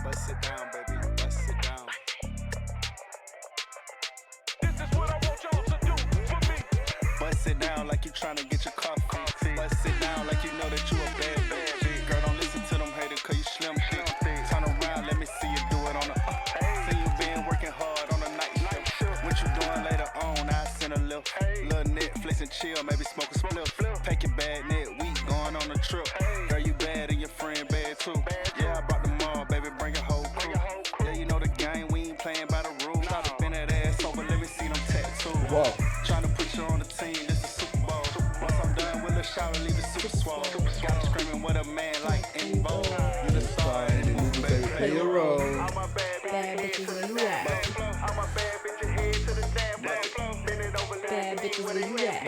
Bust it down, baby, bust it down. This is what I want y'all to do for me. Bust it down like you tryna get your coffee. Bust it down like you know that you a bad bitch. Girl, don't listen to them haters cause you slim thick. Turn around, let me see you do it on the See you been working hard on the night shift. What you doing later on? I send a little Netflix and chill, maybe smoke a spliff. Pack your bag, net week, going on a trip. Girl, you bad and your friend bad too. Yeah, I brought them all, baby, bring your whole crew. Yeah, you know the game, we ain't playing by the rules. Try to bend that ass over, let me see them tattoos. Whoa. Tryna put you on the team, this is Super Bowl. Once I'm done with the shower, leave it super swole. Got to screaming with a man like in bowl. You the star and the movie, baby, play your role. All my bad bitches where you at? All my bad bitches head to the dance floor. Bend it over, Bad bitches where you at?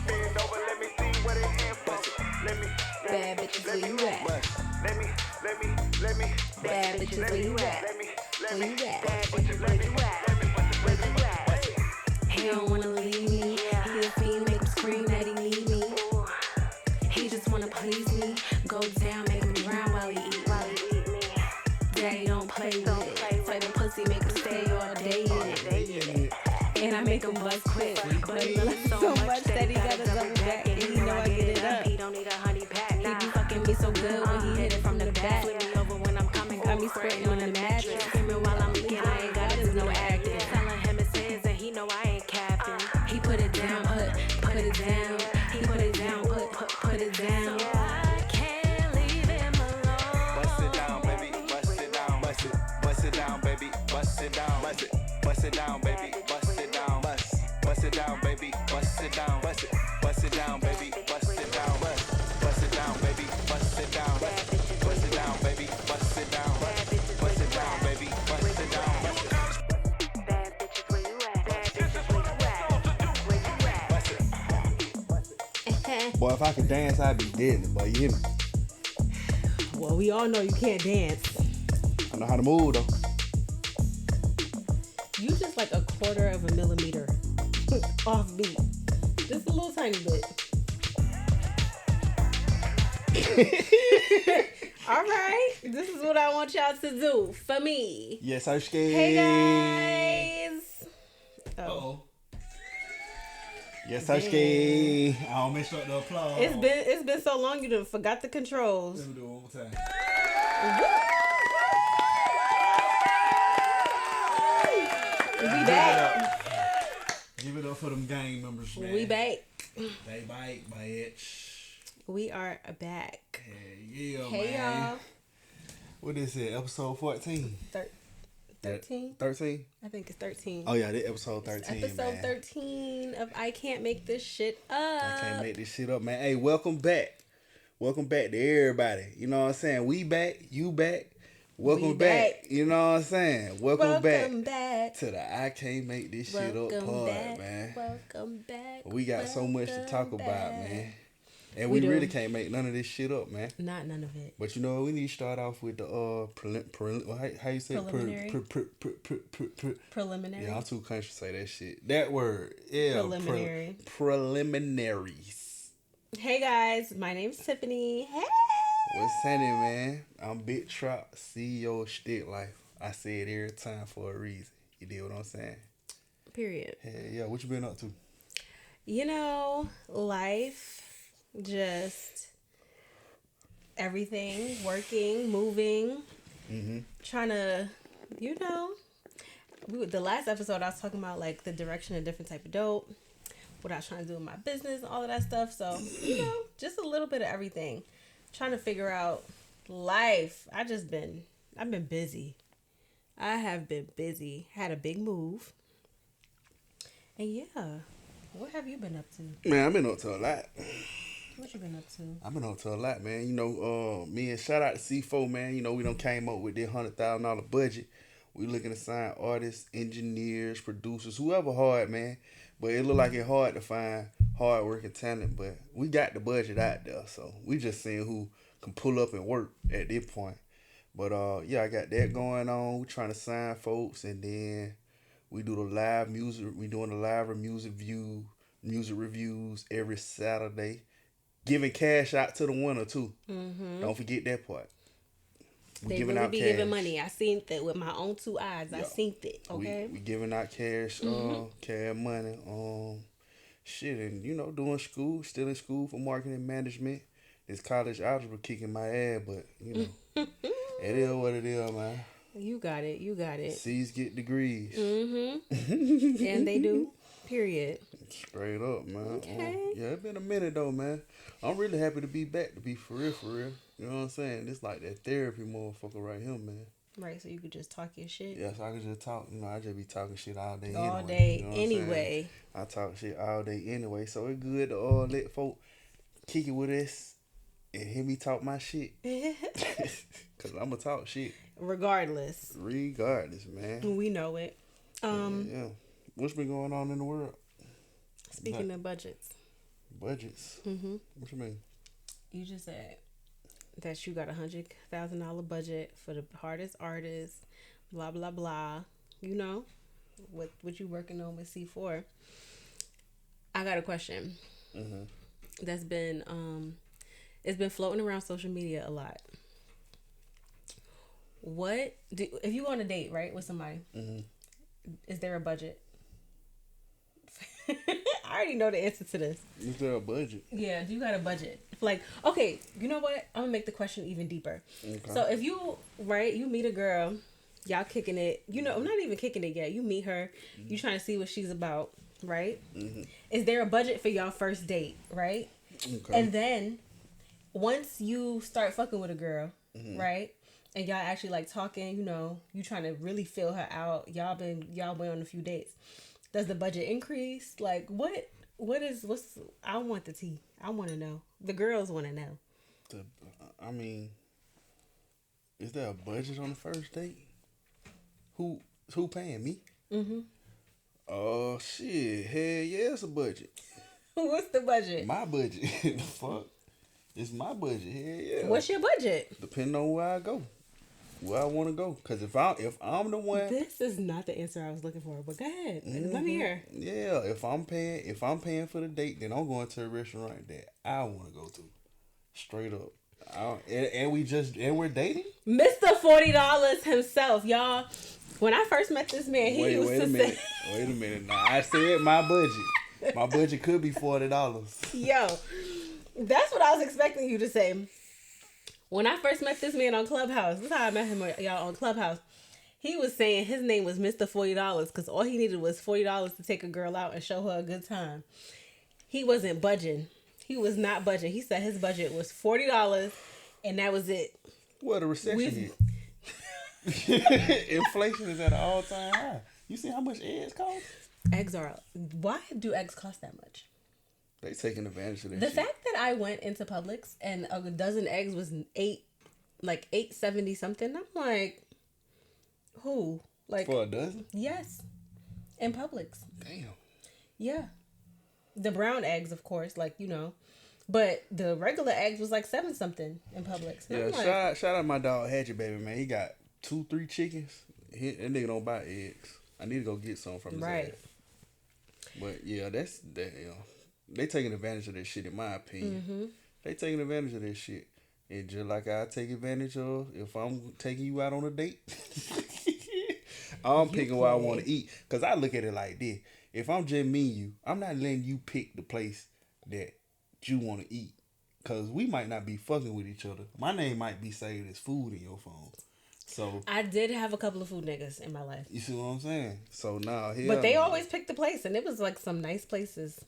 bend over, let me see what it hands for. Let me, Bad bitches where you at? let me. Bad bitches where you at? Let Where me. you at? Bad bitches where you at? Where you at? He don't wanna leave me. He a fiend, make him scream that he need me. He just wanna please me. Go down, make him drown while he eat me. Daddy don't play with it. Flavor pussy, make him stay all day in it. And I make him buzz quick. But he love so much that he gotta double back. And he know I get it up. He don't need a honey pack. He be fucking me so good when he hit it from the back. Flip me over when I'm coming. Got me squirting on the mattress. Screaming while I'm leaking. I ain't got it, no acting. Telling him it's his and he know I ain't capping. He put it down, put it down. He put it down, put it down. I can't leave him alone. Bust it down, baby, bust it down. Bust it down, baby, bust it down. Bust it down, baby, bust it down. Bust it down, baby, bust it down. Bust it down, baby, bust it down. Bust it down, baby, bust it down. Bust it down, baby, bust it down. Bust it down, baby, bust it down. Bad bitches where you at? Bad bitches where you at? Where you at? Boy, if I could dance, I'd be dead, boy. You hear me? Well, we all know you can't dance. I know how to move, though. You just like a quarter of a millimeter off beat. Just a little tiny bit. All right. This is what I want y'all to do for me. Yes, I'm scared. Hey, guys. Uh-oh. Yes, I'm scared. I don't mess up the applause. It's been so long you done forgot the controls. Let me do it one more time. We back. Give it up for them gang members, man. We back. They bite, bitch. We are back. Yeah, Hey, man. y'all. What is it? Episode 14? 13? 13? I think it's 13. Oh, yeah, this episode 13, Episode man. 13 of I Can't Make This Shit Up. I can't make this shit up, man. Hey, welcome back. Welcome back to everybody. You know what I'm saying? We back. You back. Welcome We back. back. You know what I'm saying? Welcome back back. to the I Can't Make This Shit Up Welcome pod, back. man. Welcome back. We got so much to talk Welcome about, back. man. And We we do. really can't make none of this shit up, man. Not none of it. But you know, we need to start off with the how you say it? Preliminary. Preliminary. Yeah, I'm too country to say that shit. That word, yeah. Preliminary. Preliminaries. Hey guys, my name's Tiffany. Hey. What's happening, man? I'm Big Trap, CEO of Stick Life. I say it every time for a reason. You deal what I'm saying? Period. Hey, yeah, what you been up to? You know, life, just everything, working, moving, trying to, the last episode I was talking about like the direction of different type of dope, what I was trying to do in my business, all of that stuff. So, just a little bit of everything. Trying to figure out life. I've been busy. I have been busy. Had a big move. And yeah, what have you been up to? Man, I've been up to a lot. What you been up to? I've been up to a lot, man. You know, me and shout out to C4, man. You know, we done came up with this $100,000 budget. We looking to sign artists, engineers, producers, whoever hard, man. But it look like it's hard to find hard working talent. But we got the budget out there, so we just seeing who can pull up and work at this point. But yeah, I got that going on. We trying to sign folks, and then we do the live music. We doing the live music reviews every Saturday. Giving cash out to the winner too. Don't forget that part. We They giving really out be cash. giving money. I seen that with my own two eyes. I Yeah. seen it. Okay. We giving out cash, cash money, shit, and doing school, still in school for marketing management. This college algebra kicking my ass, but it is what it is, man. You got it. You got it. C's get degrees. Mm-hmm. And they do. Period. Straight up, man. Okay. Yeah, it's been a minute though, man. I'm really happy to be back, to be for real, for real. You know what I'm saying? It's like that therapy motherfucker right here, man. Right, so you could just talk your shit. Yeah, so I can just talk. I just be talking shit all day All anyway. day, You know what I'm saying? anyway. I talk shit all day anyway, so it's good to let folk kick it with us and hear me talk my shit. Cause I'ma talk shit Regardless. man. We know it. Yeah. What's been going on in the world? Speaking of budgets. Budgets. Mm-hmm. What you mean? You just said that you got $100,000 budget for the hardest artists, blah blah blah. You know what you working on with C4. I got a question. Mm-hmm. That's been it's been floating around social media a lot. If you go on a date, right, with somebody, is there a budget? I already know the answer to this. Is there a budget? Yeah, do you got a budget? Like, okay, you know what? I'm gonna make the question even deeper. Okay. So if you meet a girl, y'all kicking it, I'm not even kicking it yet. You meet her, you trying to see what she's about, right? Mm-hmm. Is there a budget for y'all first date, right? Okay. And then once you start fucking with a girl, right? And y'all actually like talking, you trying to really feel her out. Y'all went on a few dates. Does the budget increase? Like what's I want the tea. I want to know. The girls want to know. Is there a budget on the first date? Who paying me? Mm-hmm. Oh shit. Hell yeah, it's a budget. What's the budget? My budget. The fuck? It's my budget. Hell yeah. What's your budget? Depending on where I go. Where I want to go. Because if I'm the one. This is not the answer I was looking for, but go ahead. Let me hear. Yeah, if I'm paying for the date, then I'm going to a restaurant that I want to go to. Straight up. And we're dating? Mr. $40 himself, y'all. When I first met this man, he used to say... Wait a minute. Now, I said my budget. My budget could be $40. Yo, that's what I was expecting you to say. When I first met this man on Clubhouse, this is how I met him, y'all, on Clubhouse. He was saying his name was Mr. $40 because all he needed was $40 to take a girl out and show her a good time. He wasn't budging. He was not budging. He said his budget was $40 and that was it. What, a recession hit? Inflation is at an all-time high. You see how much eggs cost? Eggs are... Why do eggs cost that much? They taking advantage of that The shit. fact that I went into Publix and a dozen eggs was $8.70 something. I'm like, who? Like, for a dozen? Yes, in Publix. Damn. Yeah, the brown eggs, of course, but the regular eggs was like 7 something in Publix. And Yeah, shout out my dog Hatchet Baby, man. He got 2-3 chickens. That nigga don't buy eggs. I need to go get some from his ass. But yeah, that's that. They taking advantage of this shit, in my opinion. Mm-hmm. They taking advantage of this shit. And just like I take advantage of, if I'm taking you out on a date, I'm picking what I want to eat. Because I look at it like this. If I'm just me and you, I'm not letting you pick the place that you want to eat. Because we might not be fucking with each other. My name might be saved as food in your phone. So I did have a couple of food niggas in my life. You see what I'm saying? So now here. But they always picked the place, and it was like some nice places.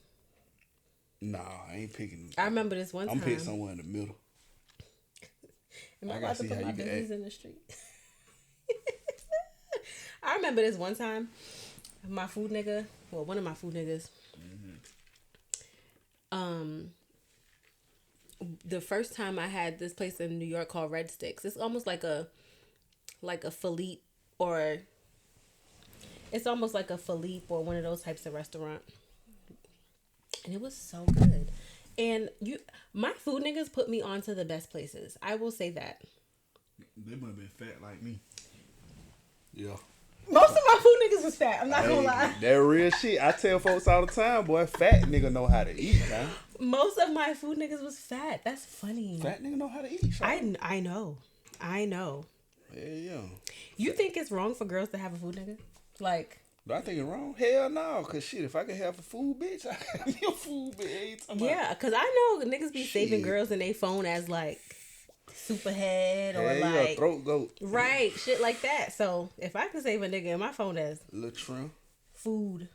Nah, I ain't picking. I remember this one time. I'm picking somewhere in the middle. Am I about to put my business in the street? I remember this one time, my food nigga, one of my food niggas, the first time I had this place in New York called Red Sticks. It's almost like a Philippe, or it's almost like a Philippe or one of those types of restaurant. And it was so good. And my food niggas put me on to the best places. I will say that. They might have been fat like me. Yeah. Most of my food niggas was fat. I'm not gonna lie. That real shit. I tell folks all the time, boy, fat nigga know how to eat, man. Most of my food niggas was fat. That's funny. Fat nigga know how to eat. I know. Yeah. You think it's wrong for girls to have a food nigga? Like, Do I think it's wrong? Hell no. Cause shit, if I could have a food bitch, I have me a food bitch. yeah, because I know niggas be saving Shit. girls in their phone as like superhead or Hell yeah, like throat goat. right shit like that. So if I can save a nigga in my phone as Little trim. food.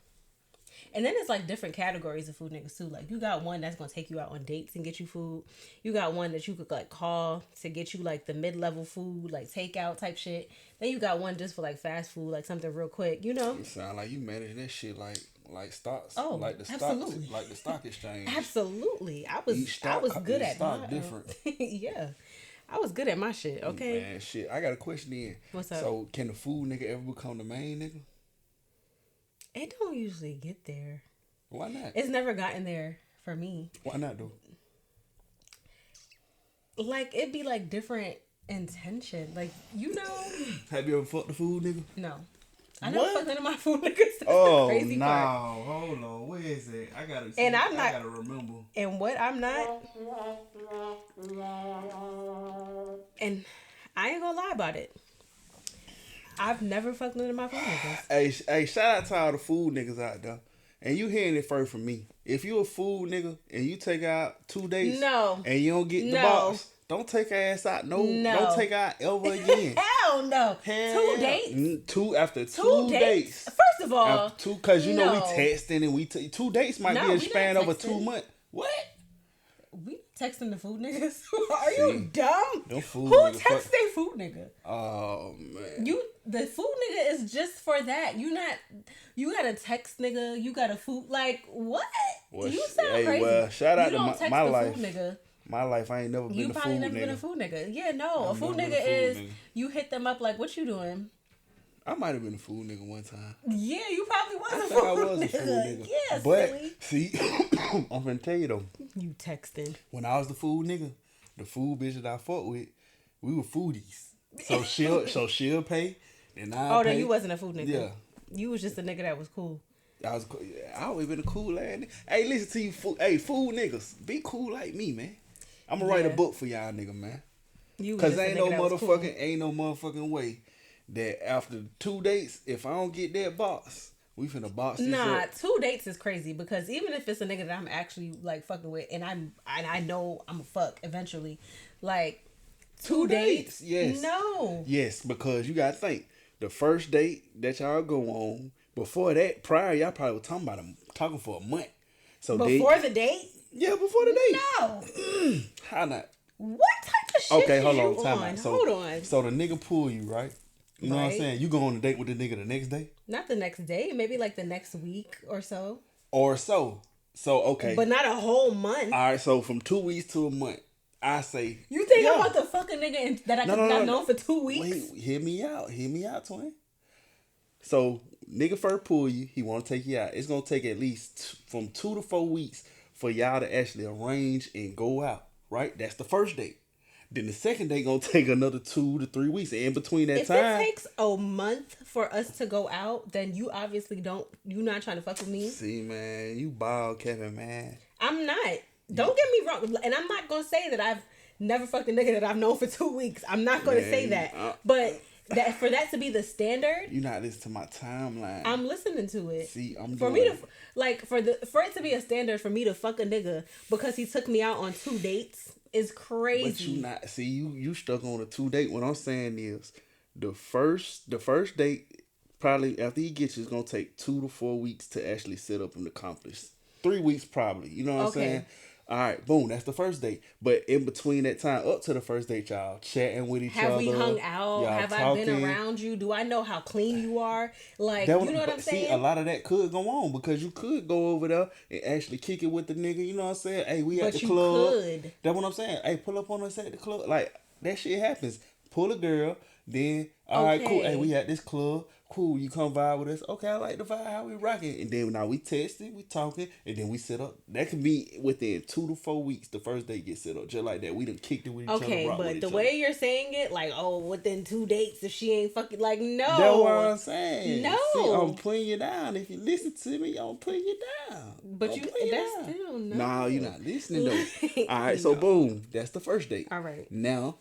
And then it's like different categories of food niggas too. Like you got one that's gonna take you out on dates and get you food. You got one that you could like call to get you like the mid-level food, like takeout type shit. Then you got one just for like fast food, like something real quick, you know? It sound like you manage that shit like stocks. Oh, like the absolutely. stock, like the stock exchange. Absolutely. I Each was stock- good each at stock my different. yeah. I was good at my shit, okay? Man, shit. I got a question then. What's up? So can the food nigga ever become the main nigga? It don't usually get there. Why not? It's never gotten there for me. Why not though? Like it'd be like different intention. Like, you know, Have you ever fucked the food nigga? no. I never What? fucked none of my food niggas. That's Oh the crazy no! part. Hold on, where is it? I gotta. See. And I'm I not- gotta remember. And what I'm not, and I ain't gonna lie about it. I've never fucked none of my food niggas. Hey, shout out to all the food niggas out there. And you hearing it first from me. If you a food nigga and you take out 2 days No. and you don't get the No. box, don't take her ass out. No. Don't take her out ever again. Hell no. Hell 2 yeah. dates? Two after 2 2 dates? First of all, After two, cause you know we no. texting and we 2 dates might No, be a we span not over texting. 2 months. What? we texting the food niggas. Are you See, dumb? them food Who niggas texts fuck- their food nigga? Oh man. The food nigga is just for that. You got a text nigga. You got a food, like, what? Well, You sound hey, crazy. well, shout out you to don't my- text my the life. Food nigga. My life, I ain't never been You a probably food never nigga. been a food nigga. Yeah, no. A I've food never nigga been a is food nigga. you hit them up like, what you doing? I might have been a food nigga one time. Yeah, you probably was I a think food I was a nigga. food nigga. Yeah, But silly. see, I'm gonna tell you though, You texting. when I was the food nigga, the food bitch that I fought with, we were foodies. So she'll pay, and I. Oh, pay. no, you wasn't a food nigga. Yeah. You was just a nigga that was cool. I always been a cool ass nigga. Hey, listen to you, food niggas, be cool like me, man. I'm gonna write a Yeah. book for y'all, nigga, man. You was Cause just a ain't nigga no that was cool. motherfucking way that after 2 dates, if I don't get that box, we finna box this Nah, up. 2 dates is crazy because even if it's a nigga that I'm actually like fucking with and I know I'm a fuck eventually, like 2 dates, yes. no, Yes, because you gotta think the first date that y'all go on. Before that, prior y'all probably was talking for a month. So before the date, before the date. no. How not? What type of shit? Okay, hold is on, you time on? out. So, Hold on. So the nigga pull you, right? You know what I'm Right. saying? You go on a date with the nigga the next day? Not the next day, maybe like the next week or so, Or so. So, okay. but not a whole month. All right, so from 2 weeks to a month, I say. You think I'm yeah. about to fuck a nigga that I No, could no, not no. know for 2 weeks? Wait, hear me out, twin. So, nigga first pull you, he want to take you out. It's going to take at least from 2 to 4 weeks for y'all to actually arrange and go out, right? That's the first date. Then the second date going to take another 2 to 3 weeks. And in between that If time. it takes a month for us to go out, then you obviously you're not trying to fuck with me. See, man, you bald Kevin, man. I'm not. Don't get me wrong. And I'm not going to say that I've never fucked a nigga that I've known for 2 weeks. I'm not going to Man, say that. But that for that to be the standard, You not listen to my timeline. I'm listening to it. See, I'm for doing me to for it to be a standard for me to fuck a nigga because he took me out on 2 dates is crazy. But you not see you stuck on a 2 date. What I'm saying is the first date probably after he gets you is gonna take 2 to 4 weeks to actually set up and accomplish. 3 weeks probably. You know what I'm saying? All right, boom, that's the first date. But in between that time up to the first date, y'all chatting with each other. Have we hung out? y'all Have I been around you? Do I know how clean you are? Like, you know what I'm saying? See, a lot of that could go on because you could go over there and actually kick it with the nigga. You know what I'm saying? Hey, we at But the you club. could. That's what I'm saying. Hey, pull up on us at the club. Like, that shit happens. Pull a girl, then, all right, cool. Okay. Hey, we at this club. Cool, you come vibe with us. Okay, I like the vibe, how we rocking. And then now we texting, we talking, and then we set up. That could be within 2 to 4 weeks, the first date gets set up. Just like that. We done kicked it with each other. Okay, rocked with but each the other. way you're saying it, like, oh, within 2 dates, if she ain't fucking, like, no. That's what I'm saying. No. See, I'm putting you down. If you listen to me, I'm putting you down. But I'm you, putting that's down. still no. No, you're not listening though. Like, All right, so no. boom, that's the first date. All right. Now,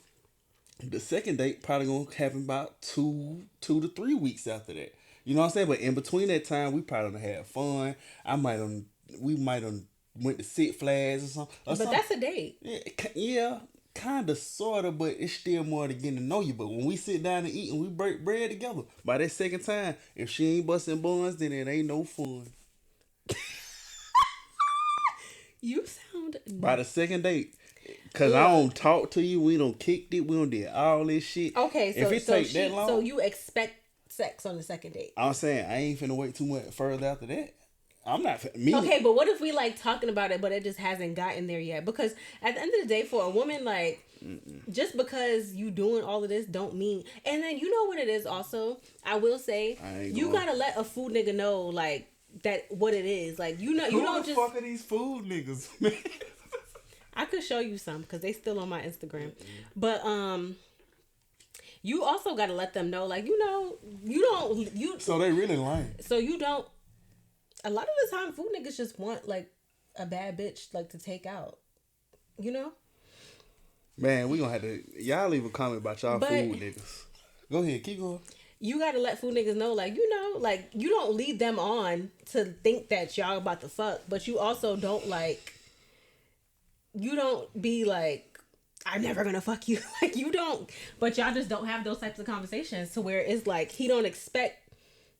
The second date probably gonna happen about 2 to 3 weeks after that. You know what I'm saying? But in between that time, we probably done had fun. We might have went to Six Flags or something. But that's a date. Yeah, kind of, sort of, but it's still more to getting to know you. But when we sit down and eat and we break bread together, by that second time, if she ain't busting buns, then it ain't no fun. You sound By the second date. Cause I don't talk to you, we don't kicked it, we don't did all this shit. okay. So if it take that long, so you expect sex on the second date. I'm saying I ain't finna wait too much further after that. I'm not me. Okay, but what if we like talking about it, but it just hasn't gotten there yet? Because at the end of the day, for a woman, like just because you doing all of this don't mean. And then you know what it is. Also, I will say you gotta let a food nigga know like that what it is. Like you know, you Who don't the just. fuck are these food niggas, man? I could show you some because they still on my Instagram, but you also gotta let them know like you know you. So they really lying. So you don't. A lot of the time, food niggas just want like a bad bitch like to take out. You know. Man, we gonna have to. Y'all leave a comment about y'all But- food niggas. Go ahead, keep going. You gotta let food niggas know, like, you know, like, you don't lead them on to think that y'all about to fuck, but you also don't, like, you don't be like, I'm never gonna fuck you. Like, you don't, but y'all just don't have those types of conversations to where it's like, he don't expect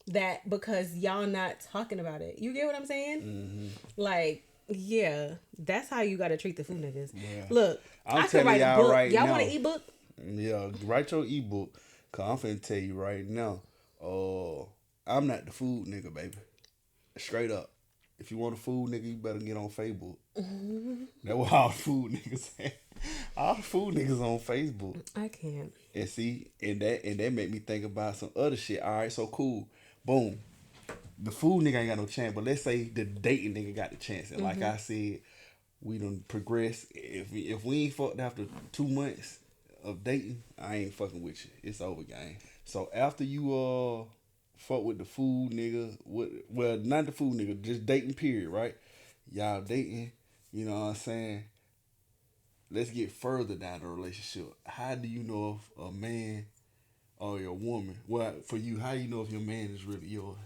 that because y'all not talking about it. You get what I'm saying? Mm-hmm. Like, yeah, that's how you gotta treat the food niggas. Yeah. Look, I can telling write a y'all book. right Y'all now. want an ebook? Yeah, write your ebook. Cause I'm finna tell you right now. I'm not the food nigga, baby. Straight up. If you want a food nigga, you better get on Facebook. Mm-hmm. That's what all the food niggas say. All the food niggas on Facebook. I can't. And see, and that made me think about some other shit. All right, so cool. Boom. The food nigga ain't got no chance, but let's say the dating nigga got the chance. And like I said, we done progressed. If we ain't fucked after 2 months of dating, I ain't fucking with you. It's over, gang. So after you fuck with the food nigga, well, not the food nigga, just dating period, right? Y'all dating, you know what I'm saying? Let's get further down the relationship. How do you know if a man or your woman, well, for you, how do you know if your man is really yours?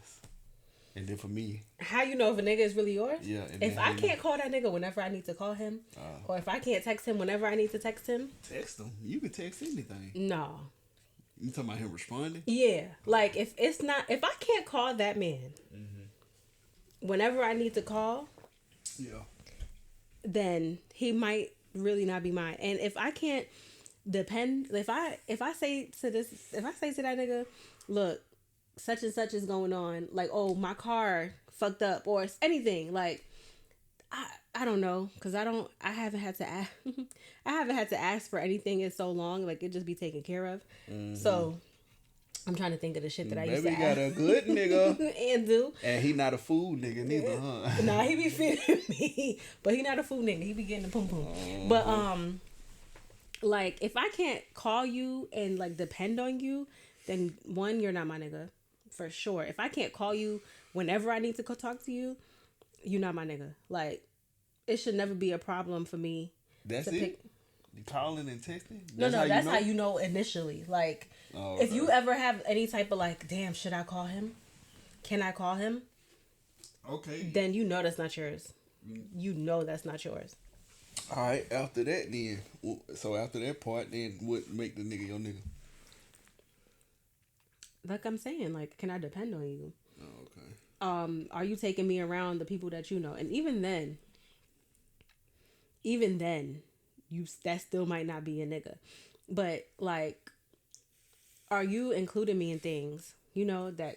And then for me, how you know if a nigga is really yours? Yeah. If I can't call that nigga whenever I need to call him, or if I can't text him whenever I need to text him, text him. You can text anything. No. You talking about him responding? Yeah, like if I can't call that man, whenever I need to call, yeah, then he might really not be mine. And if I can't depend, if I say to that nigga, look, such and such is going on, like, oh, my car fucked up or anything, like, I don't know, because I haven't had to ask I haven't had to ask for anything in so long, like it just be taken care of. So I'm trying to think of the shit that I used to ask. Got a good nigga and do. And he not a food nigga neither, huh? Nah, he be feeding me, but he not a food nigga. He be getting the pum pum. But like if I can't call you and like depend on you, then one, you're not my nigga. For sure. If I can't call you whenever I need to go talk to you, you're not my nigga. Like, it should never be a problem for me. That's it? You calling and texting? That's how you know initially. Like, if you ever have any type of like, damn, should I call him? Can I call him? Okay. Then you know that's not yours. You know that's not yours. All right, after that then. So after that part, then what make the nigga your nigga? Like I'm saying, like, can I depend on you? Oh, okay. Are you taking me around the people that you know? And even then, that still might not be a nigga. But like, are you including me in things, you know, that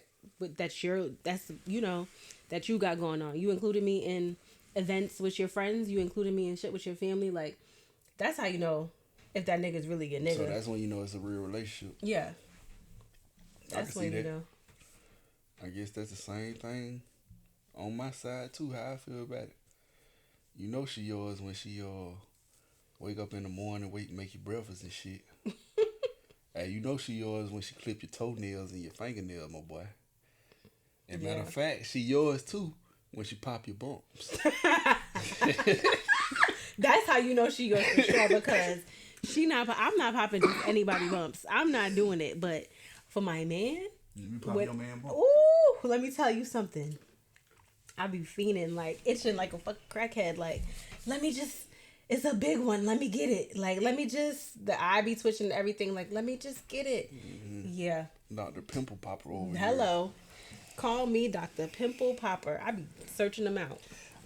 you got going on? You included me in events with your friends, you included me in shit with your family, like, that's how you know if that nigga's really your nigga. So that's when you know it's a real relationship. Yeah. That's when you know. I guess that's the same thing on my side too, how I feel about it. You know she yours when she wake up in the morning, make you breakfast and shit. Hey, you know she yours when she clip your toenails and your fingernails, my boy. And matter of fact, she yours too when she pop your bumps. That's how you know she yours for sure, because I'm not popping just anybody bumps. I'm not doing it. But for my man, You probably your man bump. ooh, let me tell you something. I be fiending, like itching like a fucking crackhead. Like, let me just. It's a big one. Let me get it. Like, let me just. The eye be twitching and everything. Like, let me just get it. Yeah. Dr. Pimple Popper over here. Hello. Call me Dr. Pimple Popper. I be searching them out.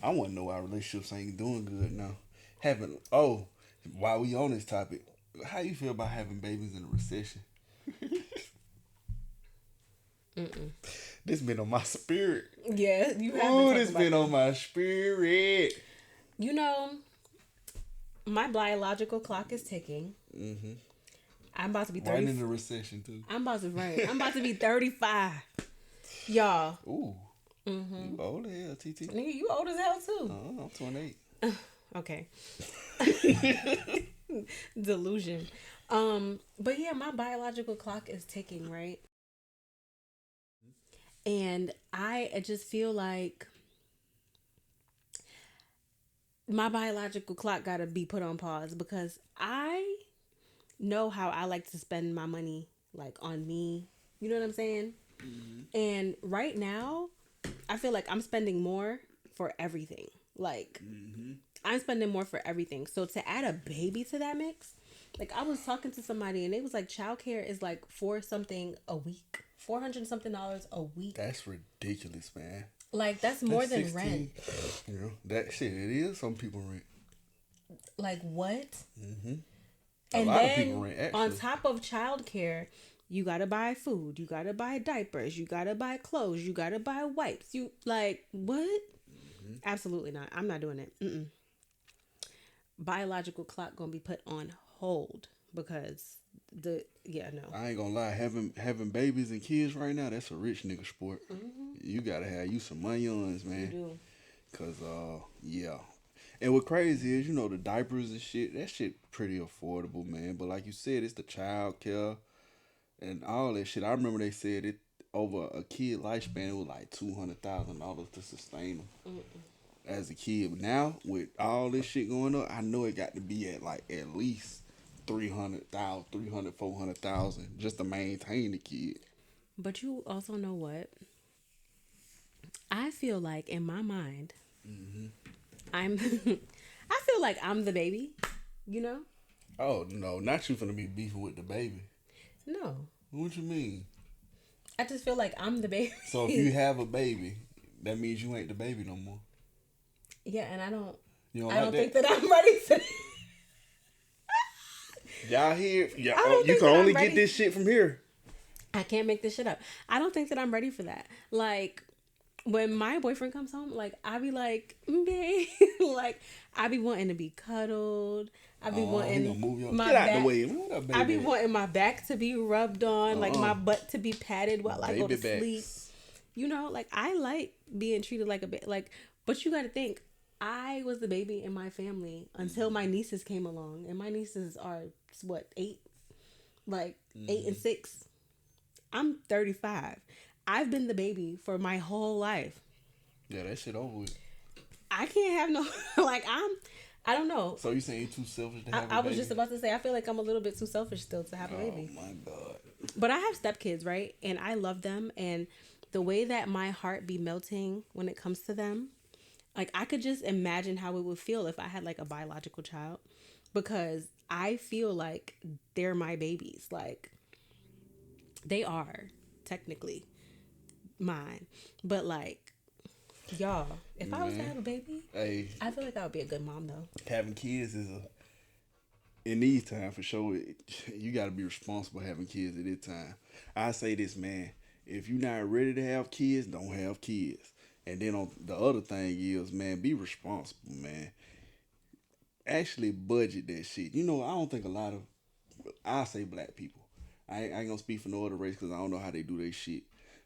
I want to know why relationships ain't doing good now. While we on this topic, how you feel about having babies in a recession? This been on my spirit. Yeah, you have. Oh, this been on my spirit. You know, my biological clock is ticking. Mm-hmm. I'm about to be 30. Right in the recession too. I'm about to be 35. Y'all. Ooh. Mm-hmm. You old as hell, TT. Nigga, you old as hell too. I'm 28. Okay. Delusion. But yeah, my biological clock is ticking, right? And I just feel like my biological clock got to be put on pause because I know how I like to spend my money, like on me. You know what I'm saying? Mm-hmm. And right now, I feel like I'm spending more for everything. Like, I'm spending more for everything. So to add a baby to that mix, like I was talking to somebody and they was like, childcare is like $400 something a week. $400 something a week. That's ridiculous, man. Like that's more than 16, rent. You know, that shit, it is some people rent. Like what? Mm-hmm. And lot then of people rent, actually. On top of childcare, you gotta buy food, you gotta buy diapers, you gotta buy clothes, you gotta buy wipes. You like what? Mm-hmm. Absolutely not. I'm not doing it. Biological clock gonna be put on hold because no. I ain't gonna lie, having babies and kids right now, that's a rich nigga sport. Mm-hmm. You gotta have you some money on, man. You do. Cause yeah. And what crazy is, you know, the diapers and shit, that shit pretty affordable, man. But like you said, it's the child care and all that shit. I remember they said it over a kid lifespan, it was like $200,000 to sustain them as a kid. But now with all this shit going on, I know it got to be at like at least 400,000 just to maintain the kid. But you also know what? I feel like in my mind, I feel like I'm the baby, you know? Oh no, not you finna be beefing with the baby. No. What you mean? I just feel like I'm the baby. So if you have a baby, that means you ain't the baby no more. Yeah, and I don't like think that I'm ready for Y'all here? Yeah, you can only get this shit from here. I can't make this shit up. I don't think that I'm ready for that. Like, when my boyfriend comes home, like, I be like, babe, like, I be wanting to be cuddled. I be wanting my get out back. the way. What up, baby? I be wanting my back to be rubbed on, like my butt to be patted while I go to sleep. You know, like, I like being treated like a bit. Like, but you got to think, I was the baby in my family until my nieces came along, and my nieces are what 8, like 8 and 6. I'm 35. I've been the baby for my whole life. Yeah, that shit over with. I can't have no I don't know. So you saying you too selfish to have a baby? I was just about to say I feel like I'm a little bit too selfish still to have a baby. Oh my God. But I have stepkids, right? And I love them, and the way that my heart be melting when it comes to them, like I could just imagine how it would feel if I had like a biological child, because I feel like they're my babies. Like they are technically mine, but like y'all, if I was to have a baby, I feel like I would be a good mom though. Having kids is in these times for sure. You got to be responsible having kids at this time. I say this, man. If you're not ready to have kids, don't have kids. And then on the other thing is, man, be responsible, man. Actually budget that shit. You know, I don't think a lot of, I say black people. I ain't gonna speak for no other race because I don't know how they do their shit.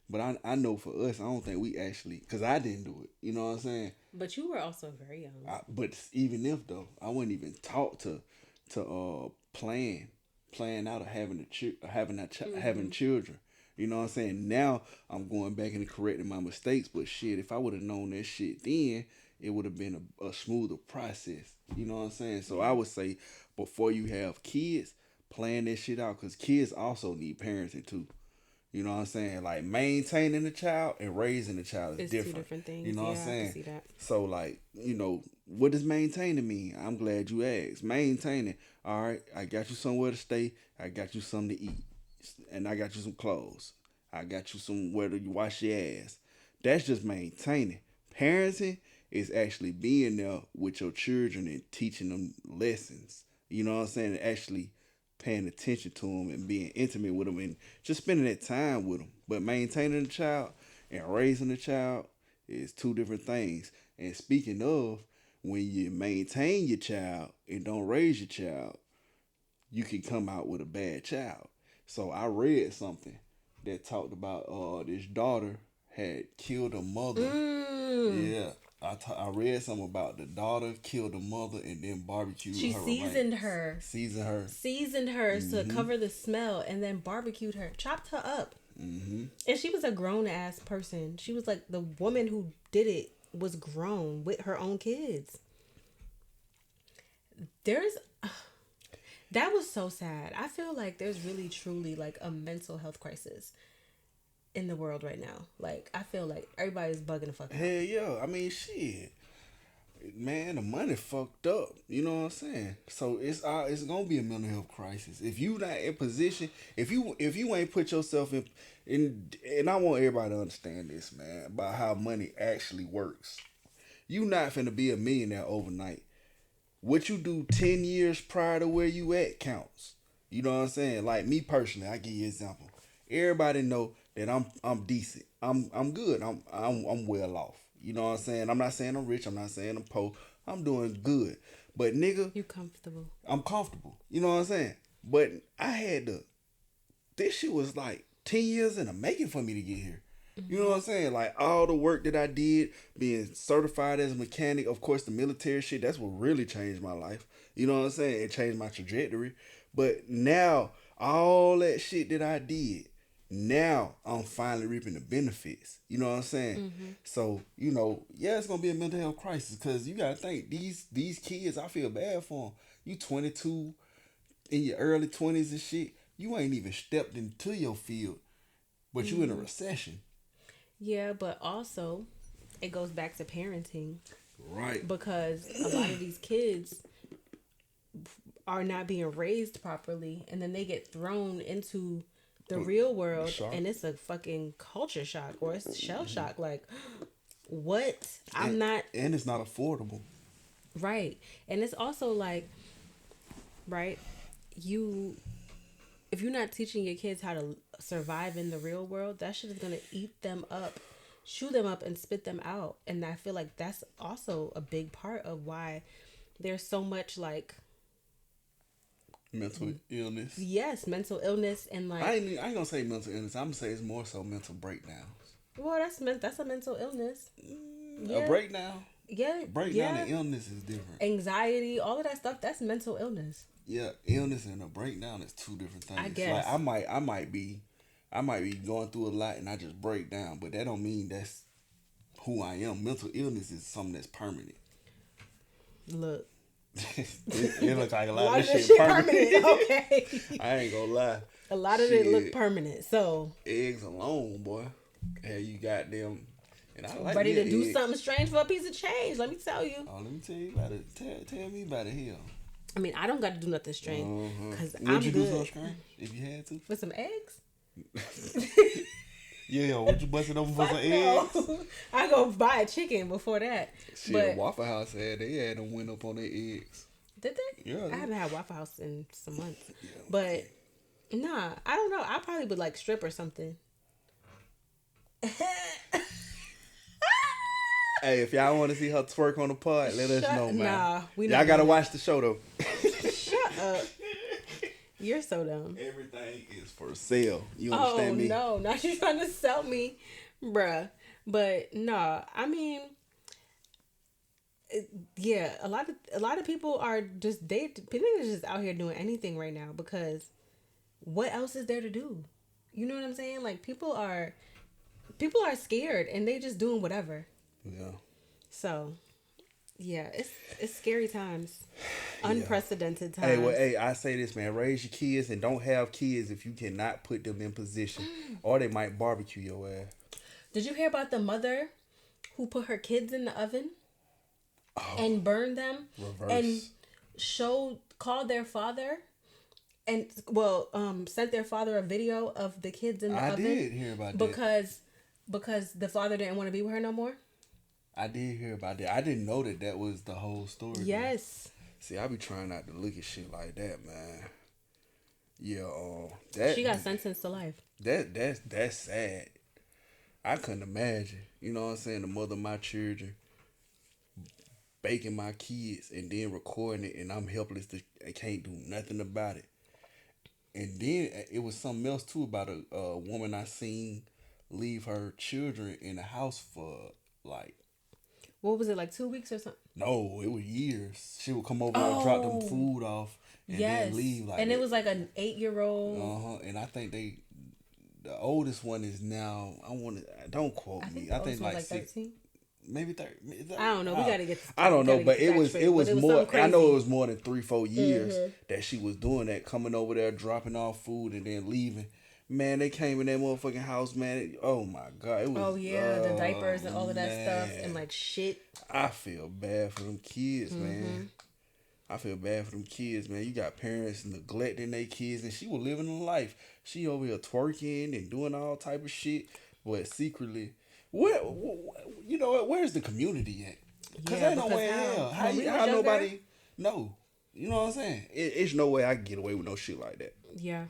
But I know for us, I don't think we actually, because I didn't do it. You know what I'm saying? But you were also very young. But even if though, I wasn't even taught to plan out of having children. You know what I'm saying? Now I'm going back and correcting my mistakes. But shit, if I would have known that shit then, it would have been a smoother process. You know what I'm saying? So I would say before you have kids, plan this shit out because kids also need parenting too. You know what I'm saying? Like maintaining the child and raising the child is It's different. two different things. You know what I'm Yeah, I saying? can see that. So like, what does maintaining mean? I'm glad you asked. Maintaining, all right, I got you somewhere to stay, I got you something to eat, and I got you some clothes. I got you somewhere to wash your ass. That's just maintaining. Parenting is actually being there with your children and teaching them lessons. You know what I'm saying? And actually paying attention to them and being intimate with them and just spending that time with them. But maintaining the child and raising the child is two different things. And speaking of, when you maintain your child and don't raise your child, you can come out with a bad child. So I read something that talked about this daughter had killed her mother. Yeah, I read something about the daughter killed the mother and then barbecued She her. seasoned her. Seasoned her to cover the smell and then barbecued her. Chopped her up. And she was a grown ass person. She was like, the woman who did it was grown with her own kids. That was so sad. I feel like there's really truly like a mental health crisis in the world right now. Like, I feel like everybody's bugging the fuck out. Hell yeah. I mean, shit. Man, the money fucked up. You know what I'm saying? So it's gonna be a mental health crisis. If you not in position, if you ain't put yourself in, and I want everybody to understand this, man, about how money actually works. You not finna be a millionaire overnight. What you do 10 years prior to where you at counts. You know what I'm saying? Like me personally, I give you an example. Everybody know that I'm decent. I'm good. I'm well off. You know what I'm saying? I'm not saying I'm rich. I'm not saying I'm poor. I'm doing good. But nigga, You comfortable. I'm comfortable. You know what I'm saying? But this shit was like 10 years in the making for me to get here. You know what I'm saying? Like all the work that I did, being certified as a mechanic, of course the military shit, that's what really changed my life. You know what I'm saying? It changed my trajectory. But now, all that shit that I did, now I'm finally reaping the benefits. You know what I'm saying? So, yeah, it's gonna be a mental health crisis because you gotta think these kids, I feel bad for them. You 22 in your early 20s and shit, you ain't even stepped into your field, but you in a recession. Yeah, but also it goes back to parenting. Right. Because a lot of these kids are not being raised properly and then they get thrown into the real world and it's a fucking culture shock or it's shell shock. Like, what? And it's not affordable. Right. And it's also like, right, if you're not teaching your kids how to survive in the real world, that shit is going to eat them up, chew them up, and spit them out. And I feel like that's also a big part of why there's so much like mental illness. Yes, mental illness and like I ain't gonna say mental illness. I'm gonna say it's more so mental breakdowns. Well, that's a mental illness. A breakdown. Yeah. Breakdown and illness is different. Anxiety, all of that stuff, that's mental illness. Yeah, illness and a breakdown is two different things. I guess. Like I might be going through a lot and I just break down, but that don't mean that's who I am. Mental illness is something that's permanent. Look. it looks like a lot of this shit permanent. Okay. I ain't gonna lie. A lot of it look permanent. So eggs alone, boy. Hey, you got them. And I like ready to do something strange for a piece of change. Let me tell you. Oh, let me tell you about it. Tell me about it here. I mean, I don't got to do nothing strange because Would I'm you good. do something strange if you had to? With some eggs? Yeah, would you bust it open for some eggs? I go buy a chicken before that. Shit, but Waffle House they had them went up on their eggs. Did they? Yeah. I haven't had Waffle House in some months. Yeah, but nah, I don't know. I probably would like strip or something. Hey, if y'all want to see her twerk on the pod, let us know, man. Nah, y'all gotta watch the show though. Shut up. You're so dumb. Everything is for sale. You understand me? Oh no, not you trying to sell me, bruh. But nah, I mean, yeah, a lot of people are just people are just out here doing anything right now because what else is there to do? You know what I'm saying? Like people are scared and they just doing whatever. Yeah. So, Yeah, it's scary times. Unprecedented times. Hey, well, hey, I say this, man. Raise your kids and don't have kids if you cannot put them in position, or they might barbecue your ass. Did you hear about the mother who put her kids in the oven and burned them and called their father and sent their father a video of the kids in the oven? I did hear about that because the father didn't want to be with her no more. I did hear about that. I didn't know that was the whole story. Yes. Man. See, I be trying not to look at shit like that, man. Yeah, that she got sentenced to life. That's sad. I couldn't imagine. You know what I'm saying? The mother of my children baking my kids and then recording it, and I'm helpless. I can't do nothing about it. And then it was something else too about a woman I seen leave her children in the house for like. What was it, like 2 weeks or something? No, it was years. She would come over and drop them food off and then leave. And it was like an 8-year-old. And I think the oldest one is now, don't quote me. I think like 13. Maybe 30. I don't know. We gotta get. I don't know, but it was more. I know it was more than 3-4 years that she was doing that, coming over there, dropping off food, and then leaving. Man, they came in that motherfucking house, man. Oh my God, it was. The diapers and all of that stuff and like shit. I feel bad for them kids, man. I feel bad for them kids, man. You got parents neglecting their kids, and she was living a life. She over here twerking and doing all type of shit, but secretly. You know what? Where's the community at? Cause ain't no way in hell. How nobody know? You know what I'm saying? It's no way I can get away with no shit like that. Yeah.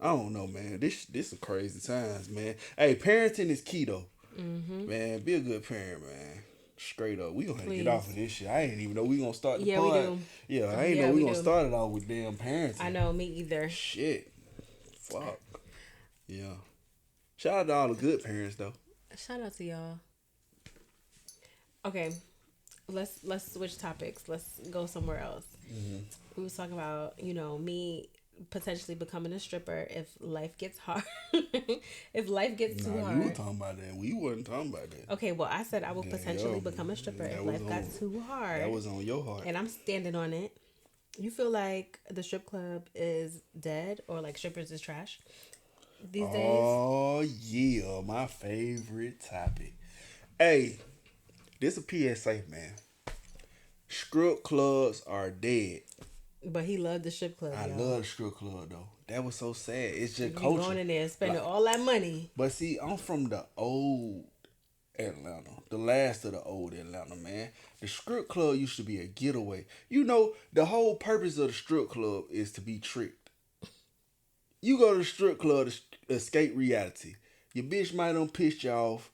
I don't know, man. This is crazy times, man. Hey, parenting is key though. Man, be a good parent, man. Straight up. We gonna have to get off of this shit. I didn't even know we gonna start the pod. We do. Yeah, I ain't know we gonna start it off with damn parenting. I know, me either. Shit. Fuck. Yeah. Shout out to all the good parents though. Shout out to y'all. Okay, let's switch topics. Let's go somewhere else. We was talking about, me potentially becoming a stripper if life gets hard. If life gets too hard. You were talking about that. We wasn't talking about that. Okay, well, I said I would potentially become a stripper if life got too hard. That was on your heart. And I'm standing on it. You feel like the strip club is dead, or like strippers is trash these days? Oh, yeah. My favorite topic. Hey, this a PSA, man. Strip clubs are dead. But he loved the strip club. I love the strip club, though. That was so sad. It's just you culture. Going in there and spending all that money. But see, I'm from the old Atlanta. The last of the old Atlanta, man. The strip club used to be a getaway. You know, the whole purpose of the strip club is to be tricked. You go to the strip club to escape reality. Your bitch might done pissed you off.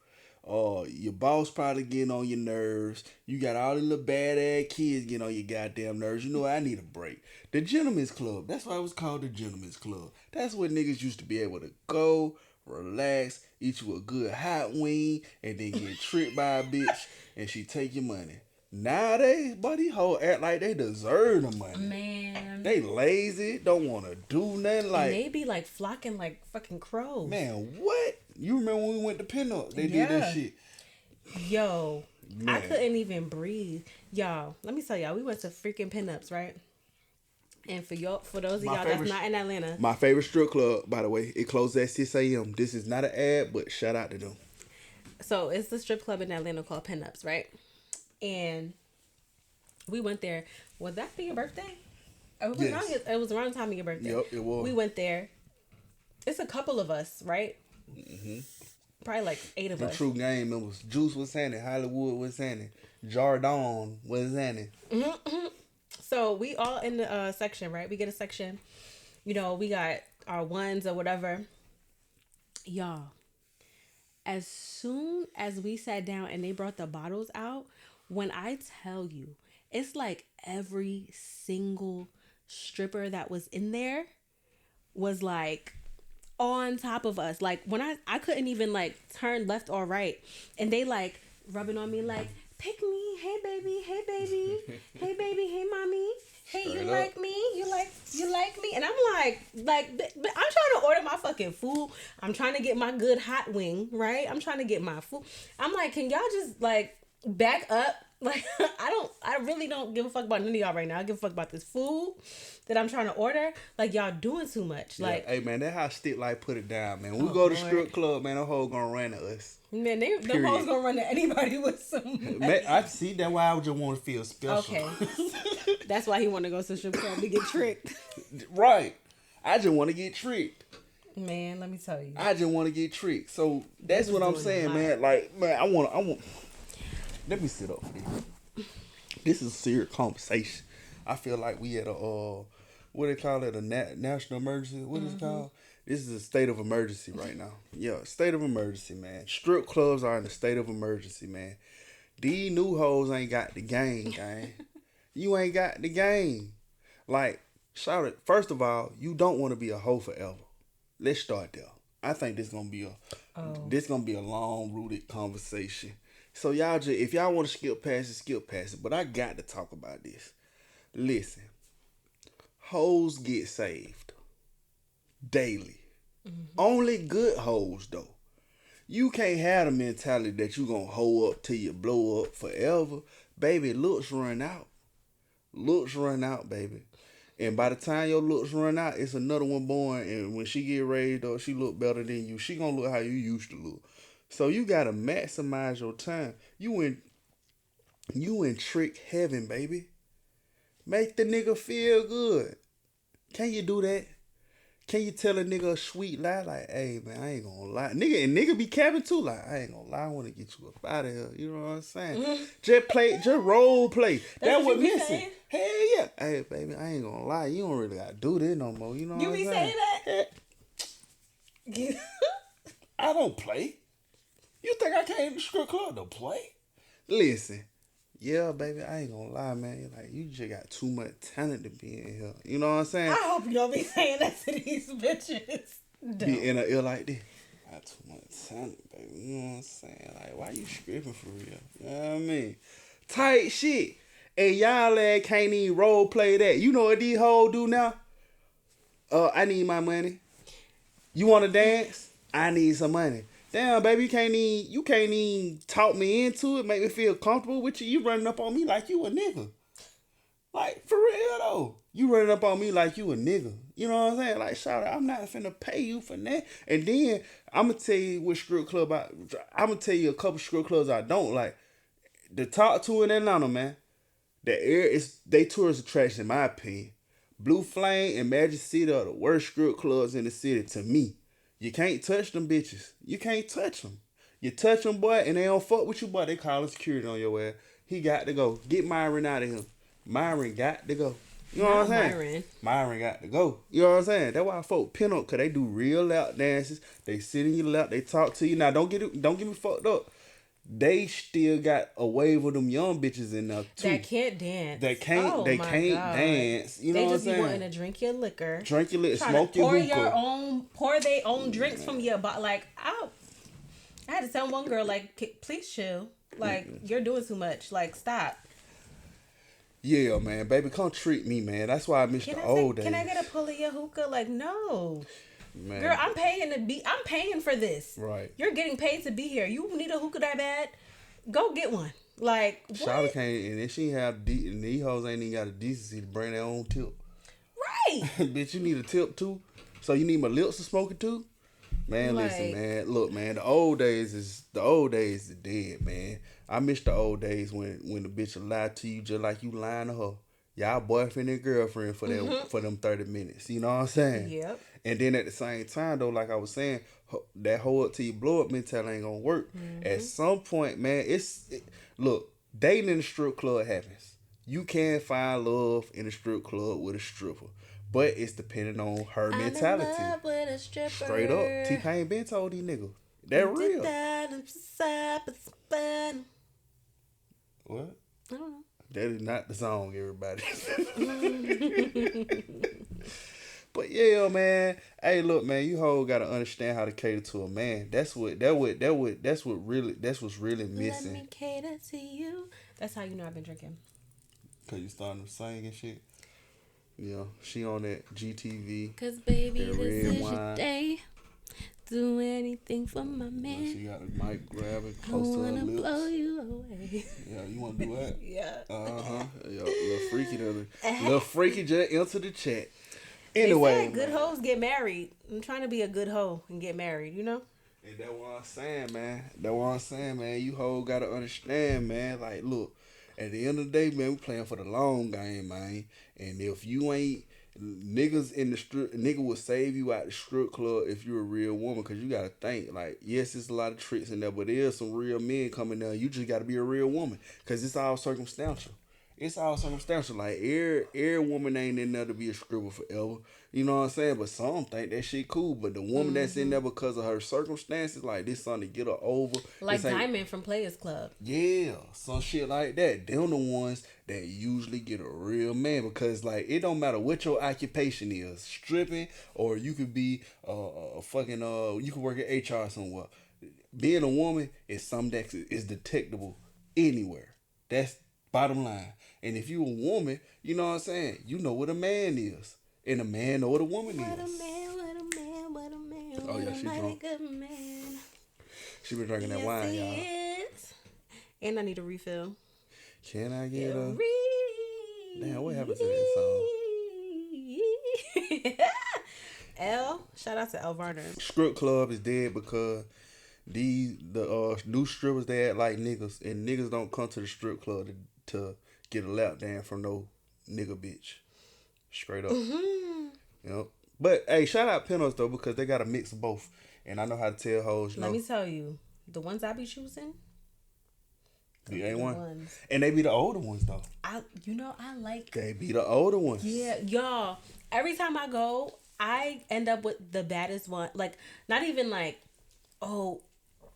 Your boss probably getting on your nerves. You got all the little bad ass kids getting on your goddamn nerves. You know what? I need a break. The Gentleman's Club. That's why it was called the Gentleman's Club. That's where niggas used to be able to go, relax, eat you a good hot wing, and then get tricked by a bitch and she take your money. Nowadays, buddy, whole act like they deserve the money. Man. They lazy, don't want to do nothing. Like, and they be like flocking like fucking crows. Man, what? You remember when we went to Pinup? They did that shit. Yo, Man. I couldn't even breathe. Y'all, let me tell y'all, we went to freaking Pinups, right? And for those of y'all that's not in Atlanta. My favorite strip club, by the way, it closed at 6 a.m. This is not an ad, but shout out to them. So it's the strip club in Atlanta called Pinups, right? And we went there. Was that for your birthday? It was around the time of your birthday. Yep, it was. We went there. It's a couple of us, right? Mm-hmm. Probably like 8 of us. The true game members. Juice was saying it. Hollywood was saying it. Jardon was saying it. Mm-hmm. So we all in the section, right? We get a section. We got our ones or whatever. Y'all, as soon as we sat down and they brought the bottles out, when I tell you, it's like every single stripper that was in there was like on top of us. Like when I couldn't even like turn left or right, and they like rubbing on me like, pick me, hey baby, hey baby, hey baby, hey mommy, hey, you like me, you like me, and I'm like I'm trying to order my fucking food. I'm trying to get my good hot wing, right? I'm trying to get my food. I'm like, can y'all just like back up Like, I really don't give a fuck about none of y'all right now. I give a fuck about this food that I'm trying to order. Like, y'all doing too much. Yeah. Like, Hey, man, that's how Stick Light put it down, man. When we Oh, go to Lord. strip club, man, them hoes gonna run to us. man, them Period. hoes gonna run to anybody with some. Man, I see that's why I just want to feel special. Okay. That's why he want to go to the strip club to get tricked. Right. I just want to get tricked. Man, let me tell you. I just want to get tricked. So that's was what I'm doing a saying, lot. man. Like, man, I want. Let me sit up for this. This is a serious conversation. I feel like we at a what they call it, a national emergency. What is it called? This is a state of emergency right now. Yeah, state of emergency, man. Strip clubs are in a state of emergency, man. These new hoes ain't got the game, gang. You ain't got the game. Like, shout it. First of all, you don't want to be a hoe forever. Let's start there. I think this gonna be a long rooted conversation. So y'all just, if y'all want to skip past it. But I got to talk about this. Listen, hoes get saved daily. Only good hoes though. You can't have the mentality that you gonna hoe up till you blow up forever, baby. Looks run out. Looks run out, baby. And by the time your looks run out, it's another one born. And when she get raised up, she look better than you. She gonna look how you used to look. So you gotta maximize your time. You in trick heaven, baby. Make the nigga feel good. Can you do that? Can you tell a nigga a sweet lie? Like, hey man, I ain't gonna lie. Nigga be capping too. Like, I ain't gonna lie, I wanna get you up out of here. You know what I'm saying? Just role play. That's what what you be missing. saying? Hell yeah. Hey baby, I ain't gonna lie. You don't really gotta do this no more. You know You what be I'm saying? saying that? I don't play. You think I came to the strip club to play? Listen, yeah, baby, I ain't gonna lie, man. Like, you just got too much talent to be in here. You know what I'm saying? I hope you don't be saying that to these bitches. Be in a ear like this. I got too much talent, baby. You know what I'm saying? Like, why you stripping for real? You know what I mean? Tight shit. And y'all can't even role play that. You know what these hoes do now? I need my money. You wanna dance? I need some money. Damn, baby, you can't even talk me into it, make me feel comfortable with you. You running up on me like you a nigga. Like, for real though. You running up on me like you a nigga. You know what I'm saying? Like, shout out, I'm not finna pay you for that. And then I'm gonna tell you what strip club I'm gonna tell you a couple strip clubs I don't like. The top two in Atlanta, man. They tourist attraction in my opinion. Blue Flame and Magic City are the worst strip clubs in the city to me. You can't touch them bitches. You can't touch them. You touch them, boy, and they don't fuck with you, boy. They calling security on your ass. He got to go. Get Myron out of here. Myron got to go. You know what I'm saying? Myron got to go. You know what I'm saying? That's why folk pin up, because they do real lap dances. They sit in your lap. They talk to you. Now, don't get me fucked up. They still got a wave of them young bitches in there too. That can't dance. They can't dance. You know what I'm saying? They just be wanting to drink your liquor. Drink your liquor, Trying smoke to your pour hookah. pour their own drinks from your bottle. Like, I had to tell one girl, like, please chill. Like, you're doing too much. Like, stop. Yeah, man, baby, come treat me, man. That's why I miss the old days. Can I get a pull of your hookah? Like, no. Man. Girl, I'm paying for this. Right. You're getting paid to be here. You need a hookah that bad? Go get one. Like, what? Shawty came and then she and these hoes ain't even got a decency to bring their own tip. Right. Bitch, you need a tip too? So you need my lips to smoke it too? Man, Like, listen, man. Look, man, the old days is dead, man. I miss the old days when the bitch will lie to you just like you lying to her. Y'all boyfriend and girlfriend for them 30 minutes. You know what I'm saying? Yep. And then at the same time, though, like I was saying, that hold up till you blow up mentality ain't gonna work. At some point, man, look, dating in the strip club happens. You can find love in a strip club with a stripper, but it's depending on her mentality. I'm in love with a stripper. Straight up, T-Pain been told these niggas that real. What? I don't know. That is not the song, everybody. But yeah, man. Hey, look, man. You hoes gotta understand how to cater to a man. That's what's really missing. Let me cater to you. That's how you know I've been drinking. Cause you starting to sing and shit. Yeah, she on that GTV. Cause baby, that this red is wine. your day. Do anything for my Well, man. she got the mic grabbing I close to her wanna lips. blow you away. Yeah, you want to do that? Yeah. Yeah, little freaky, little freaky just enter the chat. Anyway, Anyway, good man. hoes get married. I'm trying to be a good hoe and get married. You know. And that's what I'm saying, man. That's what I'm saying, man. You hoes gotta understand, man. Like, look, at the end of the day, man, we playing for the long game, man. And if you ain't niggas in the strip, nigga will save you out the strip club if you're a real woman. Cause you gotta think, like, yes, there's a lot of tricks in there, but there's some real men coming there. You just gotta be a real woman, cause it's all circumstantial. It's all circumstantial. Like, every woman ain't in there to be a stripper forever. You know what I'm saying? But some think that shit cool. But the woman that's in there because of her circumstances, like, this something to get her over. Like This ain't- Diamond from Players Club. yeah, some shit like that. Them the ones that usually get a real man, because like it don't matter what your occupation is, stripping, or you could be fucking you could work at HR somewhere. Being a woman is something that is detectable anywhere. That's bottom line. And if you a woman, you know what I'm saying, you know what a man is, and a man know what a woman What a is. man, what a man, what a man. Oh, yeah, what she a mighty drunk. good man. She been drinking that Yes, wine, he y'all. is. And I need a refill. Can I get a? Damn, Damn, what happened to that song? L, shout out to L Varner. Strip club is dead because the new strippers, they act like niggas, and niggas don't come to the strip club to get a lap dance from no nigga bitch. Straight up. Yep. But hey, shout out Pinos though, because they got a mix of both, and I know how to tell hoes. Let me tell you, the ones I be choosing, the the A1, ones. and they be the older ones though. I like. They be the older ones. Yeah, y'all. Every time I go, I end up with the baddest one. Like, not even like, oh,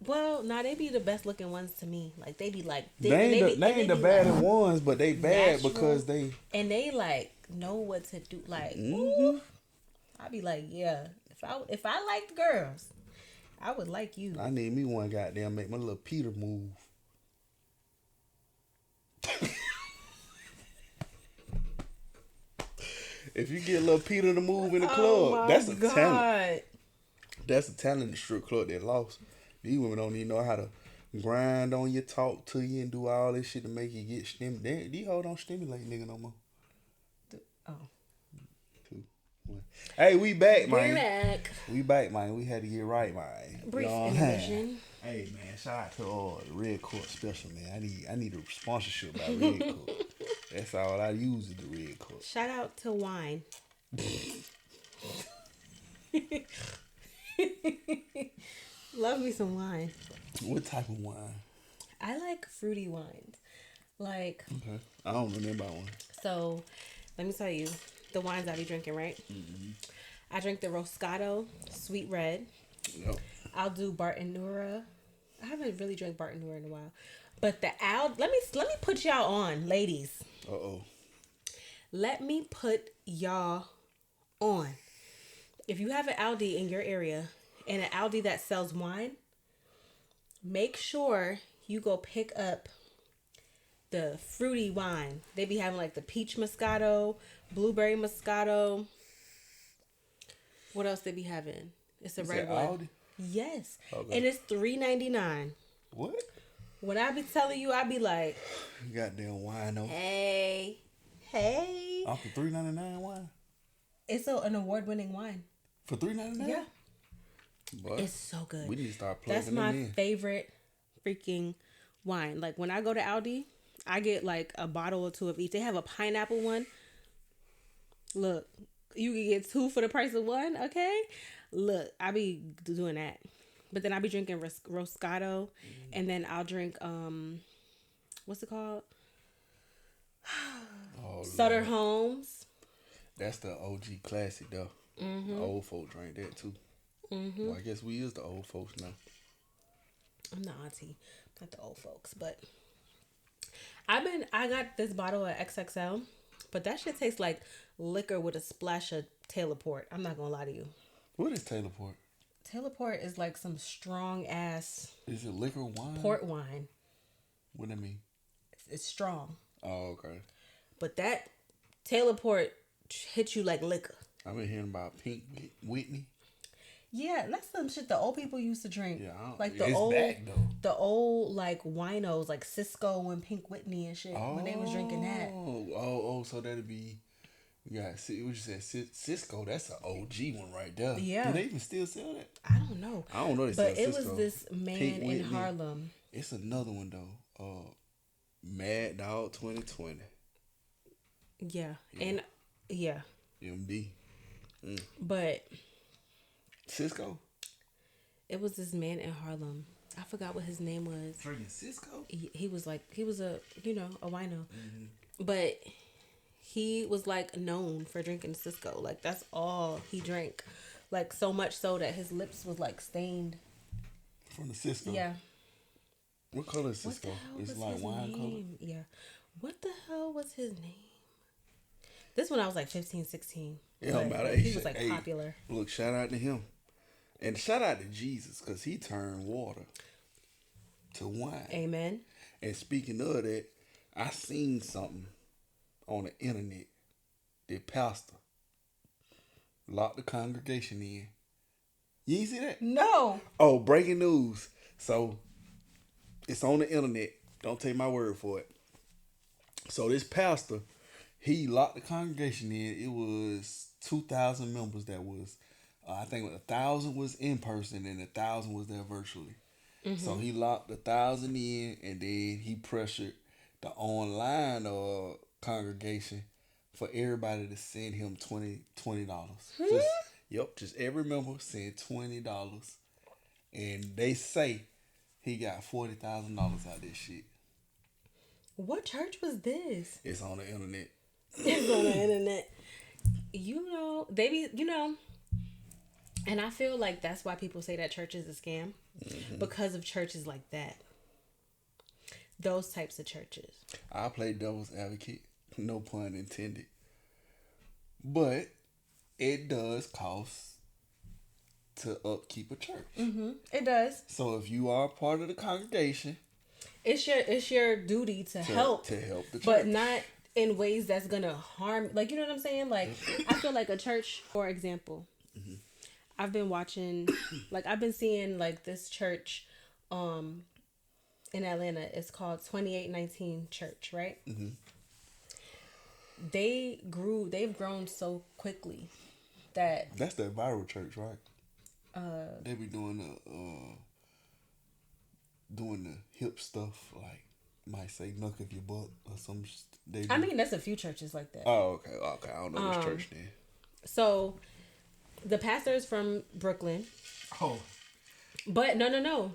well, nah, they be the best looking ones to me. Like, they be like, They ain't the be, baddest like, ones, but they bad natural, because they. and they like know what to do. Like, Mm-hmm. ooh, I be like, yeah. If I liked girls, I would like you. I need me one goddamn make my little Peter move. If you get little Peter to move in the club, that's a talent. That's a talent in the strip club that lost. These women don't even know how to grind on you, talk to you, and do all this shit to make you get stimulated. These hoes don't stimulate nigga no more. Oh, 2, 1. Hey, we back, we're man. back. We back, man. We had to get right, man. Brief You know what I'm saying? intermission. Hey, man, shout out to the Red Court special, man. I need a sponsorship by Red Court. That's all I use is the Red Court. Shout out to wine. Love me some wine. What type of wine? I like fruity wines. Like, Okay. I don't remember one. so let me tell you the wines I be drinking, right? I drink the Roscato Sweet Red. Yep. I'll do Bartonura. I haven't really drank Bartonura in a while. But the let me put y'all on, ladies. Uh-oh. Let me put y'all on. If you have an Aldi in your area and an Aldi that sells wine, make sure you go pick up the fruity wine. They be having like the peach Moscato, blueberry Moscato. What else they be having? It's a red one. Aldi? Yes. Okay. And it's $3.99. What? When I be telling you, I be like, Goddamn wine, though. hey. Off the $3.99 wine? It's an award-winning wine. For $3.99? Yeah. Boy, It's so good. we need to start plugging That's my them in. favorite freaking wine. Like, when I go to Aldi, I get like a bottle or two of each. They have a pineapple one. Look, you can get 2 for the price of 1, okay? Look, I be doing that. But then I be drinking Roscato, and then I'll drink, what's it called? Oh, Sutter Lord. Homes. That's the OG classic, though. The old folk drink that, too. Well, I guess we is the old folks now. I'm the auntie, not the old folks, but I got this bottle of XXL, but that shit tastes like liquor with a splash of Taylor Port. I'm not gonna lie to you. What is Taylor Port? Taylor Port is like some strong ass Is it liquor wine? port wine. What do that mean? It's strong, Oh, okay. but that Taylor Port hits you like liquor. I've been hearing about Pink Whitney. Yeah, that's some shit the old people used to drink. Yeah, like it's back though. the old like winos, like Cisco and Pink Whitney and shit. When they was drinking that. So that'd be. Yeah, what you said, Cisco. That's an OG one right there. Yeah. Do they even still sell that? I don't know. I don't know. They But sell it Cisco. was this man Pink in Whitney. Harlem. It's another one though. Mad Dog 2020. Yeah. And yeah. MD. But Cisco. it was this man in Harlem. I forgot what his name was. Drinking Cisco. He was a a wino. But he was like known for drinking Cisco. Like that's all he drank. Like so much so that his lips was like stained. From the Cisco. Yeah. What color is What Cisco? the hell It's was like his wine color. name? Yeah. What the hell was his name? This one I was like 15, 16. It don't matter. He was like popular. Look, shout out to him. And shout out to Jesus, because he turned water to wine. Amen. And speaking of that, I seen something on the internet. The pastor locked the congregation in. You ain't see that? No. Oh, breaking news. So, it's on the internet. Don't take my word for it. So, this pastor, he locked the congregation in. It was 2,000 members that was, I think 1,000 was in person and 1,000 was there virtually. So, he locked 1,000 in and then he pressured the online congregation for everybody to send him $20. Just every member sent $20. And they say he got $40,000 out this shit. What church was this? It's on the internet. It's on the internet. And I feel like that's why people say that church is a scam. Because of churches like that. Those types of churches. I play devil's advocate. No pun intended. But it does cost to upkeep a church. It does. So if you are part of the congregation, It's your duty to help the church. but not in ways that's gonna harm. Like, you know what I'm saying? Like, I feel like a church, for example, I've been watching, like, I've been seeing like this church, in Atlanta. It's called 2819 Church, right? They've grown so quickly that That's that viral church, right? They be doing the hip stuff, like might say "knuck of your butt" or some. I mean, there's a few churches like that. Oh, okay. I don't know this church then. So the pastor is from Brooklyn. Oh, But no.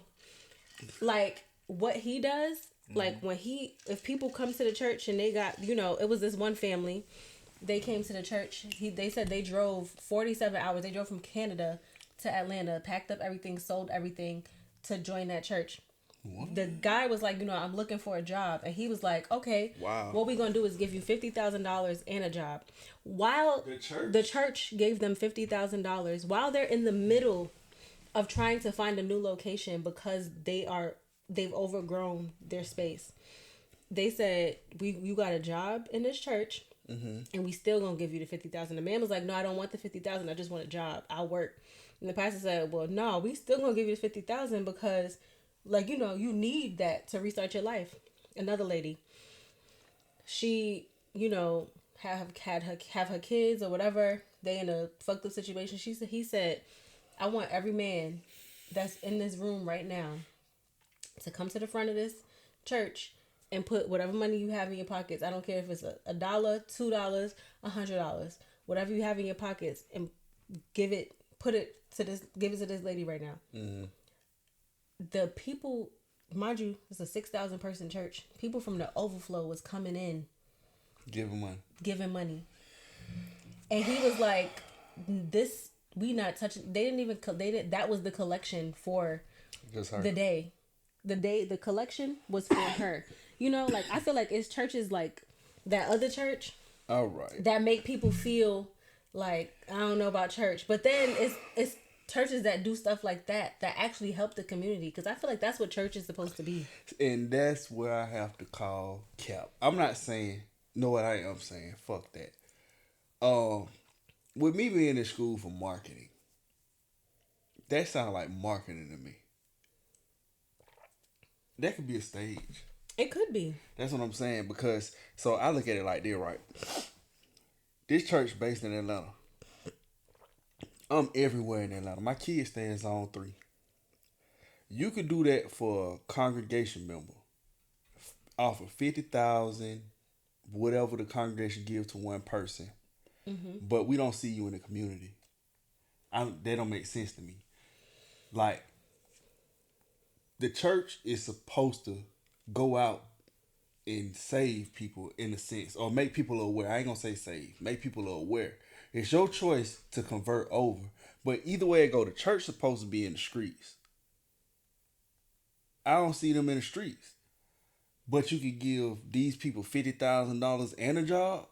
Like what he does, like if people come to the church and they got, it was this one family, they came to the church. They said they drove 47 hours. They drove from Canada to Atlanta, packed up everything, sold everything to join that church. What? The guy was like, I'm looking for a job. And he was like, okay, wow. What we going to do is give you $50,000 and a job. While the church gave them $50,000, while they're in the middle of trying to find a new location because they've overgrown their space. They said, you got a job in this church, and we still gonna give you the $50,000. The man was like, no, I don't want the $50,000. I just want a job. I'll work. And the pastor said, well, no, we still gonna give you the $50,000 because, like, you need that to restart your life. Another lady, she, have her kids or whatever. They in a fucked up situation. He said, I want every man that's in this room right now to come to the front of this church and put whatever money you have in your pockets. I don't care if it's $1, $2, $100, whatever you have in your pockets, and give it to this lady right now. The people, mind you, it's a 6,000 person church. People from the overflow was coming in, giving money, and he was like, "This we not touching." They didn't even. That was the collection for the day. The collection was for her. Like, I feel like it's churches like that other church. All right. That make people feel like, I don't know about church, but then it's churches that do stuff like that actually help the community, because I feel like that's what church is supposed to be. And that's where I have to call cap. I'm not saying, know what I am saying? Fuck that. With me being in school for marketing, That sounds like marketing to me. That could be a stage. It could be. That's what I'm saying. Because so I look at it like this, right? This church based in Atlanta. I'm everywhere in Atlanta. My kids stay in zone 3. You could do that for a congregation member. Offer 50,000, whatever the congregation gives to one person. But we don't see you in the community. That don't make sense to me. Like, the church is supposed to go out and save people in a sense, or make people aware. I ain't gonna say save. Make people aware. It's your choice to convert over. But either way it go, the church supposed to be in the streets. I don't see them in the streets. But you could give these people $50,000 and a job,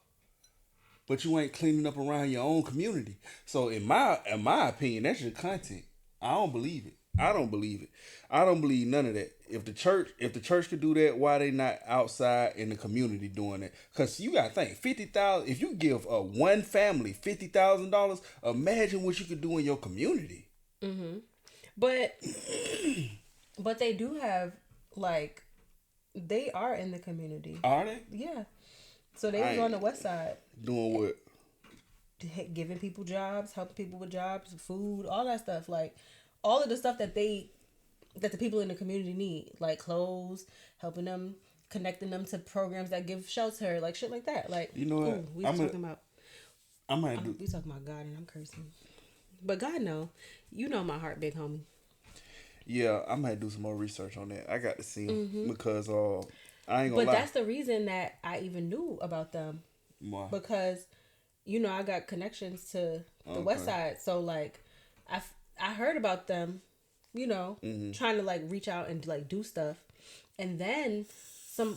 but you ain't cleaning up around your own community. So in my opinion, that's your content. I don't believe it. I don't believe it. I don't believe none of that. If the church could do that, why they not outside in the community doing that? Because you gotta think, 50,000. If you give one family $50,000, imagine what you could do in your community. But they do have, like, they are in the community. Are they Yeah. So they was on the west side doing what? giving people jobs, helping people with jobs, food, all that stuff. Like, all of the stuff that the people in the community need, like clothes, helping them, connecting them to programs that give shelter, like shit like that. Like, You know what? ooh, we talking about do. we talking about God and I'm cursing, but God know, you know my heart, big homie. Yeah, I might do some more research on that. I got to see them because I ain't gonna But lie. that's the reason that I even knew about them. Why? Because, you know, I got connections to the west side. So, like, I heard about them, you know, trying to, like, reach out and, like, do stuff. And then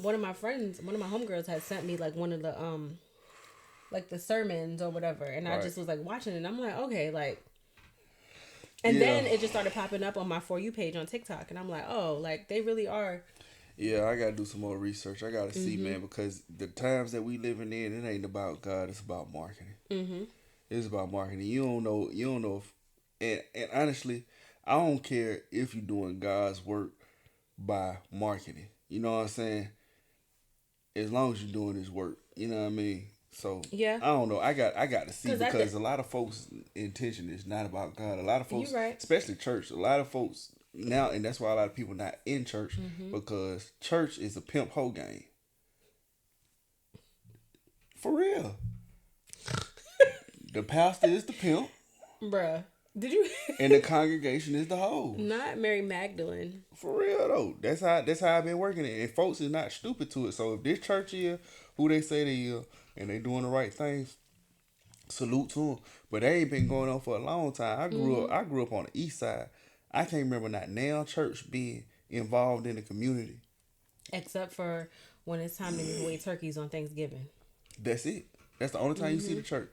one of my homegirls had sent me, like, one of the, like, the sermons or whatever. And I just was, like, watching it. And I'm like, okay, like. And then it just started popping up on my For You page on TikTok. And I'm like, oh, like, they really are. Yeah, I gotta do some more research. I gotta see, man, because the times that we living in, it ain't about God. It's about marketing. It's about marketing. You don't know if, and honestly, I don't care if you're doing God's work by marketing. You know what I'm saying? As long as you're doing His work, you know what I mean. So Yeah. I don't know. I got to see, because a lot of folks' intention is not about God. A lot of folks, right. especially church, a lot of folks now, and that's why a lot of people not in church, because church is a pimp hoe game. For real. The pastor is the pimp. Bruh. Did you? And the congregation is the hoe. Not Mary Magdalene. For real though. That's how I've been working it. And folks is not stupid to it. So if this church is who they say they is, and they doing the right things, salute to them. But they ain't been going on for a long time. I grew up on the east side. I can't remember not now church being involved in the community. Except for when it's time to give away turkeys on Thanksgiving. That's it. That's the only time you see the church.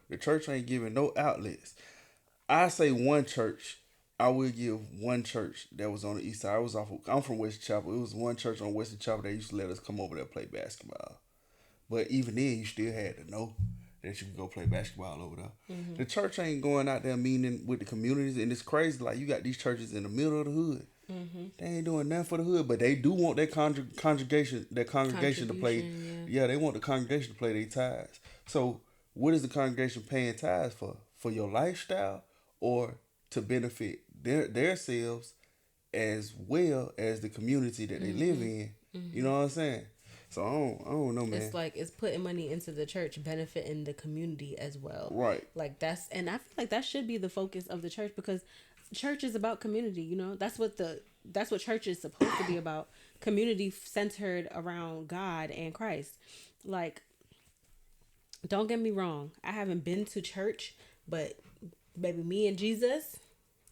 The church ain't giving no outlets. I say one church. I will give one church that was on the east side. I'm from West Chapel. It was one church on Western Chapel that used to let us come over there and play basketball. But even then, you still had to know that you could go play basketball over there. The church ain't going out there meeting with the communities, and it's crazy. Like, you got these churches in the middle of the hood. They ain't doing nothing for the hood, but they do want their congregation to play. Yeah, they want the congregation to play their tithes. So, what is the congregation paying tithes for? For your lifestyle, or to benefit their selves as well as the community that they live in? You know what I'm saying? So I don't know, man. It's like it's putting money into the church, benefiting the community as well. Right. Like and I feel like that should be the focus of the church, because church is about community. You know, that's what church is supposed to be about. Community centered around God and Christ. Like, don't get me wrong, I haven't been to church, but baby, me and Jesus,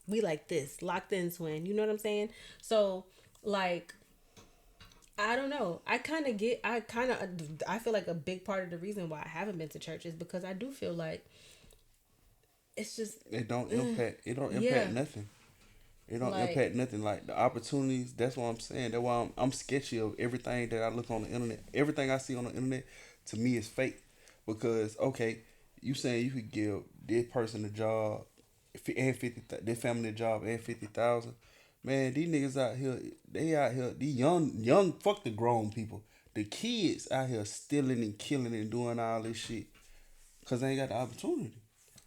we like this, locked in twin. You know what I'm saying? So, like, I don't know. I feel like a big part of the reason why I haven't been to church is because I do feel like it's just it don't impact nothing. It don't impact nothing. Like, the opportunities, that's what I'm saying. That's why I'm sketchy of everything that I look on the internet. Everything I see on the internet, to me, is fake. Because, okay, you saying you could give this person a job and 50, their family job and 50,000. Man, these niggas out here, they out here, these young, fuck the grown people. The kids out here stealing and killing and doing all this shit because they ain't got the opportunity.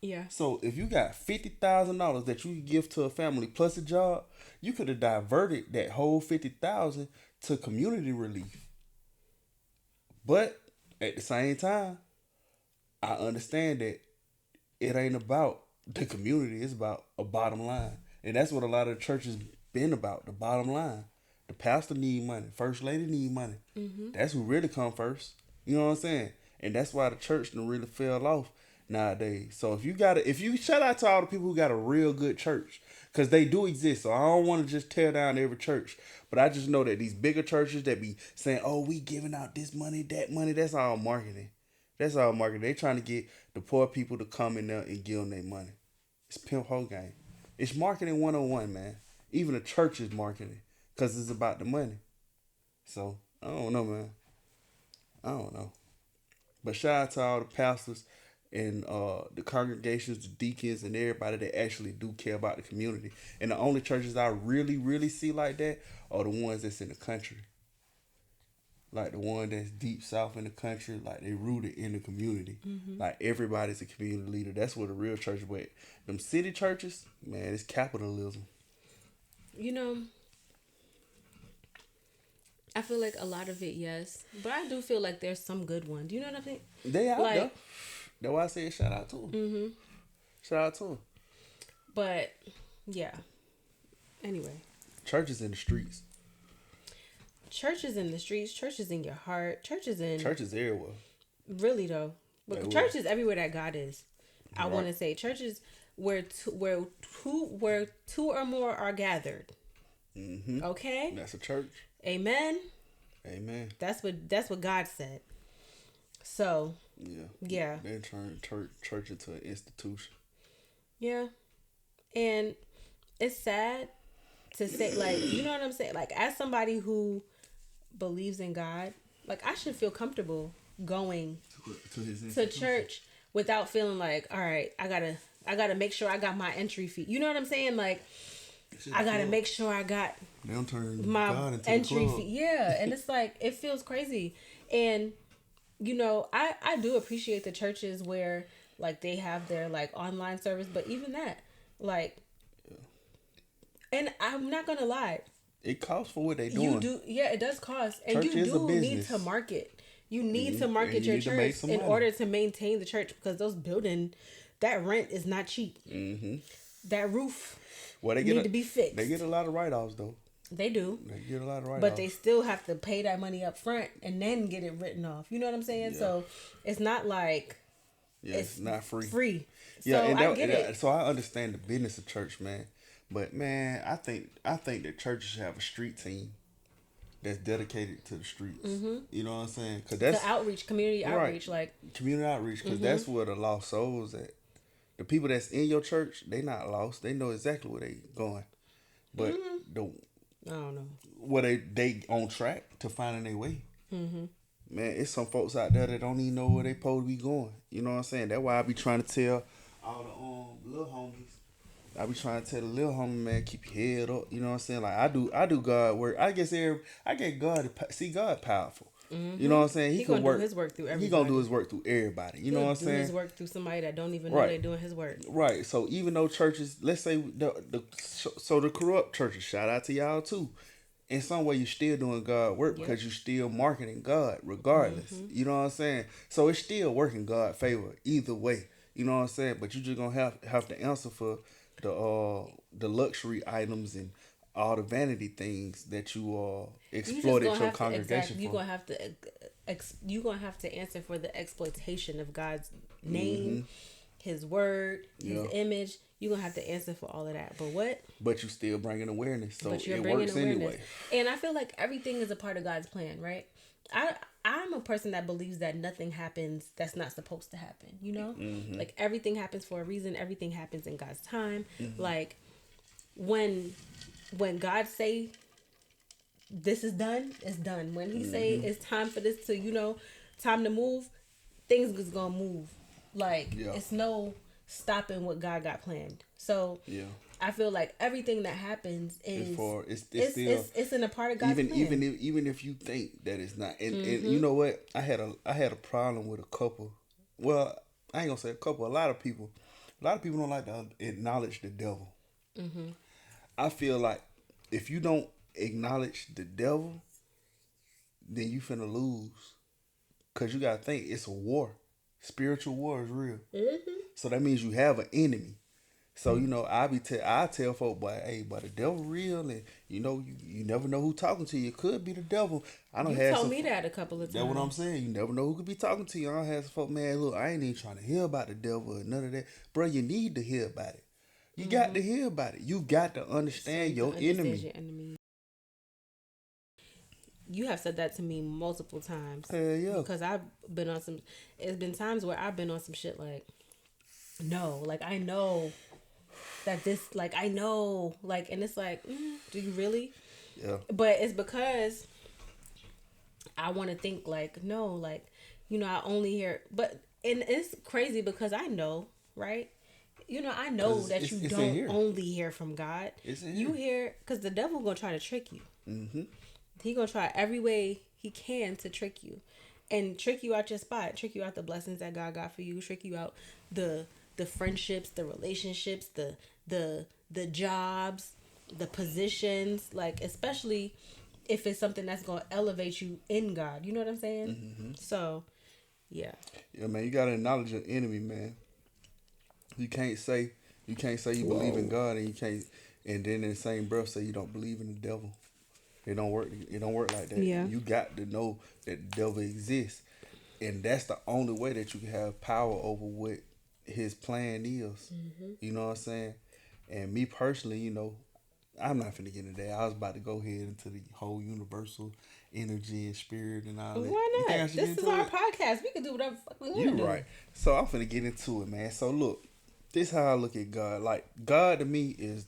Yeah. So if you got $50,000 that you give to a family plus a job, you could have diverted that whole 50,000 to community relief. But at the same time, I understand that it ain't about the community. It's about a bottom line. And that's what a lot of the churches been about, the bottom line. The pastor need money. First lady need money. That's who really come first. You know what I'm saying? And that's why the church done really fell off nowadays. So if you shout out to all the people who got a real good church, because they do exist. So I don't want to just tear down every church. But I just know that these bigger churches that be saying, oh, we giving out this money, that money, that's all marketing. That's all marketing. They trying to get the poor people to come in there and give them their money. It's pimp whole game. It's marketing 101, man. Even the church is marketing because it's about the money. So, I don't know, man. I don't know. But shout out to all the pastors and the congregations, the deacons, and everybody that actually do care about the community. And the only churches I really, really see like that are the ones that's in the country. Like the one that's deep south in the country, like they rooted in the community. Like everybody's a community leader. That's what a real church is. But them city churches, man, it's capitalism. You know, I feel like a lot of it, yes. But I do feel like there's some good ones. You know what I mean? They out Like- there. That's why I said shout out to them. Shout out to them. But, yeah. Anyway. Churches in the streets. Churches in the streets, churches in your heart, churches everywhere. Really though, but churches everywhere that God is. I want to say churches where two or more are gathered. Okay, That's a church. Amen. Amen. That's what God said. So yeah, they turn church into an institution. Yeah, and it's sad to say, like, you know what I'm saying. Like, as somebody who believes in God, like, I should feel comfortable going to church without feeling like, all right, I gotta make sure I got my entry fee. You know what I'm saying? Like, I gotta make sure I got they don't turn my God into entry the club. fee. Yeah, and it's like, it feels crazy. And you know, I do appreciate the churches where like they have their like online service, but even that, like, and I'm not gonna lie, it costs for what they doing. You do, yeah, it does cost, and Church you is a do need business. to market. You need to market your church in order to maintain the church, because those building, that rent is not cheap. That roof need to be fixed. They get a lot of write-offs though. They do. They get a lot of write-offs. But they still have to pay that money up front and then get it written off. You know what I'm saying? Yeah. So it's not like it's not free. Yeah, so and I get it. So I understand the business of church, man. But man, I think that churches should have a street team that's dedicated to the streets. You know what I'm saying? Cause that's the outreach, community outreach, like community outreach. Because that's where the lost souls at. The people that's in your church, they not lost. They know exactly where they going. But I don't know. Where they on track to finding their way. Man, it's some folks out there that don't even know where they supposed to be going. You know what I'm saying? That's why I be trying to tell all the little homies. I be trying to tell the little homie, man, keep your head up. You know what I'm saying? Like I do God work. I get God to see God powerful. You know what I'm saying? He can work. Do his work through everybody. He gonna do his work through everybody. You know what I'm saying? Do his work through somebody that don't even know they're doing his work. Right. So even though churches, let's say the corrupt churches, shout out to y'all too. In some way, you're still doing God work because you're still marketing God regardless. You know what I'm saying? So it's still working God favor either way. You know what I'm saying? But you just gonna have to answer for the luxury items and all the vanity things that you exploited your congregation for. You're gonna have to answer for the exploitation of God's name, His word, His image. You're gonna have to answer for all of that. But you still bringing awareness, so but you're it bringing works awareness. anyway. And I feel like everything is a part of God's plan, right? I'm a person that believes that nothing happens that's not supposed to happen. You know, like everything happens for a reason. Everything happens in God's time. Like when God say this is done, it's done. When He say it's time for this to, time to move, things is gonna move. Like it's no stopping what God got planned. So Yeah. I feel like everything that happens is It's still it's in a part of God's even plan. even if you think that it's not, and Mm-hmm. you know what, I had a problem with a couple. Well, I ain't gonna say a couple. A lot of people don't like to acknowledge the devil. Mm-hmm. I feel like if you don't acknowledge the devil, then you finna lose. Cause you gotta think it's a war. Spiritual war is real. Mm-hmm. So that means you have an enemy. So you know, I tell folk, boy, hey, but the devil real, and you know, you never know who talking to you. It could be the devil. I don't You have told some. me that a couple of times. That's what I'm saying. You never know who could be talking to you. I don't have some folk, man. Look, I ain't even trying to hear about the devil or none of that, bro. You need to hear about it. You got to hear about it. You got to So understand you your can understand enemy. your enemy. You have said that to me multiple times. Hell yeah. Because I've been on some. It's been times where I've been on some shit like, no, like I know that this, like I know, like, and it's like, do you really? Yeah. But it's because I want to think like, no, like, you know, I only hear, but, and it's crazy because I know, right? You know, I know 'Cause that you it's in don't here. only hear from God. It's in You here. hear, because the devil gonna try to trick you. Mm-hmm. He gonna try every way he can to trick you, and trick you out your spot, trick you out the blessings that God got for you, trick you out the friendships, the relationships, the jobs, the positions, like especially if it's something that's gonna elevate you in God. You know what I'm saying? Mm-hmm. So, yeah. Yeah, man. You gotta acknowledge your enemy, man. You can't say you believe in Whoa. God and you can't, and then in the same breath say you don't believe in the devil. It don't work. It don't work like that. Yeah. You got to know that the devil exists, and that's the only way that you can have power over what his plan is. You know what I'm saying? And me personally, you know, I'm not finna get into that. I was about to go ahead into the whole universal energy and spirit and all that. Why You think I not? should get This is into our it? podcast. We can do whatever the fuck we want to You do. right. So I'm finna get into it, man. So look, this how I look at God. Like God to me is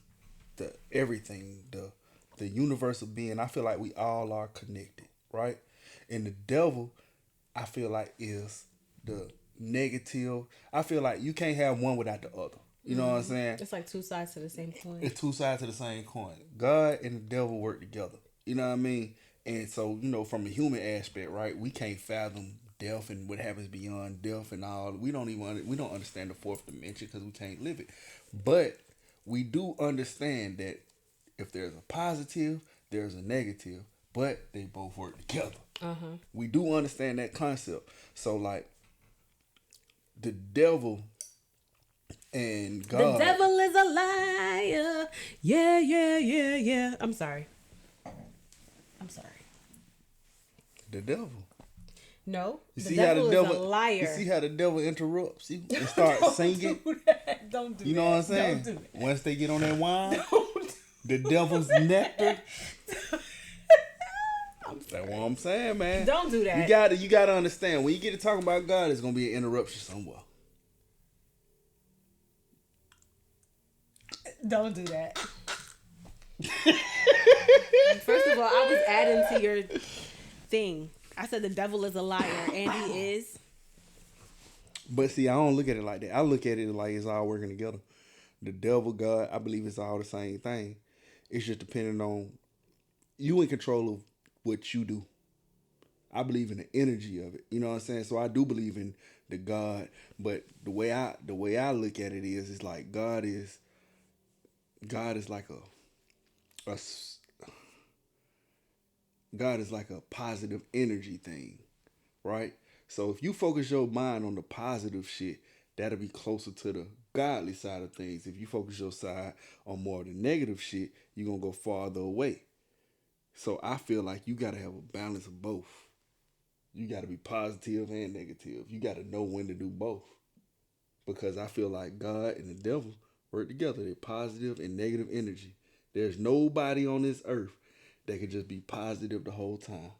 the everything, the universal being. I feel like we all are connected, right? And the devil, I feel like is the negative. I feel like you can't have one without the other. You know what I'm saying? It's like two sides to the same coin. It's two sides to the same coin. God and the devil work together. You know what I mean? And so, you know, from a human aspect, right, we can't fathom death and what happens beyond death and all. We don't understand the fourth dimension because we can't live it. But we do understand that if there's a positive, there's a negative, but they both work together. We do understand that concept. So, like, the devil and God. The devil is a liar. Yeah, yeah, yeah, yeah. I'm sorry. The devil. No, You the see how devil the devil is a liar. You see how the devil interrupts you and starts singing. Do that. Don't do that. You know what I'm saying? Don't do that. Once they get on that wine, the devil's nectar. That's what I'm saying, man. Don't do that. You gotta understand when you get to talking about God, it's gonna be an interruption somewhere. Don't do that. First of all, I was adding to your thing. I said the devil is a liar, and he is. But see, I don't look at it like that. I look at it like it's all working together. The devil, God, I believe it's all the same thing. It's just depending on you in control of what you do. I believe in the energy of it. You know what I'm saying? So I do believe in the God, but the way I look at it is, it's like God is like God is like a positive energy thing, right? So if you focus your mind on the positive shit, that'll be closer to the godly side of things. If you focus your side on more of the negative shit, you're gonna go farther away. So I feel like you gotta have a balance of both. You gotta be positive and negative. You gotta know when to do both. Because I feel like God and the devil work together. They're positive and negative energy. There's nobody on this earth that can just be positive the whole time.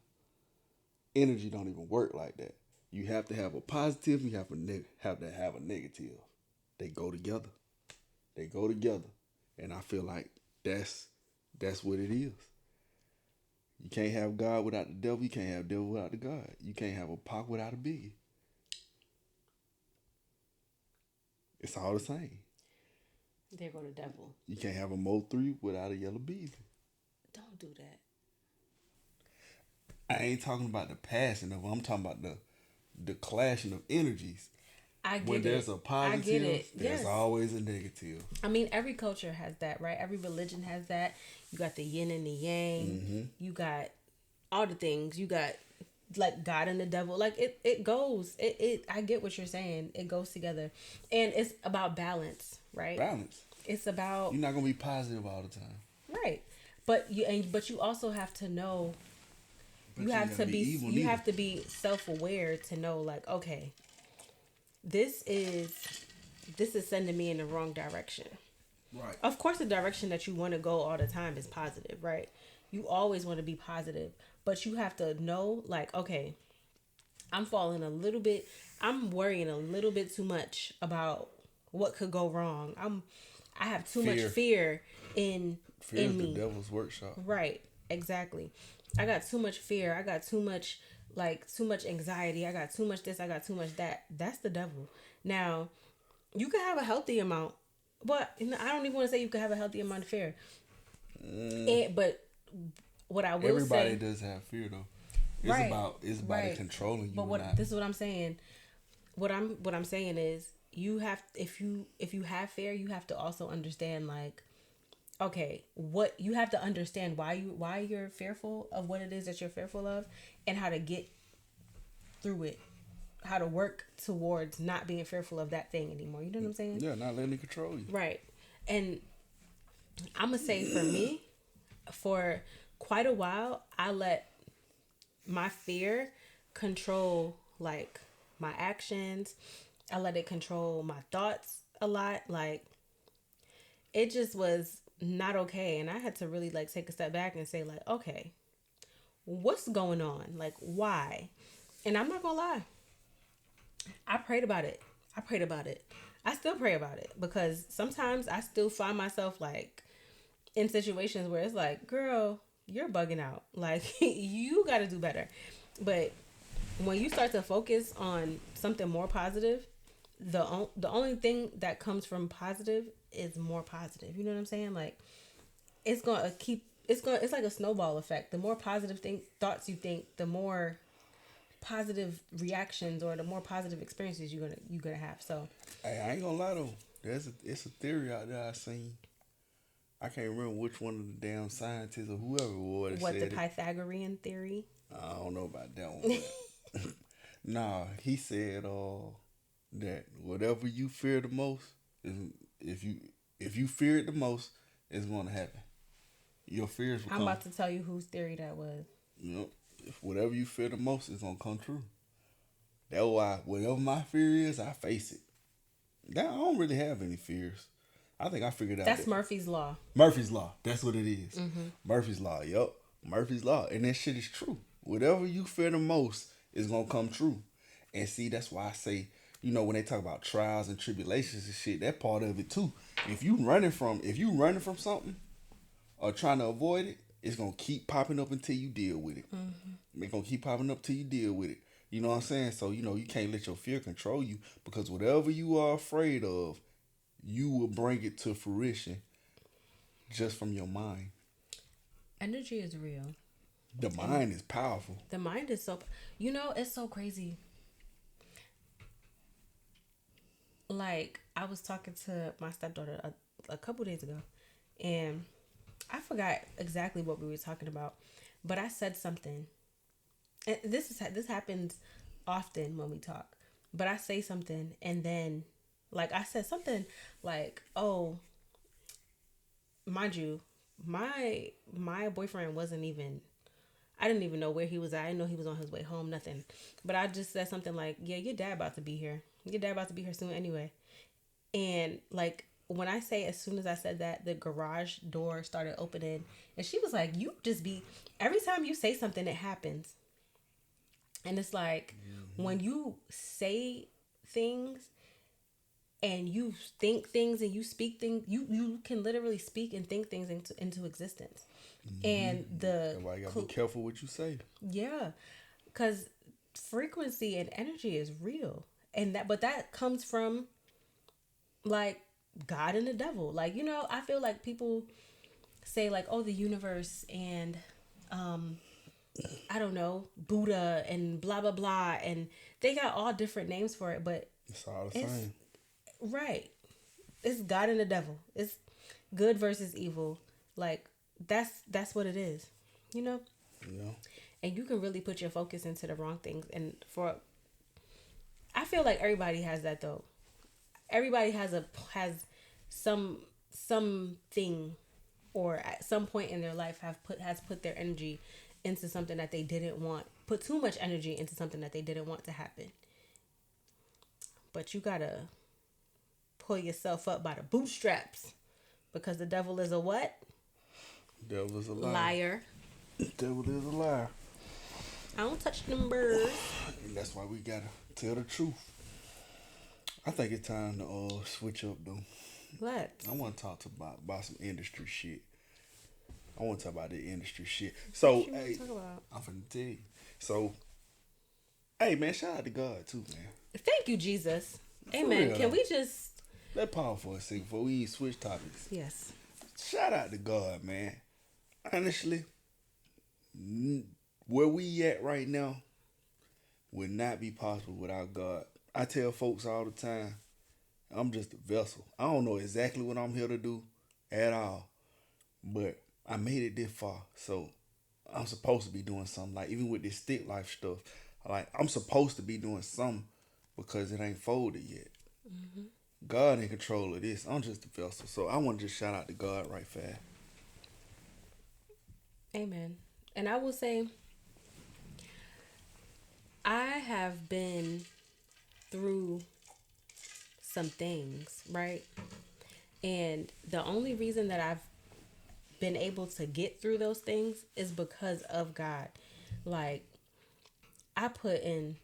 Energy don't even work like that. You have to have a positive. You have to have a negative. They go together. They go together, and I feel like that's what it is. You can't have God without the devil. You can't have devil without the God. You can't have a Pac without a Biggie. It's all the same. There go the devil. You can't have a Mo 3 without a yellow beasley. Don't do that. I ain't talking about the passing of. I'm talking about the clashing of energies. I get When it. there's a I positive, get it. there's Yes. always a negative. I mean, every culture has that, right? Every religion has that. You got the yin and the yang. Mm-hmm. You got all the things. You got like God and the devil. Like it goes. It I get what you're saying. It goes together. And it's about balance, right? Balance. It's about You're not gonna be positive all the time. right. But you also have to know But you have gotta to be evil you neither. have to be self-aware to know like, okay, this is sending me in the wrong direction. Right. Of course, the direction that you want to go all the time is positive, right? You always want to be positive, but you have to know, like, okay, I'm worrying a little bit too much about what could go wrong. I have too much Fear. fear in Fear is me. the devil's workshop. Right, exactly. I got too much fear. I got too much anxiety. I got too much this. I got too much that. That's the devil. Now, you can have a healthy amount, but I don't even want to say you can have a healthy amount of fear. But what I will Everybody say, does have fear though. It's Right, about right. it controlling you. but or what not. this is what I'm saying. What I'm saying is you have if you have fear, you have to also understand like, okay, what you have to understand why you're fearful of what it is that you're fearful of, and how to get through it, how to work towards not being fearful of that thing anymore. You know what I'm saying? Yeah, not letting it control you. Right. And I'm gonna say for me, for quite a while, I let my fear control like my actions. I let it control my thoughts a lot. Like it just was not okay, and I had to really like take a step back and say like, okay, what's going on? Like why? And I'm not gonna lie, I prayed about it. I still pray about it because sometimes I still find myself like in situations where it's like, girl, you're bugging out. Like you got to do better. But when you start to focus on something more positive, the only thing that comes from positive is more positive. You know what I'm saying? Like it's like a snowball effect. The more positive thoughts you think, the more positive reactions or the more positive experiences you're gonna have. So Hey, I ain't gonna lie though. It's a theory out there I seen. I can't remember which one of the damn scientists or whoever it was that what said the it. Pythagorean theory? I don't know about that one. But nah, he said that whatever you fear the most is if you fear it the most, it's gonna happen. Your fears will I'm come. about to tell you whose theory that was. You know, if whatever you fear the most is gonna come true. That's why whatever my fear is, I face it. That I don't really have any fears. I think I figured out That's that. Murphy's Law. Murphy's Law. That's what it is. Murphy's Law. Yup. Murphy's Law. And that shit is true. Whatever you fear the most is gonna come true. And see, that's why I say, you know, when they talk about trials and tribulations and shit, that part of it too. If you running from something or trying to avoid it, it's gonna keep popping up until you deal with it. It's gonna keep popping up till you deal with it. You know what I'm saying? So, you know, you can't let your fear control you because whatever you are afraid of, you will bring it to fruition just from your mind. Energy is real. The mind is powerful. The mind is so, it's so crazy. Like, I was talking to my stepdaughter a couple days ago, and I forgot exactly what we were talking about, but I said something. And this happens often when we talk, but I say something, and then, like, I said something like, oh, mind you, my boyfriend wasn't even, I didn't even know where he was at. I didn't know he was on his way home, nothing. But I just said something like, yeah, your dad about to be here. Your dad about to be here soon anyway. And like, when I say as soon as I said that, the garage door started opening. And she was like, every time you say something, it happens. And it's like, when you say things and you think things and you speak things, you can literally speak and think things into existence. And That's why you gotta be careful what you say. yeah, because frequency and energy is real, but that comes from like God and the devil. Like, you know, I feel like people say like, oh, the universe and I don't know, Buddha and blah blah blah, and they got all different names for it, but It's all the it's same. right. It's God and the devil. It's good versus evil. Like that's what it is. You know? You know? And you can really put your focus into the wrong things. And I feel like everybody has that though. Everybody has something or at some point in their life has put their energy into something that they didn't want. Put too much energy into something that they didn't want to happen. But you gotta pull yourself up by the bootstraps, because the devil is a what? Devil is a liar. Liar. Devil is a liar. I don't touch them birds. And that's why we gotta tell the truth. I think it's time to switch up though. What? I want to talk about some industry shit. I want to talk about the industry shit. So, What you wanna hey, talk about? I'm finna tell you. So, hey man, shout out to God too, man. Thank you, Jesus. For Amen. real. Can we just? Let's pause for a second before we even switch topics. Yes. Shout out to God, man. Honestly, where we at right now would not be possible without God. I tell folks all the time, I'm just a vessel. I don't know exactly what I'm here to do at all, but I made it this far, so I'm supposed to be doing something. Like even with this stick life stuff, like I'm supposed to be doing something because it ain't folded yet. Mm-hmm. God in control of this. I'm just a vessel, so I want to just shout out to God right fast. Amen. And I will say, I have been through some things, right? And the only reason that I've been able to get through those things is because of God. Like, I put in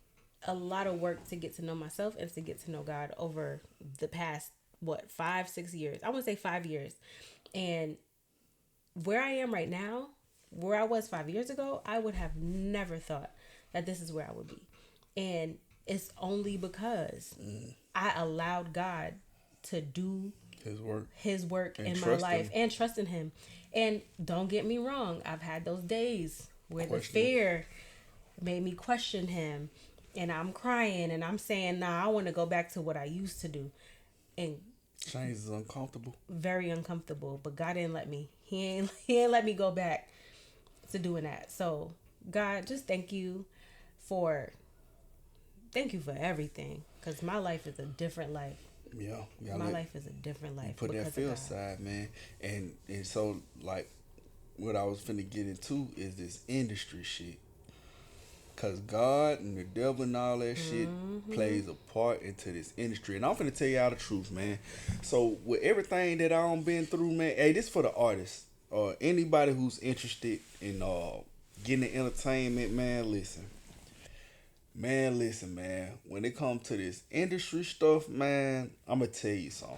a lot of work to get to know myself and to get to know God over the past, 5-6 years. I want to say 5 years. And where I am right now, where I was 5 years ago, I would have never thought that this is where I would be. And it's only because I allowed God to do his work in my life and trust in him. And don't get me wrong, I've had those days where the fear made me question him, and I'm crying and I'm saying, nah, I want to go back to what I used to do. And change is uncomfortable. Very uncomfortable, but God didn't let me. He ain't let me go back to doing that. So God, just thank you for everything, because my life is a different life. Yeah, my life is a different life. Put that feel aside, man, and so like what I was finna get into is this industry shit. Cause God and the devil and all that shit plays a part into this industry. And I'm finna tell y'all the truth, man. So with everything that I done been through, man, hey, this for the artists or anybody who's interested in getting the entertainment, man, listen. Man, listen, man. When it comes to this industry stuff, man, I'm gonna tell you something.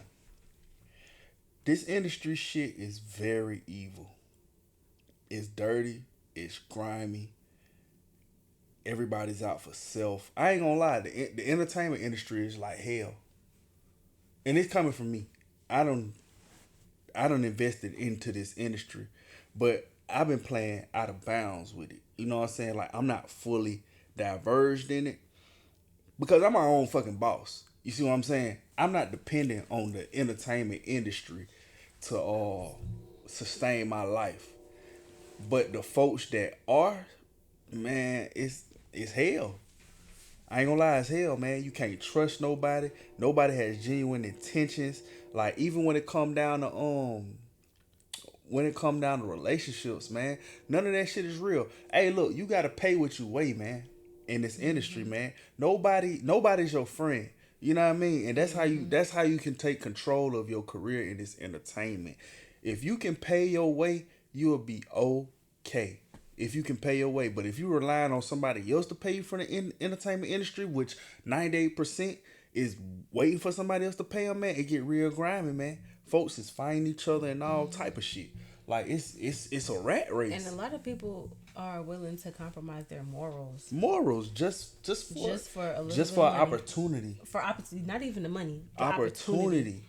This industry shit is very evil. It's dirty. It's grimy. Everybody's out for self. I ain't gonna lie. The entertainment industry is like hell. And it's coming from me. I don't invested into this industry, but I've been playing out of bounds with it. You know what I'm saying? Like I'm not fully diverged in it because I'm my own fucking boss. You see what I'm saying? I'm not dependent on the entertainment industry to sustain my life. But the folks that are, man, it's hell. I ain't gonna lie, it's hell, man. You can't trust nobody. Nobody has genuine intentions. Like even when it come down to relationships, man, none of that shit is real. Hey, look, you gotta pay what you weigh, man. In this industry, man, nobody's your friend. You know what I mean? And that's how you can take control of your career in this entertainment. If you can pay your way, you'll be okay. If you can pay your way, but if you're relying on somebody else to pay you for the entertainment industry, which 98% is waiting for somebody else to pay them, man, it get real grimy, man. Folks is fighting each other and all type of shit. Like it's a rat race. And a lot of people are willing to compromise their morals. Just for a little just bit for of money. opportunity. For opportunity, not even the money. The Opportunity.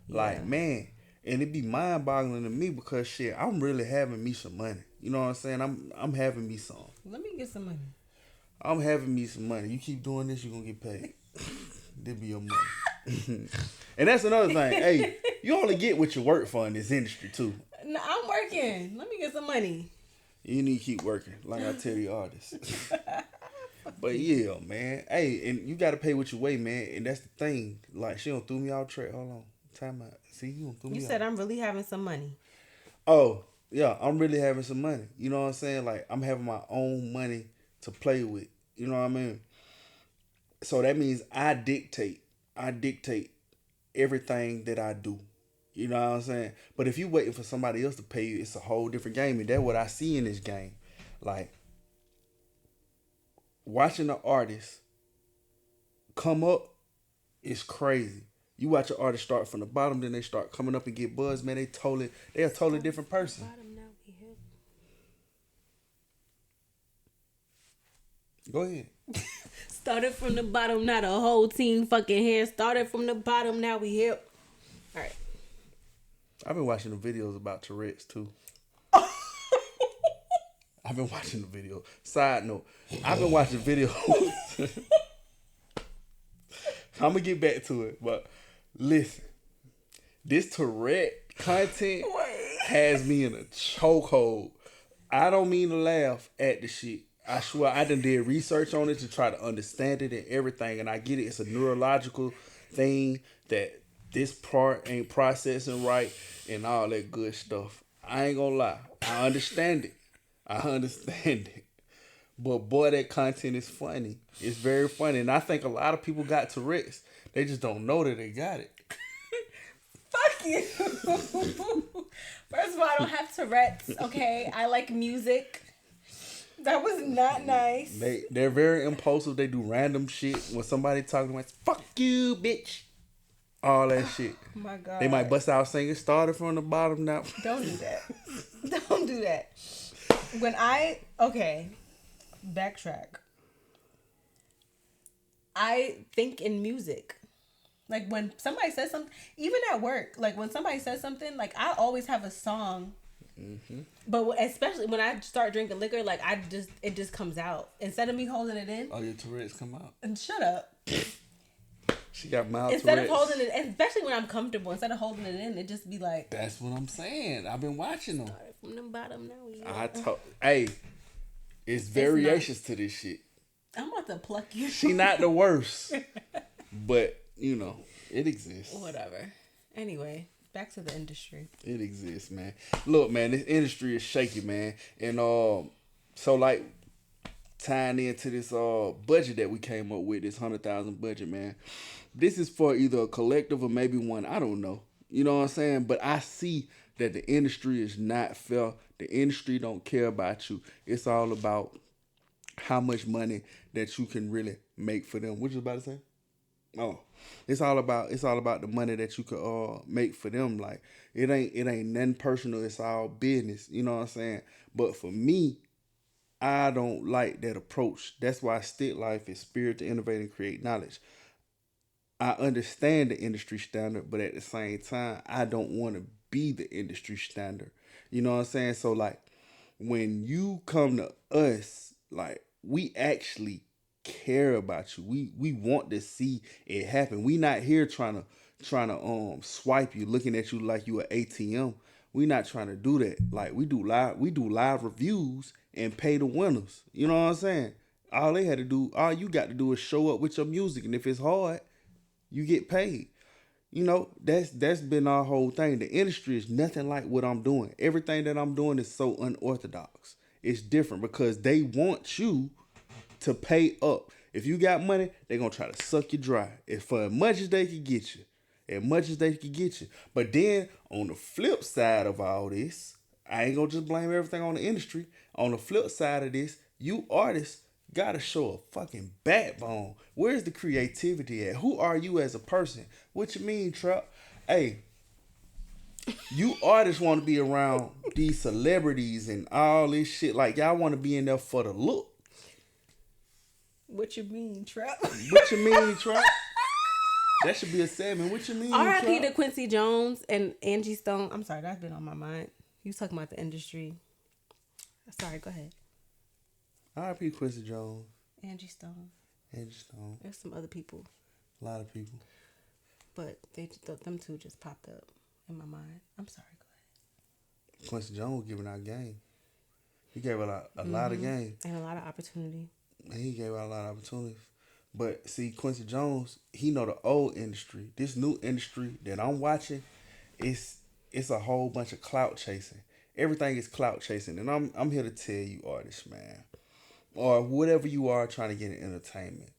Like, man, and it be mind boggling to me because shit, I'm really having me some money. You know what I'm saying? I'm having me some. Let me get some money. I'm having me some money. You keep doing this, you gonna get paid. This be your money. And that's another thing. Hey, you only get what you work for in this industry too. No, I'm working. Let me get some money. You need to keep working, like I tell the artists. But yeah, man. Hey, and you gotta pay what you weigh, man. And that's the thing. Like, she don't threw me off track. Hold on. Time out. See, you don't threw me You off. said I'm really having some money. Oh, yeah, I'm really having some money. You know what I'm saying? Like, I'm having my own money to play with. You know what I mean? So that means I dictate everything that I do. You know what I'm saying? But if you waiting for somebody else to pay you, it's a whole different game. And that's what I see in this game. Like, watching the artist come up is crazy. You watch an artist start from the bottom, then they start coming up and get buzz, man. They're a totally different person. Go ahead. Started from the bottom, not a whole team fucking here. Started from the bottom, now we here. All right. I've been watching the videos about Tourette's too. I've been watching the video. Side note, I've been watching videos. I'm gonna get back to it, but listen, this Tourette content has me in a chokehold. I don't mean to laugh at the shit. I swear I done did research on it to try to understand it and everything, and I get it. It's a neurological thing that this part ain't processing right and all that good stuff. I ain't gonna lie. I understand it. But boy, that content is funny. It's very funny. And I think a lot of people got Tourette's. They just don't know that they got it. Fuck you. First of all, I don't have Tourette's, okay? I like music. That was not nice. They're very impulsive. They do random shit. When somebody talking about, fuck you, bitch. All that shit. Oh my God. They might bust out singing, started from the bottom now. Don't do that. Don't do that. Backtrack. I think in music. Like when somebody says something, even at work, like when somebody says something, like I always have a song. Mm-hmm. But especially when I start drinking liquor, like it just comes out. Instead of me holding it in. Oh, your Tourette's come out. And shut up. She got mild Instead Tourette's. of holding it, especially when I'm comfortable, instead of holding it in, it just be like. That's what I'm saying. I've been watching them. Started from the bottom, now we. Hey, it's variations to this shit. I'm about to pluck you. She not the worst, but you know it exists. Whatever. Anyway, back to the industry. It exists, man. Look, man, this industry is shaky, man, and so like tying into this budget that we came up with, this 100,000 budget, man. This is for either a collective or maybe one. I don't know. You know what I'm saying? But I see that the industry is not fair. The industry don't care about you. It's all about how much money that you can really make for them. What you about to say? Oh, it's all about the money that you could make for them. Like it ain't nothing personal. It's all business. You know what I'm saying? But for me, I don't like that approach. That's why Stick Life is spirit to innovate and create knowledge. I understand the industry standard, but at the same time, I don't want to be the industry standard. You know what I'm saying? So like when you come to us, like we actually care about you. We want to see it happen. We not here trying to swipe you, looking at you like you an ATM. We not trying to do that. Like we do live reviews and pay the winners. You know what I'm saying? All you got to do is show up with your music, and if it's hard, you get paid. You know, that's been our whole thing. The industry is nothing like what I'm doing. Everything that I'm doing is so unorthodox. It's different because they want you to pay up. If you got money, they're going to try to suck you dry. If for as much as they can get you. But then on the flip side of all this, I ain't going to just blame everything on the industry. On the flip side of this, you artists got to show a fucking backbone. Where's the creativity at? Who are you as a person? What you mean, Trap? Hey, you artists want to be around these celebrities and all this shit. Like, y'all want to be in there for the look. What you mean, Trap? What you mean, Trap? That should be a segment. What you mean? R.I.P. to Trap? Quincy Jones and Angie Stone. I'm sorry, that's been on my mind. You was talking about the industry. Sorry, go ahead. R.I.P. Quincy Jones. Angie Stone. Angie Stone. There's some other people, A lot of people. but them two just popped up in my mind. I'm sorry, go ahead. Quincy Jones giving out game. He gave out a lot of game. And a lot of opportunity. And he gave out a lot of opportunities. But see, Quincy Jones, he know the old industry. This new industry that I'm watching, it's a whole bunch of clout chasing. Everything is clout chasing. And I'm here to tell you, artists, man, or whatever you are trying to get in entertainment.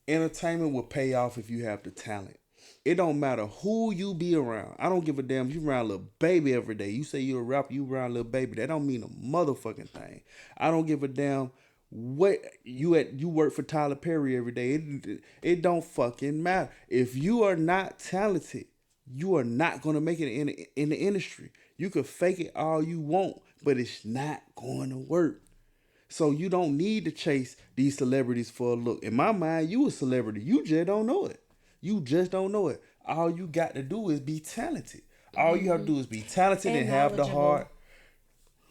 Entertainment will pay off if you have the talent. It don't matter who you be around. I don't give a damn if you around Lil Baby every day. You say you're a rapper, you around Lil Baby. That don't mean a motherfucking thing. I don't give a damn what you work for Tyler Perry every day. It don't fucking matter. If you are not talented, you are not gonna make it in the industry. You can fake it all you want, but it's not going to work. So you don't need to chase these celebrities for a look. In my mind, you a celebrity. You just don't know it. You just don't know it. All you got to do is be talented. All you have to do is be talented and have the heart.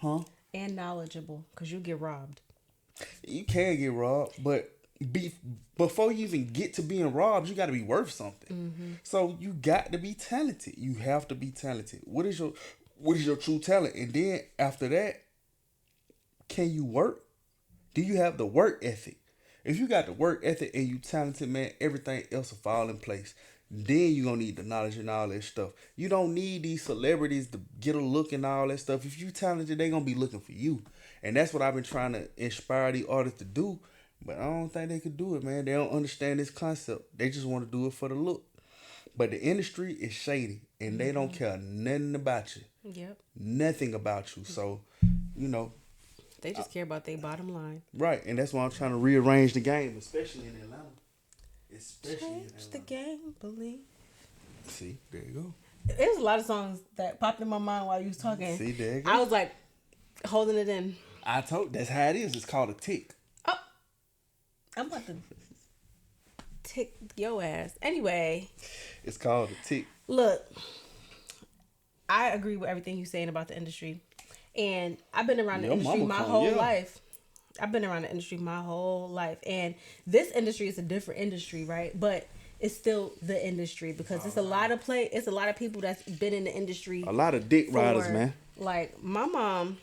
Huh? And knowledgeable, because you get robbed. You can get robbed, but before you even get to being robbed, you got to be worth something. So you got to be talented. You have to be talented. What is your true talent? And then after that, can you work? Do you have the work ethic? If you got the work ethic and you talented, man, everything else will fall in place. Then you're going to need the knowledge and all that stuff. You don't need these celebrities to get a look and all that stuff. If you talented, they're going to be looking for you. And that's what I've been trying to inspire the artists to do. But I don't think they could do it, man. They don't understand this concept. They just want to do it for the look. But the industry is shady. And they don't care nothing about you. Yep. Nothing about you. So, you know. They just care about their bottom line. Right. And that's why I'm trying to rearrange the game, especially in Atlanta. Change the game, believe. See, there you go. There's a lot of songs that popped in my mind while you was talking. See, there you go. I was like holding it in. I told that's how it is. It's called a tick. Oh, I'm about to tick your ass. Anyway. It's called a tick. Look, I agree with everything you're saying about the industry. And I've been around the industry my whole life. I've been around the industry my whole life. And this industry is a different industry, right? But it's still the industry because it's a lot of people that's been in the industry. A lot of dick riders, man. Like my mom,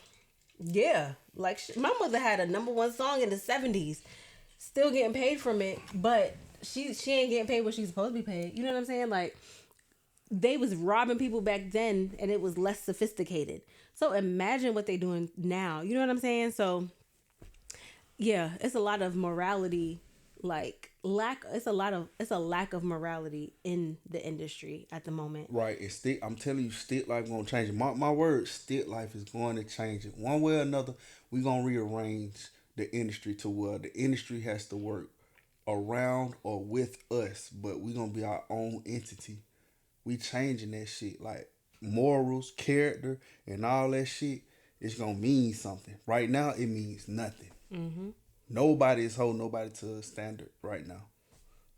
yeah. Like my mother had a #1 song in the 70s. Still getting paid from it, but she ain't getting paid what she's supposed to be paid. You know what I'm saying? Like they was robbing people back then and it was less sophisticated. So imagine what they doing now. You know what I'm saying? So yeah, it's a lot of morality, like it's a lack of morality in the industry at the moment. Right. I'm telling you, stick life gonna change it. My word, stick life is going to change it. One way or another, we gonna rearrange the industry to where the industry has to work around or with us, but we gonna be our own entity. We changing that shit. Like morals, character, and all that shit, it's gonna mean something. Right now, it means nothing. Mm-hmm. Nobody is holding nobody to a standard right now.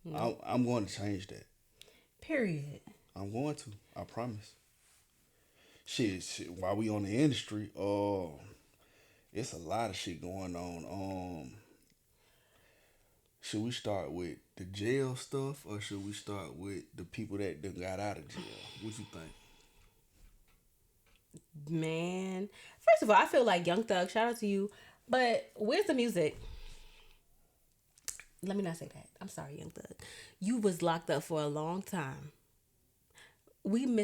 No. I'm going to change that. Period. I'm going to. I promise. Shit. While we on the industry, it's a lot of shit going on. Should we start with the jail stuff or should we start with the people that done got out of jail? What you think? Man, first of all, I feel like Young Thug, shout out to you, but where's the music? Let me not say that. I'm sorry, Young Thug. You was locked up for a long time. I'm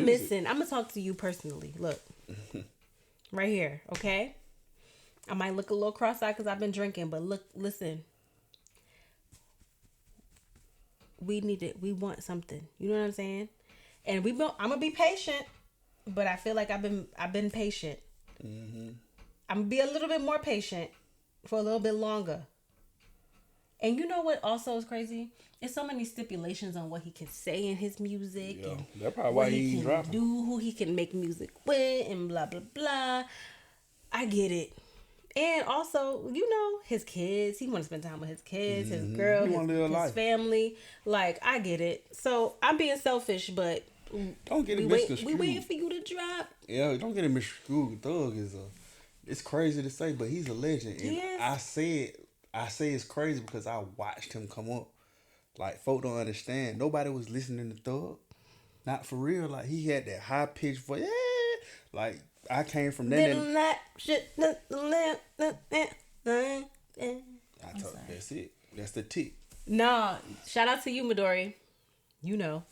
gonna talk to you personally. Look, right here, okay? I might look a little cross-eyed because I've been drinking, but listen. We want something. You know what I'm saying? And I'm gonna be patient, but I feel like I've been patient. Mm-hmm. I'm gonna be a little bit more patient for a little bit longer. And you know what also is crazy? There's so many stipulations on what he can say in his music. Yeah, and that's probably why he ain't dropping. Do who he can make music with and blah blah blah. I get it. And also, you know, his kids. He want to spend time with his kids, his girl, He his, wanna live a his life. family. Like, I get it. So I'm being selfish, but Don't get it we misconstrued. waiting for you to drop. Yeah, don't get it misconstrued. Thug is it's crazy to say, but he's a legend. And Yes. I say it's crazy because I watched him come up. Like, folk don't understand. Nobody was listening to Thug. Not for real. Like, he had that high pitched voice. Yeah. Like, I came from that. Little that shit. I told that's it. That's the tick. No, shout out to you, Midori. You know.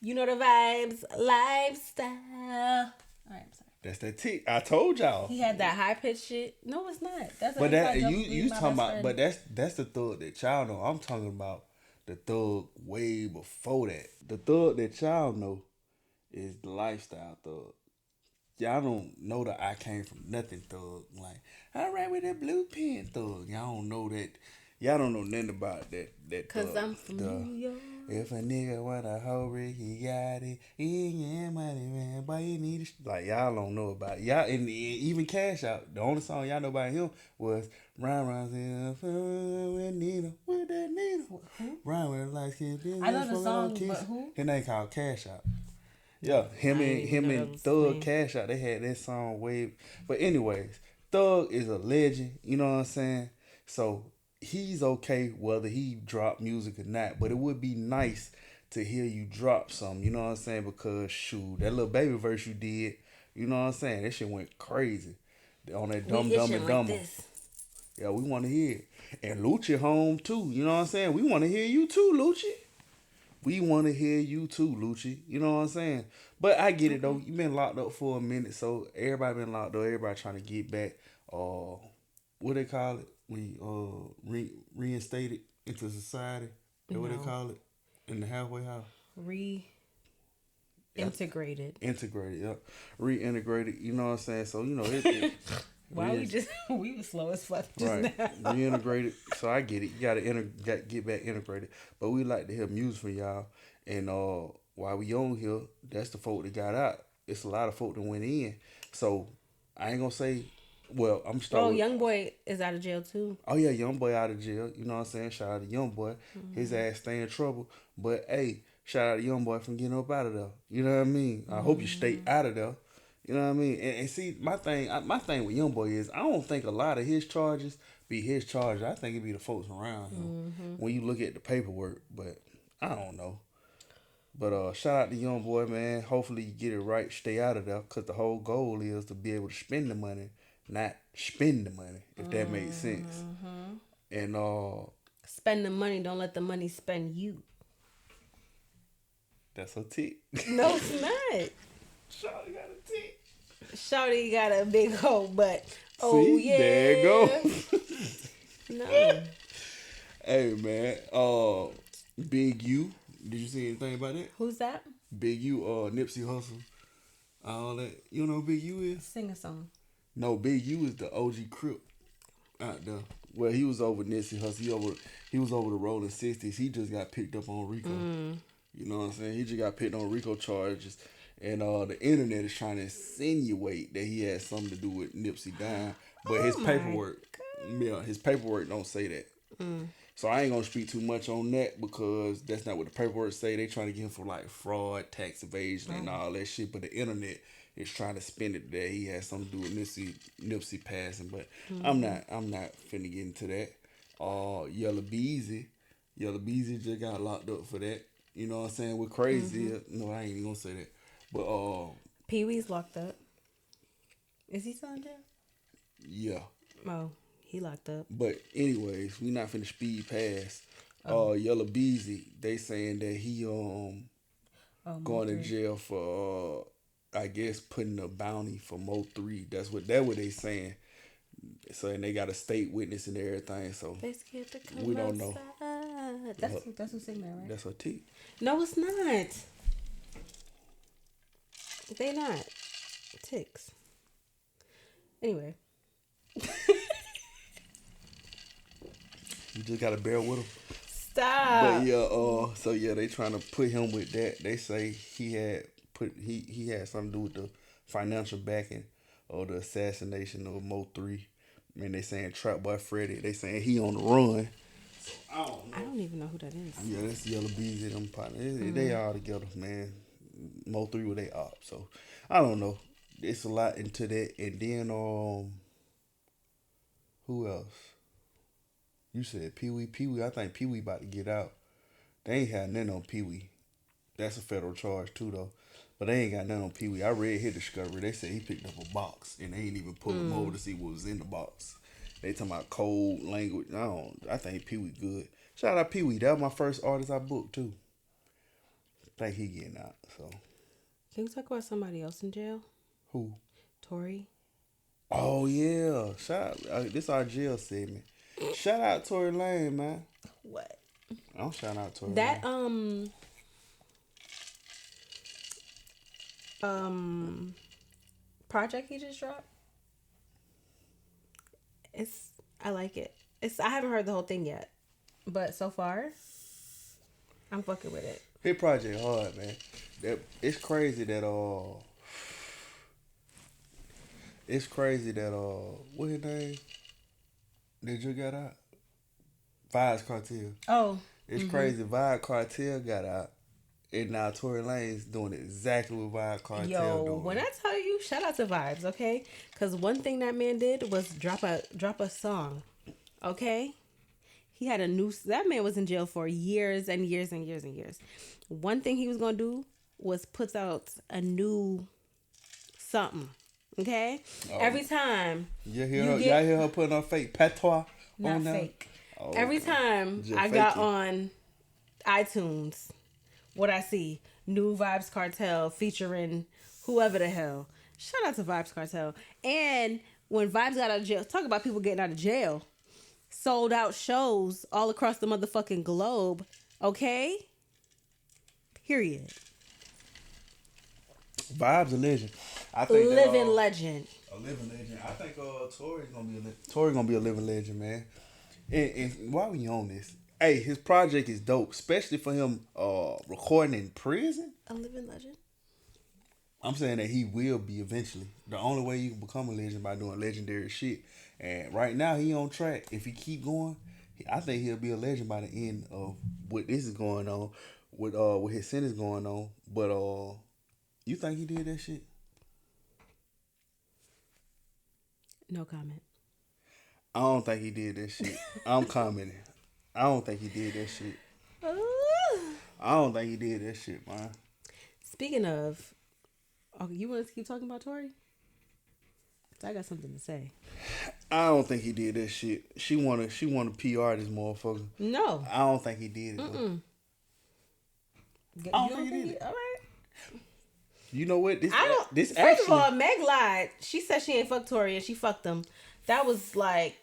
You know the vibes, lifestyle. All right, I'm sorry. That's that tick. I told y'all. He had that high pitched shit. No, it's not. That's But that inside joke you between my talking best about, friend. but that's the Thug that y'all know. I'm talking about the Thug way before that. The Thug that y'all know is the lifestyle Thug. Y'all don't know that I came from nothing Thug. Like, all right with that blue pen Thug. Y'all don't know that. Y'all don't know nothing about that. Cause Thug. I'm from New York. If a nigga want a hoe rig, he got it. He ain't got money, man. But you need it. Like, y'all don't know about it. Y'all, and even Cash Out, the only song y'all know about him was Rhyme Rhymes with Nina. With that Nina. Rhyme with light skin bitch. I know the song, but who? His name called Cash Out. Yeah, him ain't know and those Thug names. Cash Out, they had that song way. But anyways, Thug is a legend, you know what I'm saying? So he's okay whether he drop music or not, but it would be nice to hear you drop something, you know what I'm saying? Because shoot, that little baby verse you did, you know what I'm saying? That shit went crazy on that Dumb We Dumb itching and like Dumber. this. Yeah, we want to hear it. And Lucci home too, you know what I'm saying? We want to hear you too, Lucci. We want to hear you too, Lucci. You know what I'm saying? But I get it though. You been locked up for a minute, so everybody been locked up. Everybody trying to get back. What they call it? We reinstated into society. That what they No. call it? In the halfway house. Reintegrated. Integrated, yep. Reintegrated. You know what I'm saying? So you know it Why we just we was slow as fuck just right now. reintegrated. So I get it. You gotta get back integrated. But we like to hear music from y'all. And while we on here, that's the folk that got out. It's a lot of folk that went in. So I ain't gonna say. Well, I'm starting. Oh, Young Boy is out of jail too. Oh yeah, Young Boy out of jail. You know what I'm saying? Shout out to Young Boy. His ass stay in trouble. But hey, shout out to Young Boy from getting up out of there. You know what I mean? I hope you stay out of there. You know what I mean? And see, my thing with Young Boy is I don't think a lot of his charges be his charges. I think it be the folks around him when you look at the paperwork. But I don't know. But shout out to Young Boy, man. Hopefully you get it right. Stay out of there, cause the whole goal is to be able to spend the money, not spend the money. If that makes sense. And Spend the money, don't let the money spend you. that's a tick. No, it's not. Shawty got a tick. Shawty got a big hole, but oh See? yeah. There it go. No. Hey man, Big U. Did you see anything about that? Who's that? Big U, Nipsey Hussle, all that. You know who Big U is? Sing a song. No, Big U is the OG Crip out there. Well, he was over Nipsey Hussle. He was over the Rolling 60s. He just got picked up on Rico. You know what I'm saying? He just got picked on Rico charges. And the internet is trying to insinuate that he had something to do with Nipsey dying. But his paperwork don't say that. So I ain't gonna speak too much on that because that's not what the paperwork say. They trying to get him for like fraud, tax evasion, and all that shit. But the internet is trying to spin it that he has something to do with Nipsey passing. But I'm not finna get into that. Yellow Beezy just got locked up for that. You know what I'm saying? We're crazy. No, I ain't even gonna say that. But Pee Wee's locked up. Is he still in jail? yeah. Oh, he locked up. But anyways, we not finna speed past. Yellow Beezy, they saying that he going to jail for I guess putting a bounty for Mo3. That's what they saying. So and they got a state witness and everything. So They scared to come we don't know. outside. That's who's saying that, right? That's her T. No, it's not. They not. Ticks. Anyway. You just gotta bear with him. Stop. But yeah, so yeah, they trying to put him with that. They say he had something to do with the financial backing or the assassination of Mo3. Man, they saying Trap Boy Freddy. They saying he on the run. I don't know. I don't even know who that is. Yeah, that's Yellow Bees and them partners. They all together, man. Mo3 with they op. So I don't know. It's a lot into that. And then who else? You said Pee Wee. Pee Wee. I think Pee Wee about to get out. They ain't had nothing on Pee Wee. That's a federal charge too, though. But they ain't got nothing on Pee Wee. I read his discovery. They said he picked up a box and they ain't even pull him over to see what was in the box. They talking about code language. I think Pee Wee good. Shout out Pee Wee. That was my first artist I booked too. Think he getting out. So Can we talk about somebody else in jail? who? Tory. Oh yeah. Shout out. This our jail segment. Shout out Tory Lane, man. What? I'm shouting out Tory That Lane. project he just dropped. I like it. I haven't heard the whole thing yet, but so far, I'm fucking with it. His project hard, man. It's crazy that what his name? That you got out? Vibes Cartel. Oh, It's crazy. Vibe Cartel got out, and now Tory Lane's doing exactly what Vibe Cartel doing. when I tell you, shout out to Vibes, okay? Because one thing that man did was drop a song, okay? He had that man was in jail for years and years and years and years. One thing he was gonna do was put out a new something, okay? Every time y'all hear her putting on fake patois not on there? fake. Oh, Every time just I got fake it. on iTunes, what I see, new Vibes Cartel featuring whoever the hell. Shout out to Vibes Cartel. And when Vibes got out of jail, talk about people getting out of jail. Sold out shows all across the motherfucking globe. Okay? Period. Vibes a legend. I think Living legend. a living legend. I think Tory's gonna be a living legend, man. And why we on this? Hey, his project is dope, especially for him recording in prison. A living legend. I'm saying that he will be eventually. The only way you can become a legend by doing legendary shit. And right now he on track. If he keep going, I think he'll be a legend by the end of what this is going on, with his sentence going on. But you think he did that shit? No comment. I don't think he did that shit. I'm commenting. I don't think he did that shit. I don't think he did that shit, man. Speaking of, you want us to keep talking about Tory? I got something to say. I don't think he did that shit. She wanna PR this motherfucker. No. I don't think he did it. Though. I don't think he did it. All right. You know what? This First actually, of all, Meg lied. She said she ain't fucked Tory and she fucked him. That was like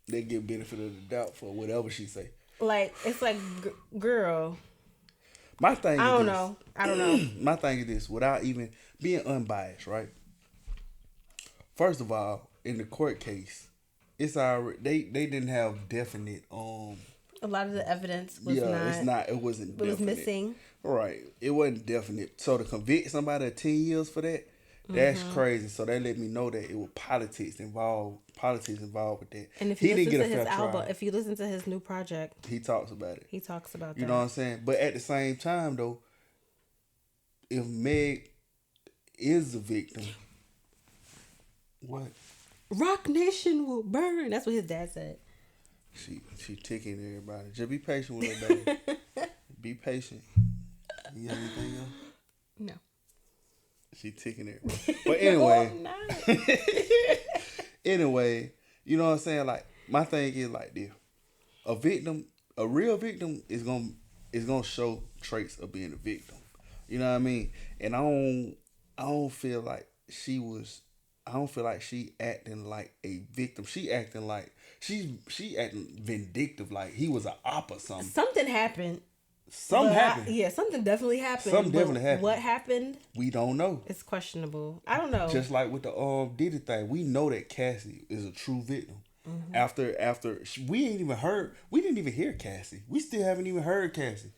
they give benefit of the doubt for whatever she say. it's like, girl. My thing. I don't know. My thing is this: without even being unbiased, right? First of all, in the court case, it's already they didn't have definite A lot of the evidence was it wasn't it definite. was missing. Right. It wasn't definite. So to convict somebody of 10 years for that, that's crazy. So they let me know that it was politics involved with that. And if he you didn't listen get a to his fair album, trial. if you listen to his new project, He talks about it. he talks about You that. know what I'm saying? But at the same time though, if Meg is the victim, what? Rock Nation will burn. That's what his dad said. She ticking everybody. Just be patient with her, baby. Be patient. You got anything else? No. She ticking everybody. But anyway. No, I'm not. Anyway, you know what I'm saying? Like, my thing is like this. A real victim is gonna show traits of being a victim. You know what I mean? And I don't feel like she acting like a victim. She acting like she acting vindictive, like he was an op or something. Something happened. Something happened. Something definitely happened. Something definitely happened. What happened? We don't know. It's questionable. I don't know. Just like with the Diddy thing, we know that Cassie is a true victim. Mm-hmm. We didn't even hear Cassie. We still haven't even heard Cassie.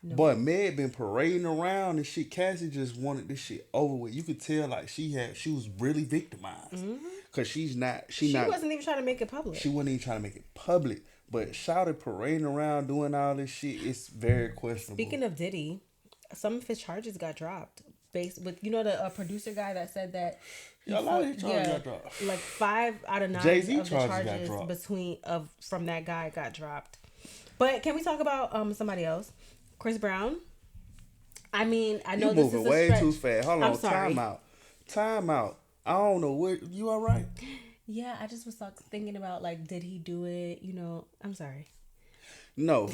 No. But Meg been parading around and shit. Cassie just wanted this shit over with. You could tell like she was really victimized. Cause she wasn't even trying to make it public. She wasn't even trying to make it public. But shouted parading around doing all this shit, it's very questionable. Speaking of Diddy, some of his charges got dropped. Based with the producer guy that said that a lot of his charges got dropped. Like 5 out of 9 Jay-Z of the charges from that guy got dropped. But can we talk about somebody else? Chris Brown. I mean, I know you this is moving a way stretch. too fast. Hold on, I'm sorry. Time out. I don't know what you all right. Yeah, I just was thinking about like, did he do it? I'm sorry. No,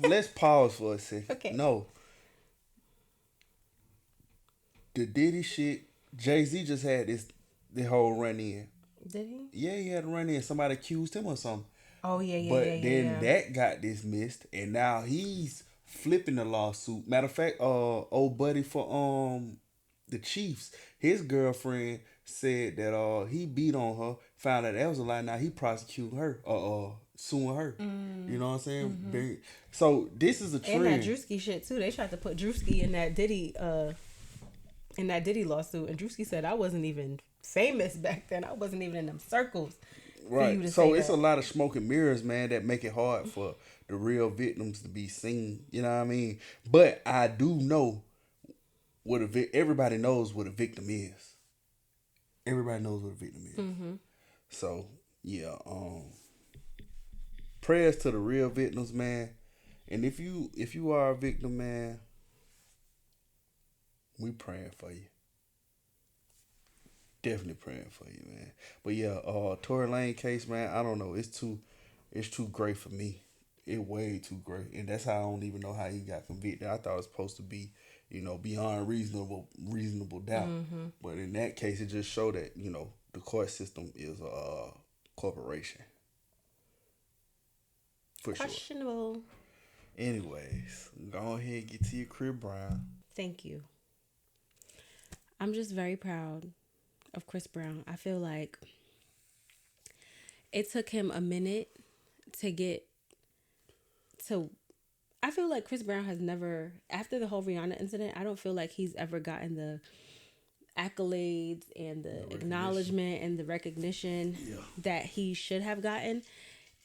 let's pause for a second. Okay. No, the Diddy shit. Jay-Z just had this whole run in. Did he? Yeah, he had a run in. Somebody accused him or something. Oh yeah. But then that got dismissed, and now he's flipping the lawsuit. Matter of fact, old buddy for the Chiefs, his girlfriend said that he beat on her, found out that was a lie. Now he prosecuting her, suing her. You know what I'm saying? Mm-hmm. So this is a trend. And that Drewski shit too. They tried to put Drewski in that Diddy lawsuit, and Drewski said, I wasn't even famous back then. I wasn't even in them circles. Right. So it's a lot of smoke and mirrors, man, that make it hard for the real victims to be seen. You know what I mean? But I do know everybody knows what a victim is. Everybody knows what a victim is. Mm-hmm. So yeah, prayers to the real victims, man. And if you are a victim, man, we praying for you. Definitely praying for you, man. But yeah, Tory Lane case, man, I don't know. It's too great for me. It's way too great. And that's how I don't even know how he got convicted. I thought it was supposed to be, beyond reasonable doubt. Mm-hmm. But in that case, it just showed that, the court system is a corporation. For sure. Questionable. Anyways, go ahead and get to your crib, Brown. Thank you. I'm just very proud of Chris Brown. I feel like it took him a minute to get to. I feel like Chris Brown has never, after the whole Rihanna incident, I don't feel like he's ever gotten the accolades and the acknowledgement and the recognition that he should have gotten.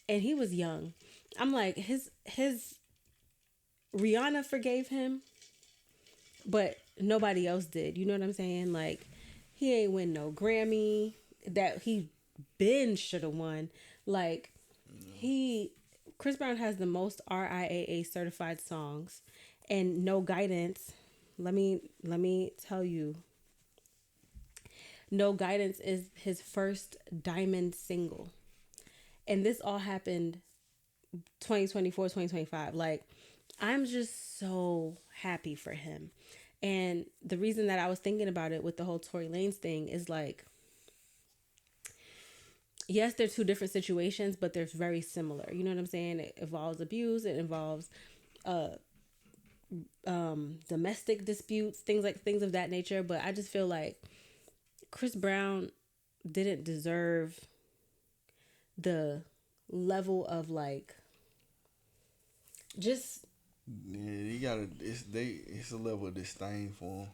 And he was young. I'm like, his Rihanna forgave him, but nobody else did. You know what I'm saying? Like, he ain't win no Grammy that he should have won. Like, Chris Brown has the most RIAA certified songs and No Guidance. Let me tell you, No Guidance is his first diamond single. And this all happened 2024, 2025. Like, I'm just so happy for him. And the reason that I was thinking about it with the whole Tory Lanez thing is like, yes, they're two different situations, but they're very similar. You know what I'm saying? It involves abuse. It involves domestic disputes, things of that nature. But I just feel like Chris Brown didn't deserve the level of like just. Yeah, it's a level of disdain for him.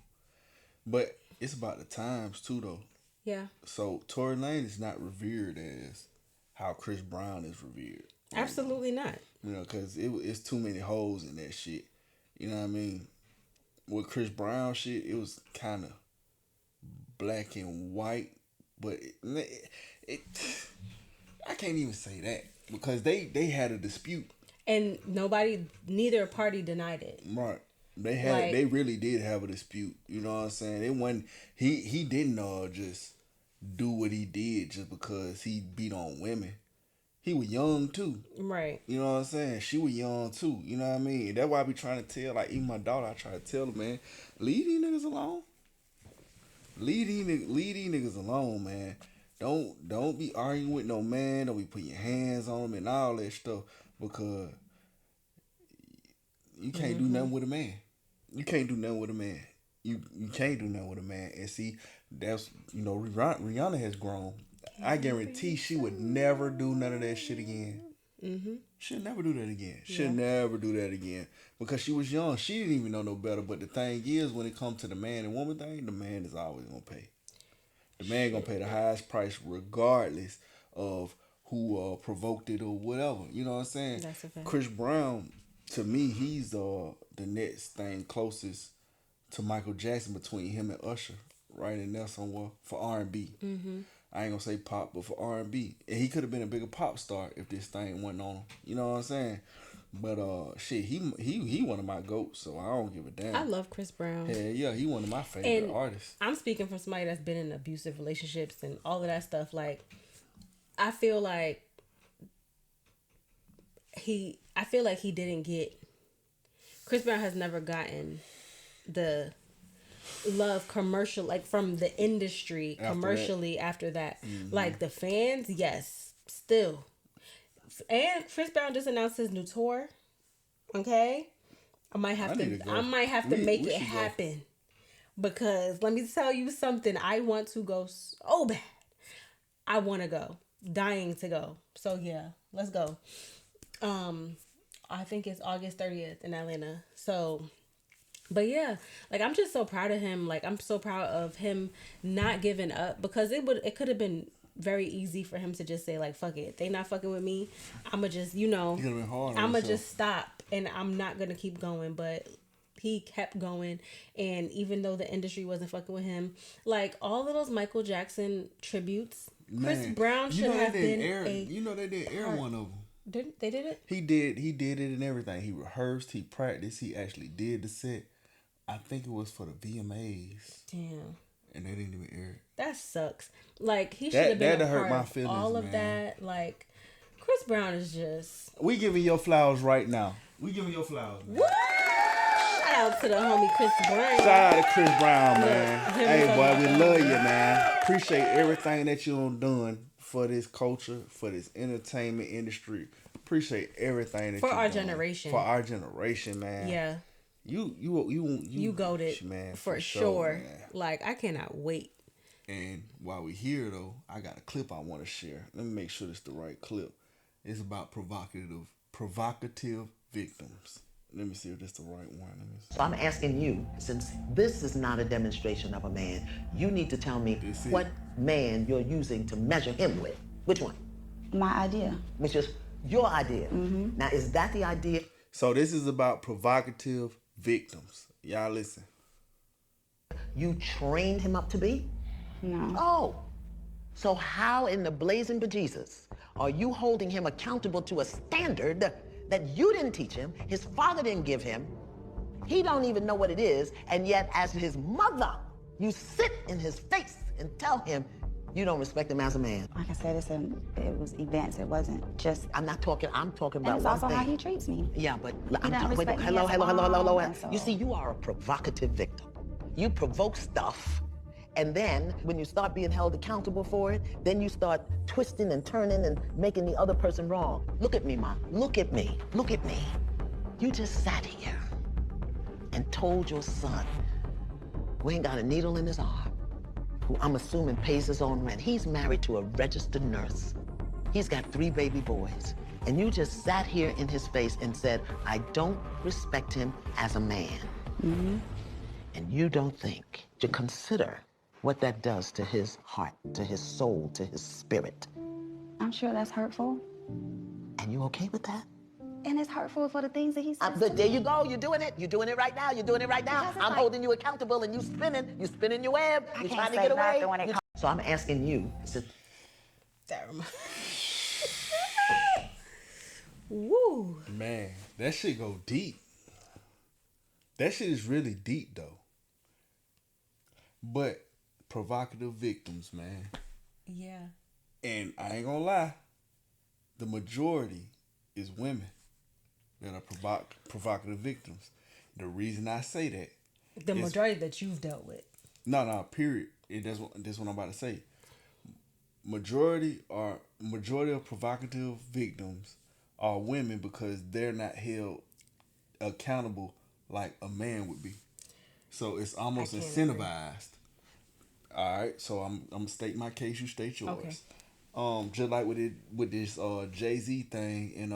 But it's about the times too, though. Yeah. So Tory Lane is not revered as how Chris Brown is revered. Absolutely not. Because it's too many holes in that shit. You know what I mean? With Chris Brown shit, it was kind of black and white, but it I can't even say that because they had a dispute. And neither party denied it. Right. They really did have a dispute. You know what I'm saying? It wasn't, he didn't just do what he did just because he beat on women. He was young too. Right. You know what I'm saying? She was young too. You know what I mean? That's why I be trying to tell, like, even my daughter, I try to tell her, man, leave these niggas alone. Leave these niggas alone, man. Don't be arguing with no man. Don't be putting your hands on them and all that stuff. Because you can't do nothing with a man. You can't do nothing with a man. You can't do nothing with a man. And see, that's, Rihanna has grown. I guarantee she would never do none of that shit again. She'll never do that again. She'll never do that again because she was young. She didn't even know no better. But the thing is, when it comes to the man and woman thing, the man is always gonna pay. The man gonna pay the highest price regardless of who provoked it or whatever. You know what I'm saying? That's a fact. Chris Brown, to me, he's the next thing closest to Michael Jackson between him and Usher, right in there somewhere for R&B. I ain't gonna say pop, but for R&B, and he could have been a bigger pop star if this thing went on him. You know what I'm saying? But shit, he one of my goats, so I don't give a damn. I love Chris Brown. Hell yeah, he one of my favorite And artists. I'm speaking from somebody that's been in abusive relationships and all of that stuff. Like, I feel like he didn't get. Chris Brown has never gotten the love commercial, like from the industry commercially after that. Like the fans, yes, still. And Chris Brown just announced his new tour. Okay, I might have to make it happen because let me tell you something. I want to go so bad. I want to go, dying to go. So yeah, let's go. I think it's August 30th in Atlanta. So, but yeah, like I'm just so proud of him. Like I'm so proud of him not giving up because it could have been very easy for him to just say like fuck it, they not fucking with me, I'ma just I'ma just stop and I'm not gonna keep going. But he kept going, and even though the industry wasn't fucking with him, like all of those Michael Jackson tributes, Chris Brown should have been they did air one of them. They did it? He did it and everything. He rehearsed, he practiced, he actually did the set. I think it was for the VMAs. Damn. And they didn't even air it. That sucks. Like he should have been a part my of feelings, all of man. that. Like Chris Brown is just. We giving your flowers right now. We giving your flowers. Man. Woo! Shout out to the homie Chris Brown. Shout out to Chris Brown, man. Hey boy, we love you, man. Appreciate everything that you done for this culture, for this entertainment industry. Appreciate everything that for our done. generation. For our generation, man. Yeah. You goated, man, for sure. Man. Like I cannot wait. And while we here though, I got a clip I want to share. Let me make sure it's the right clip. It's about provocative victims. Let me see if it's the right one. So I'm asking you, since this is not a demonstration of a man, you need to tell me what man you're using to measure him with. Which one? My idea. Which is your idea. Now, is that the idea? So this is about provocative victims. Y'all listen. You trained him up to be? No. Oh. So how in the blazing bejesus are you holding him accountable to a standard that you didn't teach him, his father didn't give him, he don't even know what it is, and yet as his mother, you sit in his face and tell him you don't respect him as a man? Like I said, it was events. It wasn't just. I'm talking about and it's one also thing. how he treats me. Yeah, but He doesn't wait, respect me hello. as a mom, so- You see, you are a provocative victim. You provoke stuff, and then when you start being held accountable for it, then you start twisting and turning and making the other person wrong. Look at me, Mom. Look at me. Look at me. You just sat here and told your son, who ain't got a needle in his arm, who I'm assuming pays his own rent. He's married to a registered nurse. He's got 3 baby boys. And you just sat here in his face and said, I don't respect him as a man. And you don't think to consider what that does to his heart, to his soul, to his spirit. I'm sure that's hurtful. And you okay with that? And it's hurtful for the things that he says. But there you go, you're doing it. You're doing it right now. You're doing it right now. Because it's I'm like- holding you accountable and you spinning your web. I You're can't trying to say get away. nothing when it So I'm asking you, That reminds. Woo. Man, that shit go deep. That shit is really deep though. But provocative victims, man. Yeah. And I ain't gonna lie, the majority is women that are provocative victims. The reason I say that, The majority that you've dealt with. no, period. That's what I'm about to say. Majority of provocative victims are women because they're not held accountable like a man would be. So it's almost I can't incentivized. All right, so I'm gonna state my case. You state yours. Okay. Just like with this Jay-Z thing and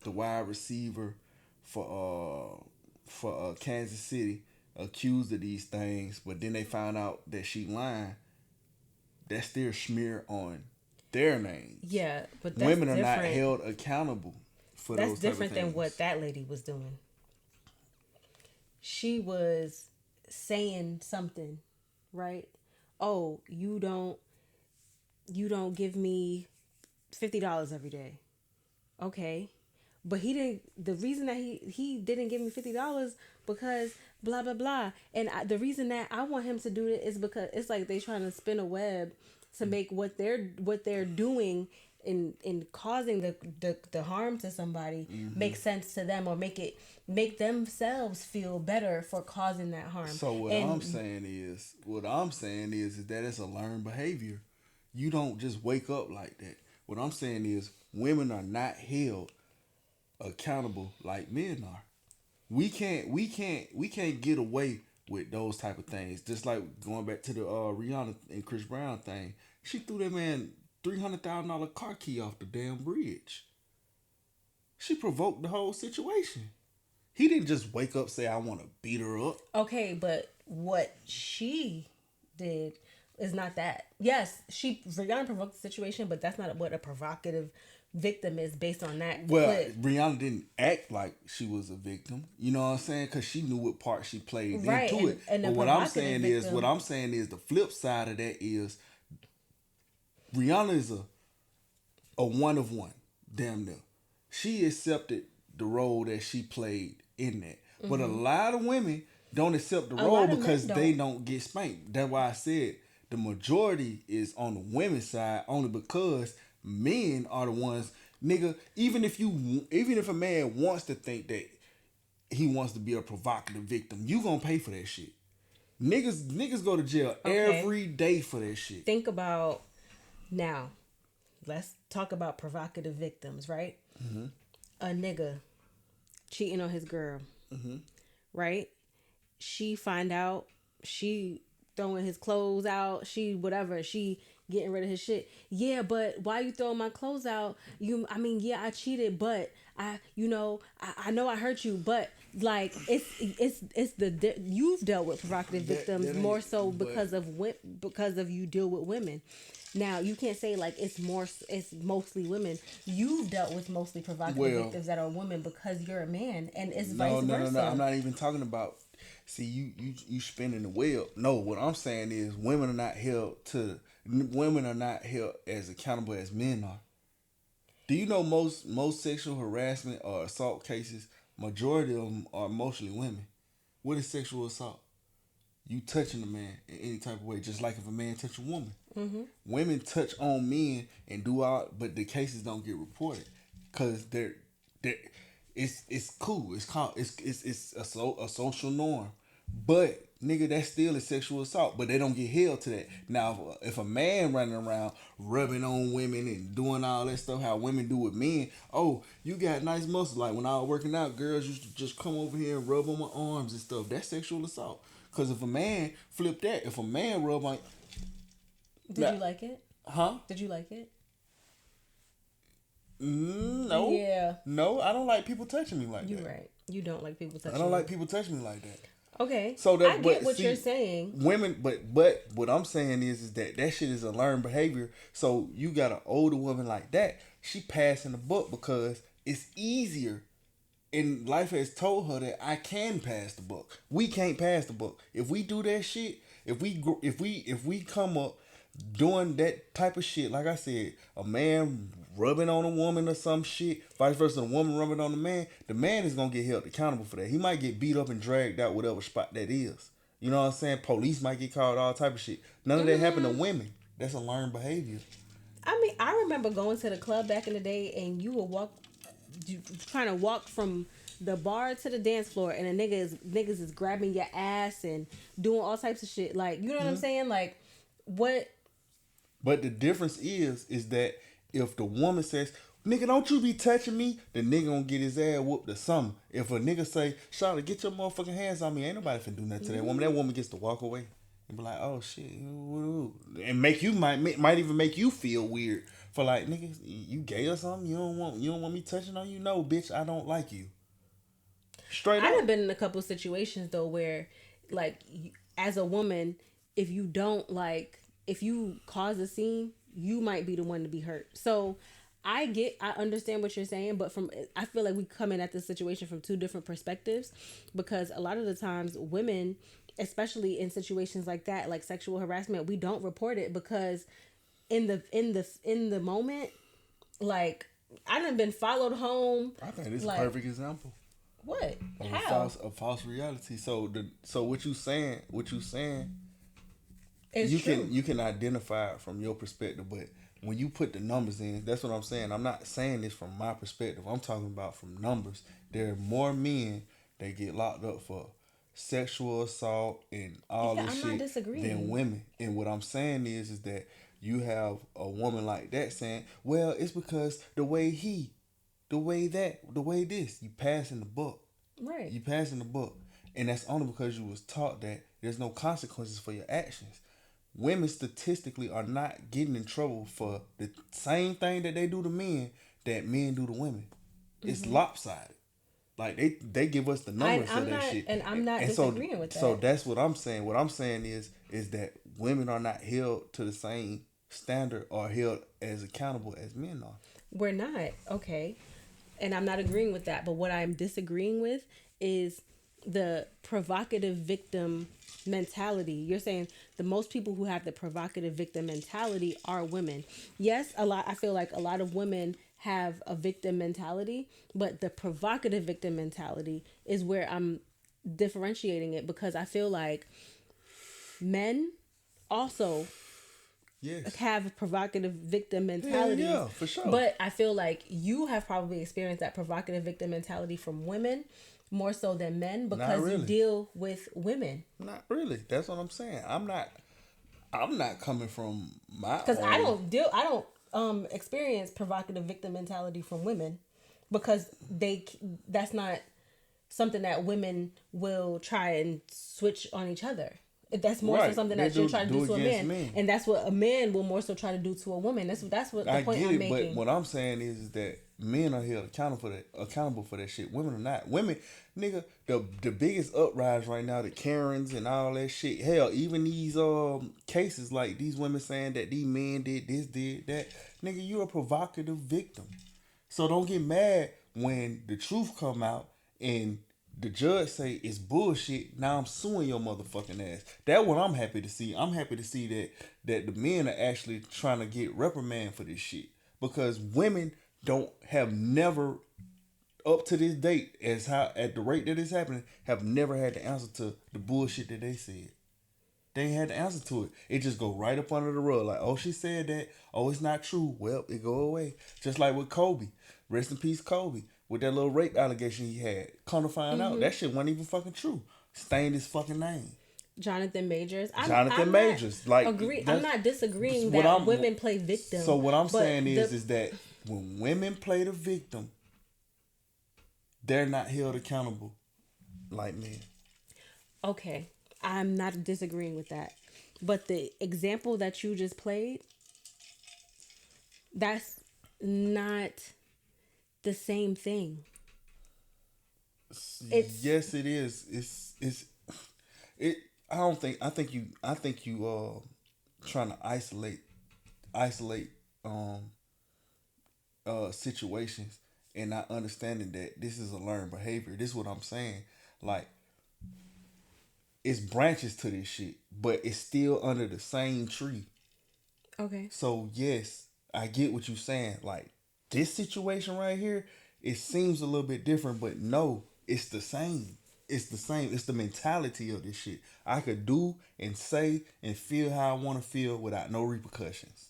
the wide receiver for Kansas City accused of these things, but then they found out that she lying. That's still smear on their names. Yeah, but that's Women are different. not held accountable for That's those type different of than things. what that lady was doing. She was saying something, right? Oh, you don't give me $50 every day. Okay. But he didn't. The reason that he didn't give me $50 because blah blah blah. And the reason that I want him to do it is because it's like they trying to spin a web to make what they're doing in causing the harm to somebody make sense to them, or make themselves feel better for causing that harm. So what I'm saying is that it's a learned behavior. You don't just wake up like that. What I'm saying is women are not held accountable like men are. We can't get away with those type of things. Just like going back to the Rihanna and Chris Brown thing. She threw that man $300,000 car key off the damn bridge. She provoked the whole situation. He didn't just wake up say I want to beat her up. Okay, but what she did is not that. Yes, Rihanna provoked the situation, but that's not what a provocative victim is based on that. Well, clip. Rihanna didn't act like she was a victim. You know what I'm saying? Because she knew what part she played Right, into it. and But a what I'm provocative saying is the flip side of that is Rihanna is a one of one, damn near. She accepted the role that she played in that. But a lot of women don't accept the role lot of because men they don't get spanked. That's why I said the majority is on the women's side only because men are the ones, nigga. Even if a man wants to think that he wants to be a provocative victim, you gonna pay for that shit. Niggas go to jail every day for that shit. Think about now. Let's talk about provocative victims, right? Mm-hmm. A nigga cheating on his girl, right? She find out, she throwing his clothes out, she getting rid of his shit. Yeah, but why you throwing my clothes out? Yeah, I cheated, but I know I hurt you, but like you've dealt with provocative victims more so because of you deal with women. Now you can't say like it's mostly women. You've dealt with mostly provocative victims that are women because you're a man, and it's vice versa. No. I'm not even talking about. See, you spinning the wheel. No, what I'm saying is women are not held as accountable as men are. Do you know most sexual harassment or assault cases, majority of them are mostly women? What is sexual assault? You touching a man in any type of way, just like if a man touch a woman. Mm-hmm. Women touch on men and do all, but the cases don't get reported because it's cool. It's a social norm. But nigga, that's still a sexual assault. But they don't get held to that. Now, if a man running around rubbing on women and doing all that stuff, how women do with men, oh, you got nice muscles. Like when I was working out, girls used to just come over here and rub on my arms and stuff. That's sexual assault. Because if a man flip that, if a man rub on, did you like it? Huh? Did you like it? No. Yeah. No, I don't like people touching me like that. You're right. You don't like people touching. I don't like people touching me like that. Okay. So that, I get what you're saying. Women, but what I'm saying is that shit is a learned behavior. So you got an older woman like that, she passing the buck because it's easier. And life has told her that I can pass the buck. We can't pass the buck. If we do that shit, if we come up doing that type of shit, like I said, a man rubbing on a woman or some shit, vice versa, a woman rubbing on the man is gonna get held accountable for that. He might get beat up and dragged out whatever spot that is. You know what I'm saying? Police might get called, all type of shit. None of that happen to women. That's a learned behavior. I mean, I remember going to the club back in the day, and you would trying to walk from the bar to the dance floor, and niggas is grabbing your ass and doing all types of shit. Like, you know what I'm saying? Like, what? But the difference is that if the woman says, nigga, don't you be touching me, the nigga gonna get his ass whooped or something. If a nigga say, Charlotte, get your motherfucking hands on me, ain't nobody finna do nothing to that woman. That woman gets to walk away. and be like, oh shit, and make you might even make you feel weird for like, nigga, you gay or something? You don't want me touching on you? No, bitch, I don't like you. Straight up. I've been in a couple situations though where, like, as a woman, if you cause a scene, you might be the one to be hurt. So I understand what you're saying, but I feel like we come in at this situation from two different perspectives, because a lot of the times women, especially in situations like that, like sexual harassment, we don't report it because in the moment, like, I done been followed home. I think this is like, a perfect example What? of How? a false reality. So what you saying It's true. you can identify it from your perspective, but when you put the numbers in, that's what I'm saying. I'm not saying this from my perspective. I'm talking about from numbers. There are more men that get locked up for sexual assault and all Yeah, this I'm not shit disagreeing. than women. And what I'm saying is that you have a woman like that saying, well, it's because the way this, you passing the buck. Right. You passing the buck. And that's only because you was taught that there's no consequences for your actions. Women statistically are not getting in trouble for the same thing that they do to men that men do to women. It's lopsided. Like they give us the numbers of that shit. And I'm not disagreeing with that. So that's what I'm saying. What I'm saying is that women are not held to the same standard or held as accountable as men are. We're not. Okay. And I'm not agreeing with that. But what I'm disagreeing with is the provocative victim mentality. You're saying the most people who have the provocative victim mentality are women. Yes, I feel like a lot of women have a victim mentality, but the provocative victim mentality is where I'm differentiating it, because I feel like men also Yes. have provocative victim mentality. Yeah, for sure. But I feel like you have probably experienced that provocative victim mentality from women more so than men, because really. you deal with women. Not really. That's what I'm saying. I'm not coming from my Because own. I don't experience provocative victim mentality from women, because that's not something that women will try and switch on each other. That's more so Right. something They that you'll try to do to a against man. men. And that's what a man will more so try to do to a woman. That's what the I point get I'm it, making. but what I'm saying is that men are held accountable for that shit. Women are not. Women, nigga, the biggest uprise right now, the Karens and all that shit. Hell, even these cases like these women saying that these men did this, did that. Nigga, you're a provocative victim. So don't get mad when the truth come out and the judge say it's bullshit. Now I'm suing your motherfucking ass. That's what I'm happy to see. I'm happy to see that the men are actually trying to get reprimand for this shit, because women have never, up to this date, at the rate that it's happening, have never had the answer to the bullshit that they said. They ain't had the answer to it. It just go right up under the rug. Like, oh, she said that. Oh, it's not true. Well, it go away. Just like with Kobe. Rest in peace, Kobe. With that little rape allegation he had. Come to find out, that shit wasn't even fucking true. Stained his fucking name. Jonathan Majors. I'm Majors. Like, I'm not disagreeing what that women play victim. So what I'm saying is that when women play the victim, they're not held accountable like men. Okay, I'm not disagreeing with that. But the example that you just played, that's not the same thing. Yes, it is. It. I think you trying to isolate situations and not understanding that this is a learned behavior. This is what I'm saying. Like, it's branches to this shit, but it's still under the same tree. Okay. So yes, I get what you're saying. Like, this situation right here, it seems a little bit different, but no, it's the same. It's the same. It's the mentality of this shit. I could do and say and feel how I want to feel without no repercussions.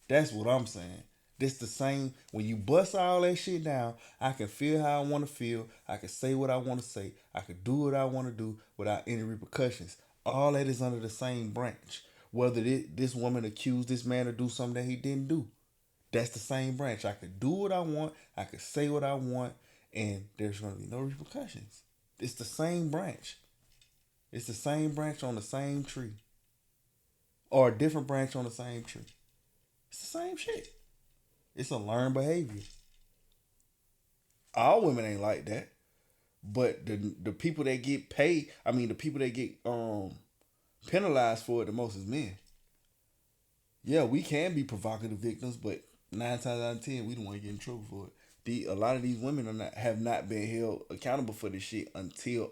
That's what I'm saying. This the same. When you bust all that shit down, I can feel how I want to feel. I can say what I want to say. I can do what I want to do without any repercussions. All that is under the same branch. Whether this woman accused this man of do something that he didn't do, that's the same branch. I could do what I want. I could say what I want, and there's going to be no repercussions. It's the same branch. It's the same branch on the same tree. or a different branch on the same tree. It's the same shit. It's a learned behavior. All women ain't like that. But the people that get paid, I mean the people that get penalized for it the most is men. Yeah, we can be provocative victims, but 9 times out of 10, we don't want to get in trouble for it. A lot of these women have not been held accountable for this shit until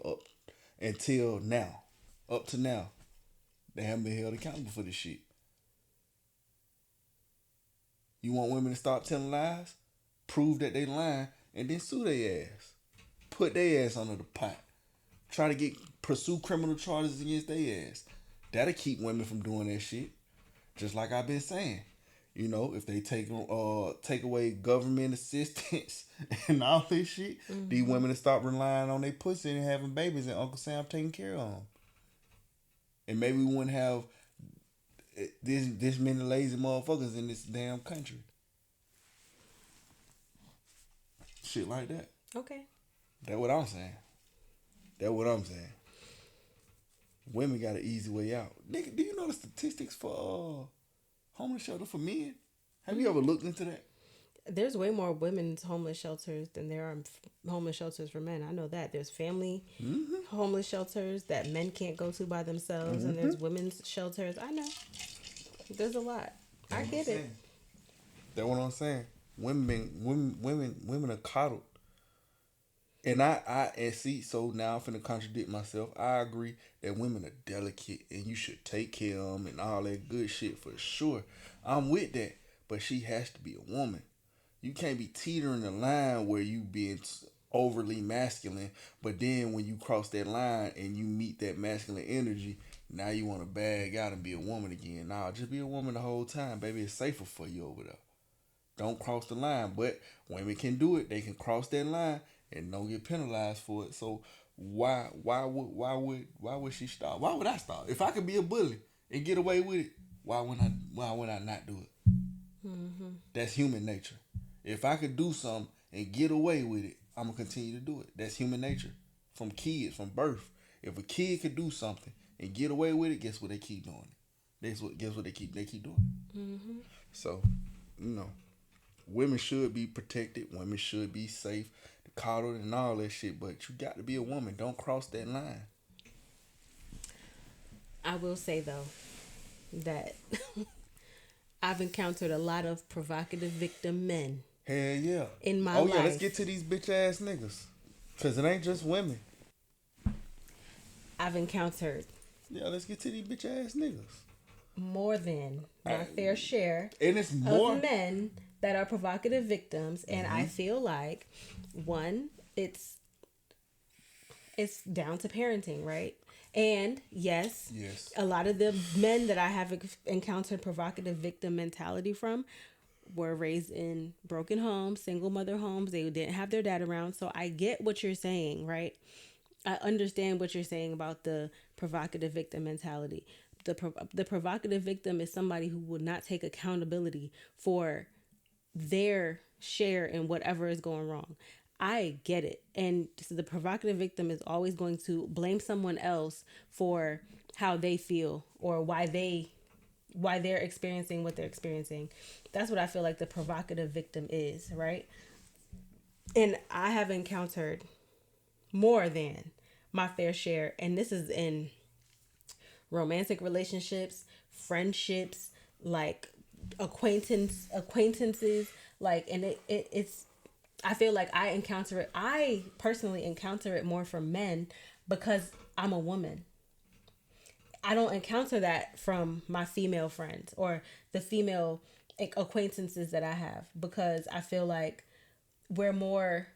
now. Up to now, they haven't been held accountable for this shit. You want women to stop telling lies, prove that they lying, and then sue their ass, put their ass under the pot, try to pursue criminal charges against their ass. That'll keep women from doing that shit. Just like I've been saying. You know, if they take away government assistance and all this shit, these women will stop relying on their pussy and having babies and Uncle Sam taking care of them. And maybe we wouldn't have this many lazy motherfuckers in this damn country. Shit like that. Okay. That's what I'm saying. Women got an easy way out. Nigga, do you know the statistics for homeless shelter for men? Have you ever looked into that? There's way more women's homeless shelters than there are homeless shelters for men. I know that. There's family homeless shelters that men can't go to by themselves, and there's women's shelters. I know. There's a lot. I get it. That's what I'm saying. Women are coddled. And and see, so now I'm finna contradict myself. I agree that women are delicate and you should take care of them and all that good shit for sure. I'm with that, but she has to be a woman. You can't be teetering the line where you being overly masculine, but then when you cross that line and you meet that masculine energy, now you want to bag out and be a woman again. Nah, just be a woman the whole time, baby. It's safer for you over there. Don't cross the line, but women can do it. They can cross that line and don't get penalized for it. So why would she stop? Why would I stop? If I could be a bully and get away with it, why would I not do it? That's human nature. If I could do something and get away with it, I'm gonna continue to do it. That's human nature. From kids, from birth. If a kid could do something and get away with it, guess what they keep doing? Guess what they keep doing? So, women should be protected. Women should be safe, coddled, and all that shit. But you got to be a woman. Don't cross that line. I will say though that I've encountered a lot of provocative victim men. Hell yeah. In my life. Oh yeah, let's get to these bitch ass niggas. Cause it ain't just women. I've encountered. Yeah, let's get to these bitch ass niggas. More than my fair share and it's more of men that are provocative victims, and I feel like one, it's down to parenting, right? And yes, a lot of the men that I have encountered provocative victim mentality from were raised in broken homes, single mother homes. They didn't have their dad around. So I get what you're saying, right? I understand what you're saying about the provocative victim mentality. The provocative victim is somebody who would not take accountability for their share in whatever is going wrong. I get it. And so the provocative victim is always going to blame someone else for how they feel or why they're experiencing what they're experiencing. That's what I feel like the provocative victim is, right? And I have encountered more than my fair share, and this is in romantic relationships, friendships, like acquaintances, like, and it's I feel like I personally encounter it more from men because I'm a woman. I don't encounter that from my female friends or the female acquaintances that I have, because I feel like we're more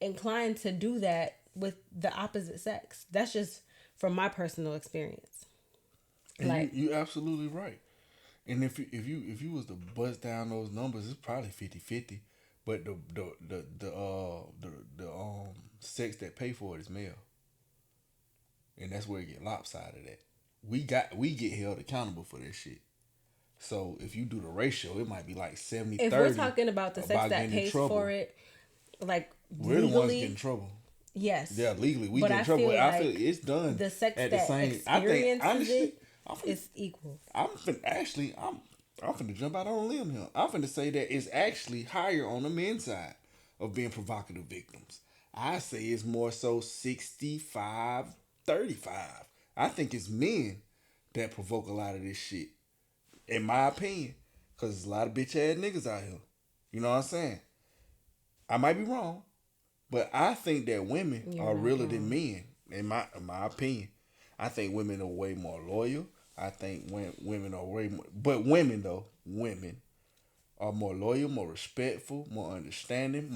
inclined to do that with the opposite sex. That's just from my personal experience. And like, you absolutely right. And if you was to bust down those numbers, it's probably 50-50. But the sex that pay for it is male. And that's where it get lopsided at. We get held accountable for this shit. So if you do the ratio, it might be like 70-30. If we're talking about the sex that pays for it, like we're legally, the ones getting in trouble. Yes. Yeah, legally we get in trouble. But I feel it's done the sex at that the same. experiences I think honestly, it, it's equal. I'm finna jump out on a limb here. I'm finna say that it's actually higher on the men's side of being provocative victims. I say it's more so 65, 35. I think it's men that provoke a lot of this shit, in my opinion. Because there's a lot of bitch ass niggas out here. You know what I'm saying? I might be wrong, but I think that women You're are not realer wrong. than men, in my opinion. I think women are way more loyal. I think women are way more, but women are more loyal, more respectful, more understanding,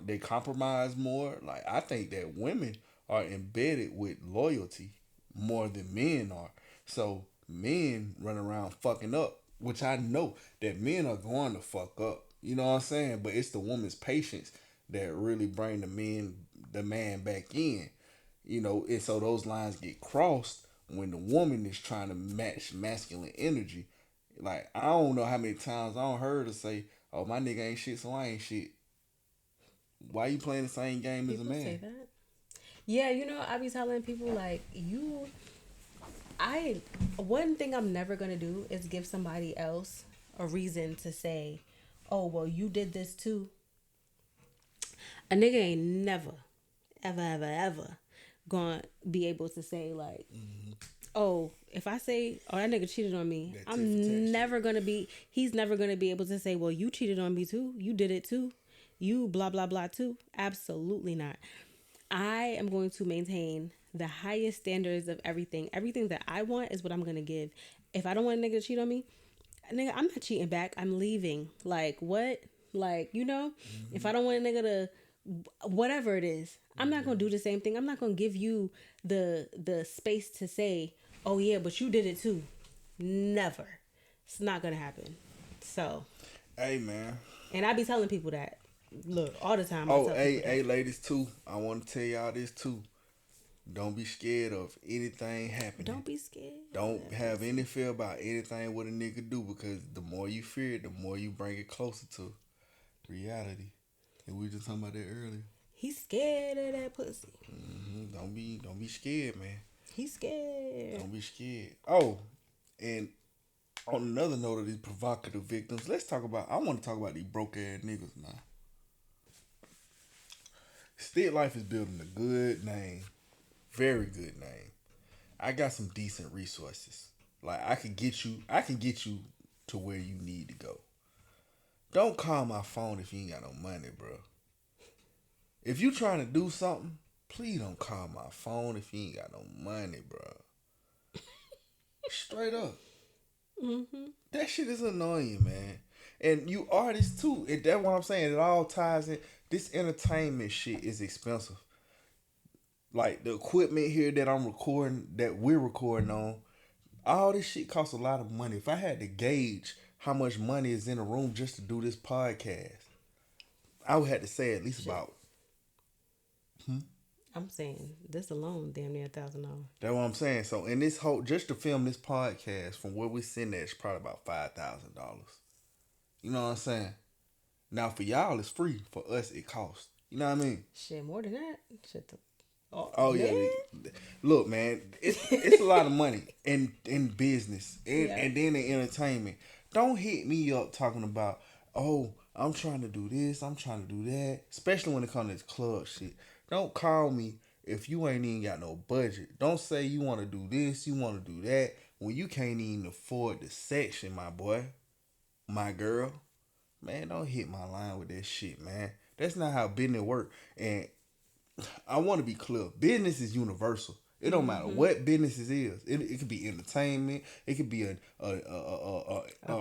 they compromise more. Like I think that women are embedded with loyalty more than men are. So men run around fucking up, which I know that men are going to fuck up. You know what I'm saying? But it's the woman's patience that really bring the man back in. You know, and so those lines get crossed when the woman is trying to match masculine energy. Like I don't know how many times I don't heard her say, "Oh, my nigga ain't shit, so I ain't shit." Why you playing the same game as a People say man? that. Yeah, you know, I be telling people like one thing I'm never gonna do is give somebody else a reason to say, "Oh, well, you did this too." A nigga ain't never, ever gonna be able to say like, "Oh, if I say, oh, that nigga cheated on me," That tit for tat shit. He's never gonna be able to say, "Well, you cheated on me too. You did it too. You blah blah blah too." Absolutely not. I am going to maintain the highest standards of everything. Everything that I want is what I'm gonna give. If I don't want a nigga to cheat on me, nigga, I'm not cheating back. I'm leaving. Like what? Like, you know, if I don't want a nigga to whatever it is, I'm not gonna do the same thing. I'm not gonna give you the space to say, "Oh yeah, but you did it too." Never. It's not gonna happen. So, Hey man. and I be telling people that. Look, all the time. Oh, tell hey, people hey, that. ladies too. I want to tell y'all this too. Don't be scared of anything happening. Don't be scared. Don't have any fear about anything what a nigga do, because the more you fear it, the more you bring it closer to reality. And we just talking about that earlier. He's scared of that pussy. Don't be scared, man. He's scared. Don't be scared. Oh, and on another note of these provocative victims, I want to talk about these broke ass niggas now. Still Life is building a good name. Very good name. I got some decent resources. Like I can get you to where you need to go. Don't call my phone if you ain't got no money, bro. If you trying to do something, please don't call my phone if you ain't got no money, bro. Straight up. That shit is annoying, man. And you artists too. And that's what I'm saying. It all ties in. This entertainment shit is expensive. Like the equipment here that we're recording on, all this shit costs a lot of money. If I had to gauge how much money is in a room just to do this podcast, I would have to say at least about. I'm saying this alone, damn near $1,000. That's what I'm saying. So in this whole, just to film this podcast from where we sitting at, it's probably about $5,000. You know what I'm saying? Now for y'all, it's free. For us, it costs. You know what I mean? Shit, more than that. Shit. Oh man. yeah, look, man, it's a lot of money in business and then in entertainment. Don't hit me up talking about, oh, I'm trying to do this, I'm trying to do that. Especially when it comes to this club shit. Don't call me if you ain't even got no budget. Don't say you want to do this, you want to do that when you can't even afford the section, my boy, my girl. Man, don't hit my line with that shit, man. That's not how business work. And I want to be clear. Business is universal. It don't matter what business it is. It could be entertainment. It could be a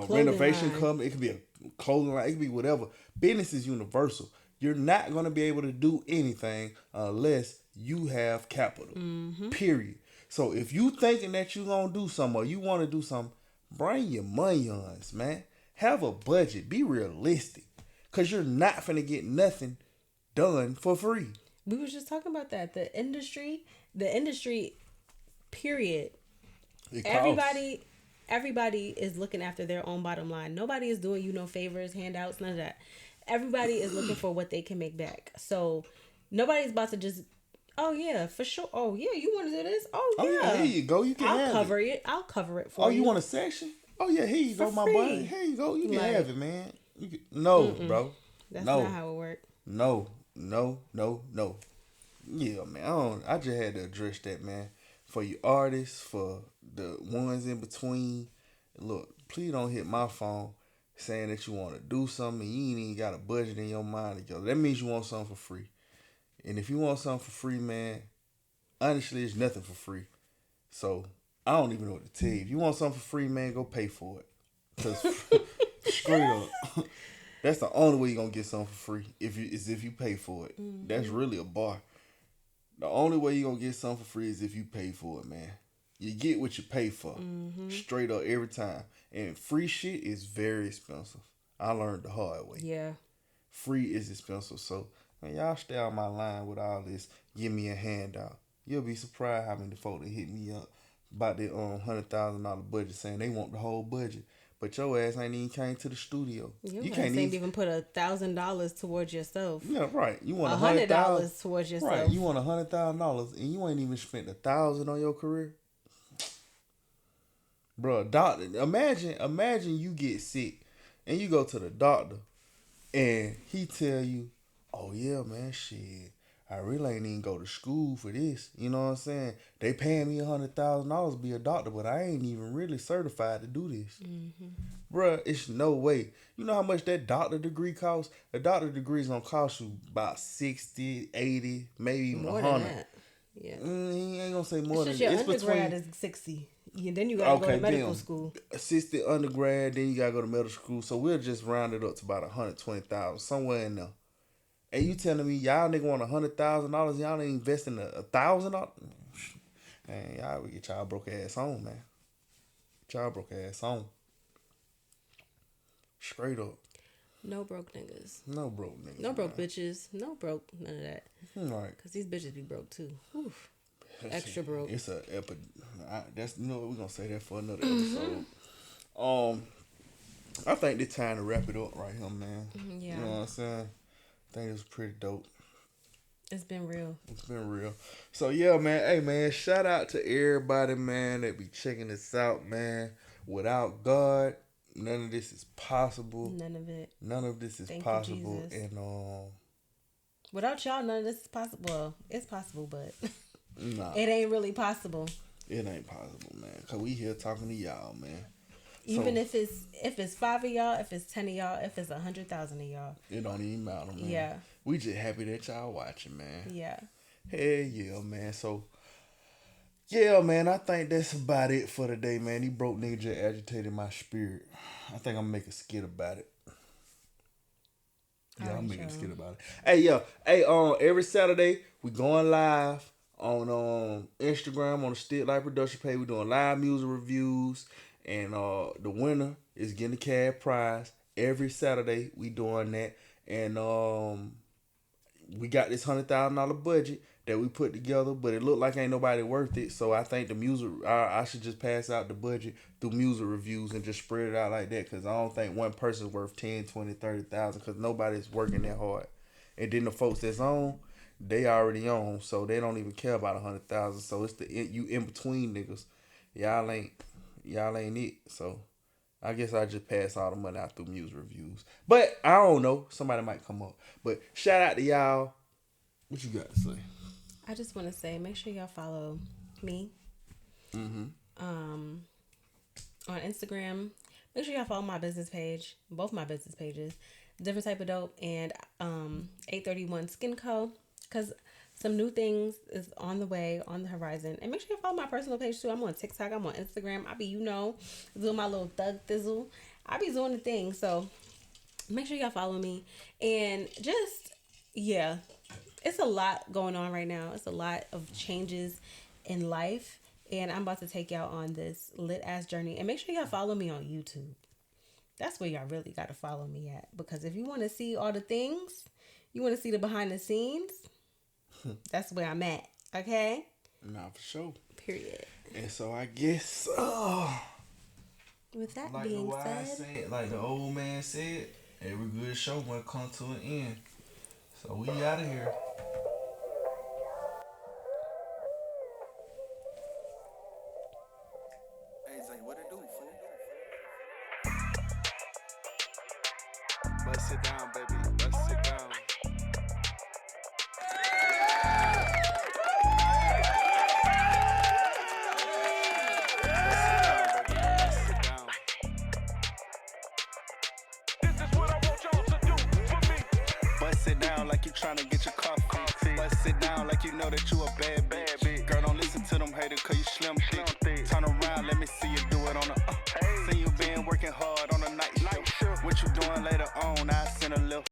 renovation line. company. It could be a clothing line. It could be whatever. Business is universal. You're not going to be able to do anything unless you have capital. Period. So if you thinking that you going to do something or you want to do something, bring your money on, man. Have a budget. Be realistic. Because you're not finna get nothing done for free. We was just talking about that. The industry, period. It costs. Everybody is looking after their own bottom line. Nobody is doing you no favors, handouts, none of that. Everybody is looking for what they can make back. So nobody's about to just Oh yeah, for sure. Oh yeah, you want to do this? Oh Oh yeah, yeah. here you go. You can I'll have cover it. it. I'll cover it for Oh, you. you want a section? Oh yeah, here you For go, my free. boy. Here you go. You can Like, have it, man. You can, no, bro. That's No. not how it works. No. No. No. No. Yeah, man. I just had to address that, man. For you artists, for the ones in between. Look, please don't hit my phone saying that you want to do something and you ain't even got a budget in your mind together. That means you want something for free. And if you want something for free, man, honestly, it's nothing for free. So I don't even know what to tell you. If you want something for free, man, go pay for it. Cause straight up, that's the only way you're gonna get something for free. If you pay for it. That's really a bar. The only way you're gonna get something for free is if you pay for it, man. You get what you pay for. Straight up every time. And free shit is very expensive. I learned the hard way. Yeah. Free is expensive. So, man, y'all stay on my line with all this. Give me a handout. You'll be surprised how many folk that hit me up about their $100,000 budget saying they want the whole budget. But your ass ain't even came to the studio. You You can't even put $1,000 towards yourself. Yeah, right. You want $100 towards yourself. Right. You want $100,000 and you ain't even spent $1,000 on your career. Bro, doctor. Imagine you get sick and you go to the doctor and he tell you, "Oh yeah, man, shit. I really ain't even go to school for this." You know what I'm saying? They paying me $100,000 to be a doctor, but I ain't even really certified to do this. Bruh, it's no way. You know how much that doctor degree costs? A doctor degree is gonna cost you about 60, 80, maybe even More 100. than that. Yeah. He ain't gonna say more It's than just your it's undergrad between is 60. Yeah, then you gotta go to medical school. Assistant undergrad, then you gotta go to medical school. So we'll just round it up to about 120,000, somewhere in there. And you telling me y'all nigga want $100,000, y'all ain't investing $1,000? Man, y'all would get y'all broke ass on, man. Get y'all broke ass on. Straight up. No broke niggas. No broke niggas. No broke man. bitches. No broke none of that. Right. Cause these bitches be broke too. Oof. Extra broke. It's that's we're gonna say that for another episode. I think it's time to wrap it up right here, man. Yeah. You know what I'm saying? I think it's pretty dope. It's been real. It's been real. So yeah, man. Hey, man. Shout out to everybody, man, that be checking this out, man. Without God, none of this is possible. None of it. None of this is Thank you, possible. Jesus. And Without y'all, none of this is possible. Well, it's possible, but nah, it ain't really possible. it ain't possible, man. Cause we here talking to y'all, man. Even if it's 5 of y'all, if it's 10 of y'all, if it's 100,000 of y'all. It don't even matter, man. Yeah. We just happy that y'all watching, man. Yeah. Hell yeah, man. So, yeah, man, I think that's about it for today, man. He broke nigga just agitated my spirit. I think I'm gonna make a skit about it. Yeah, I'm making a skit about it. Hey, yo. Hey, every Saturday, we going live on Instagram on the Stick Light Production page. We doing live music reviews. And the winner is getting the cash prize. Every Saturday, we doing that. And we got this $100,000 budget that we put together, but it looked like ain't nobody worth it. So I think the music, I should just pass out the budget through music reviews and just spread it out like that, because I don't think one person's worth 10, 20, 30,000, because nobody's working that hard. And then the folks that's on, they already on, so they don't even care about 100,000. So it's you in between niggas. Y'all ain't it. So I guess I just pass all the money out through music reviews. But I don't know. Somebody might come up. But shout out to y'all. What you got to say? I just want to say, make sure y'all follow me. On Instagram. Make sure y'all follow my business page. Both my business pages. Different Type of Dope and 831 Skin Co. Because some new things is on the way, on the horizon. And make sure you follow my personal page too. I'm on TikTok. I'm on Instagram. I be, doing my little thug thizzle. I be doing the thing. So make sure y'all follow me. And just, yeah, it's a lot going on right now. It's a lot of changes in life. And I'm about to take y'all on this lit ass journey. And make sure y'all follow me on YouTube. That's where y'all really got to follow me at. Because if you want to see all the things, you want to see the behind the scenes, that's where I'm at. Okay? Nah, for sure. Period. And so I guess, With that like being the wise said, said, like the old man said, every good show must come to an end. So we out of here. what it do, fool? Bust it down, baby. Bust it down. Bust it down like you tryna get your coffee. Bust it down like you know that you a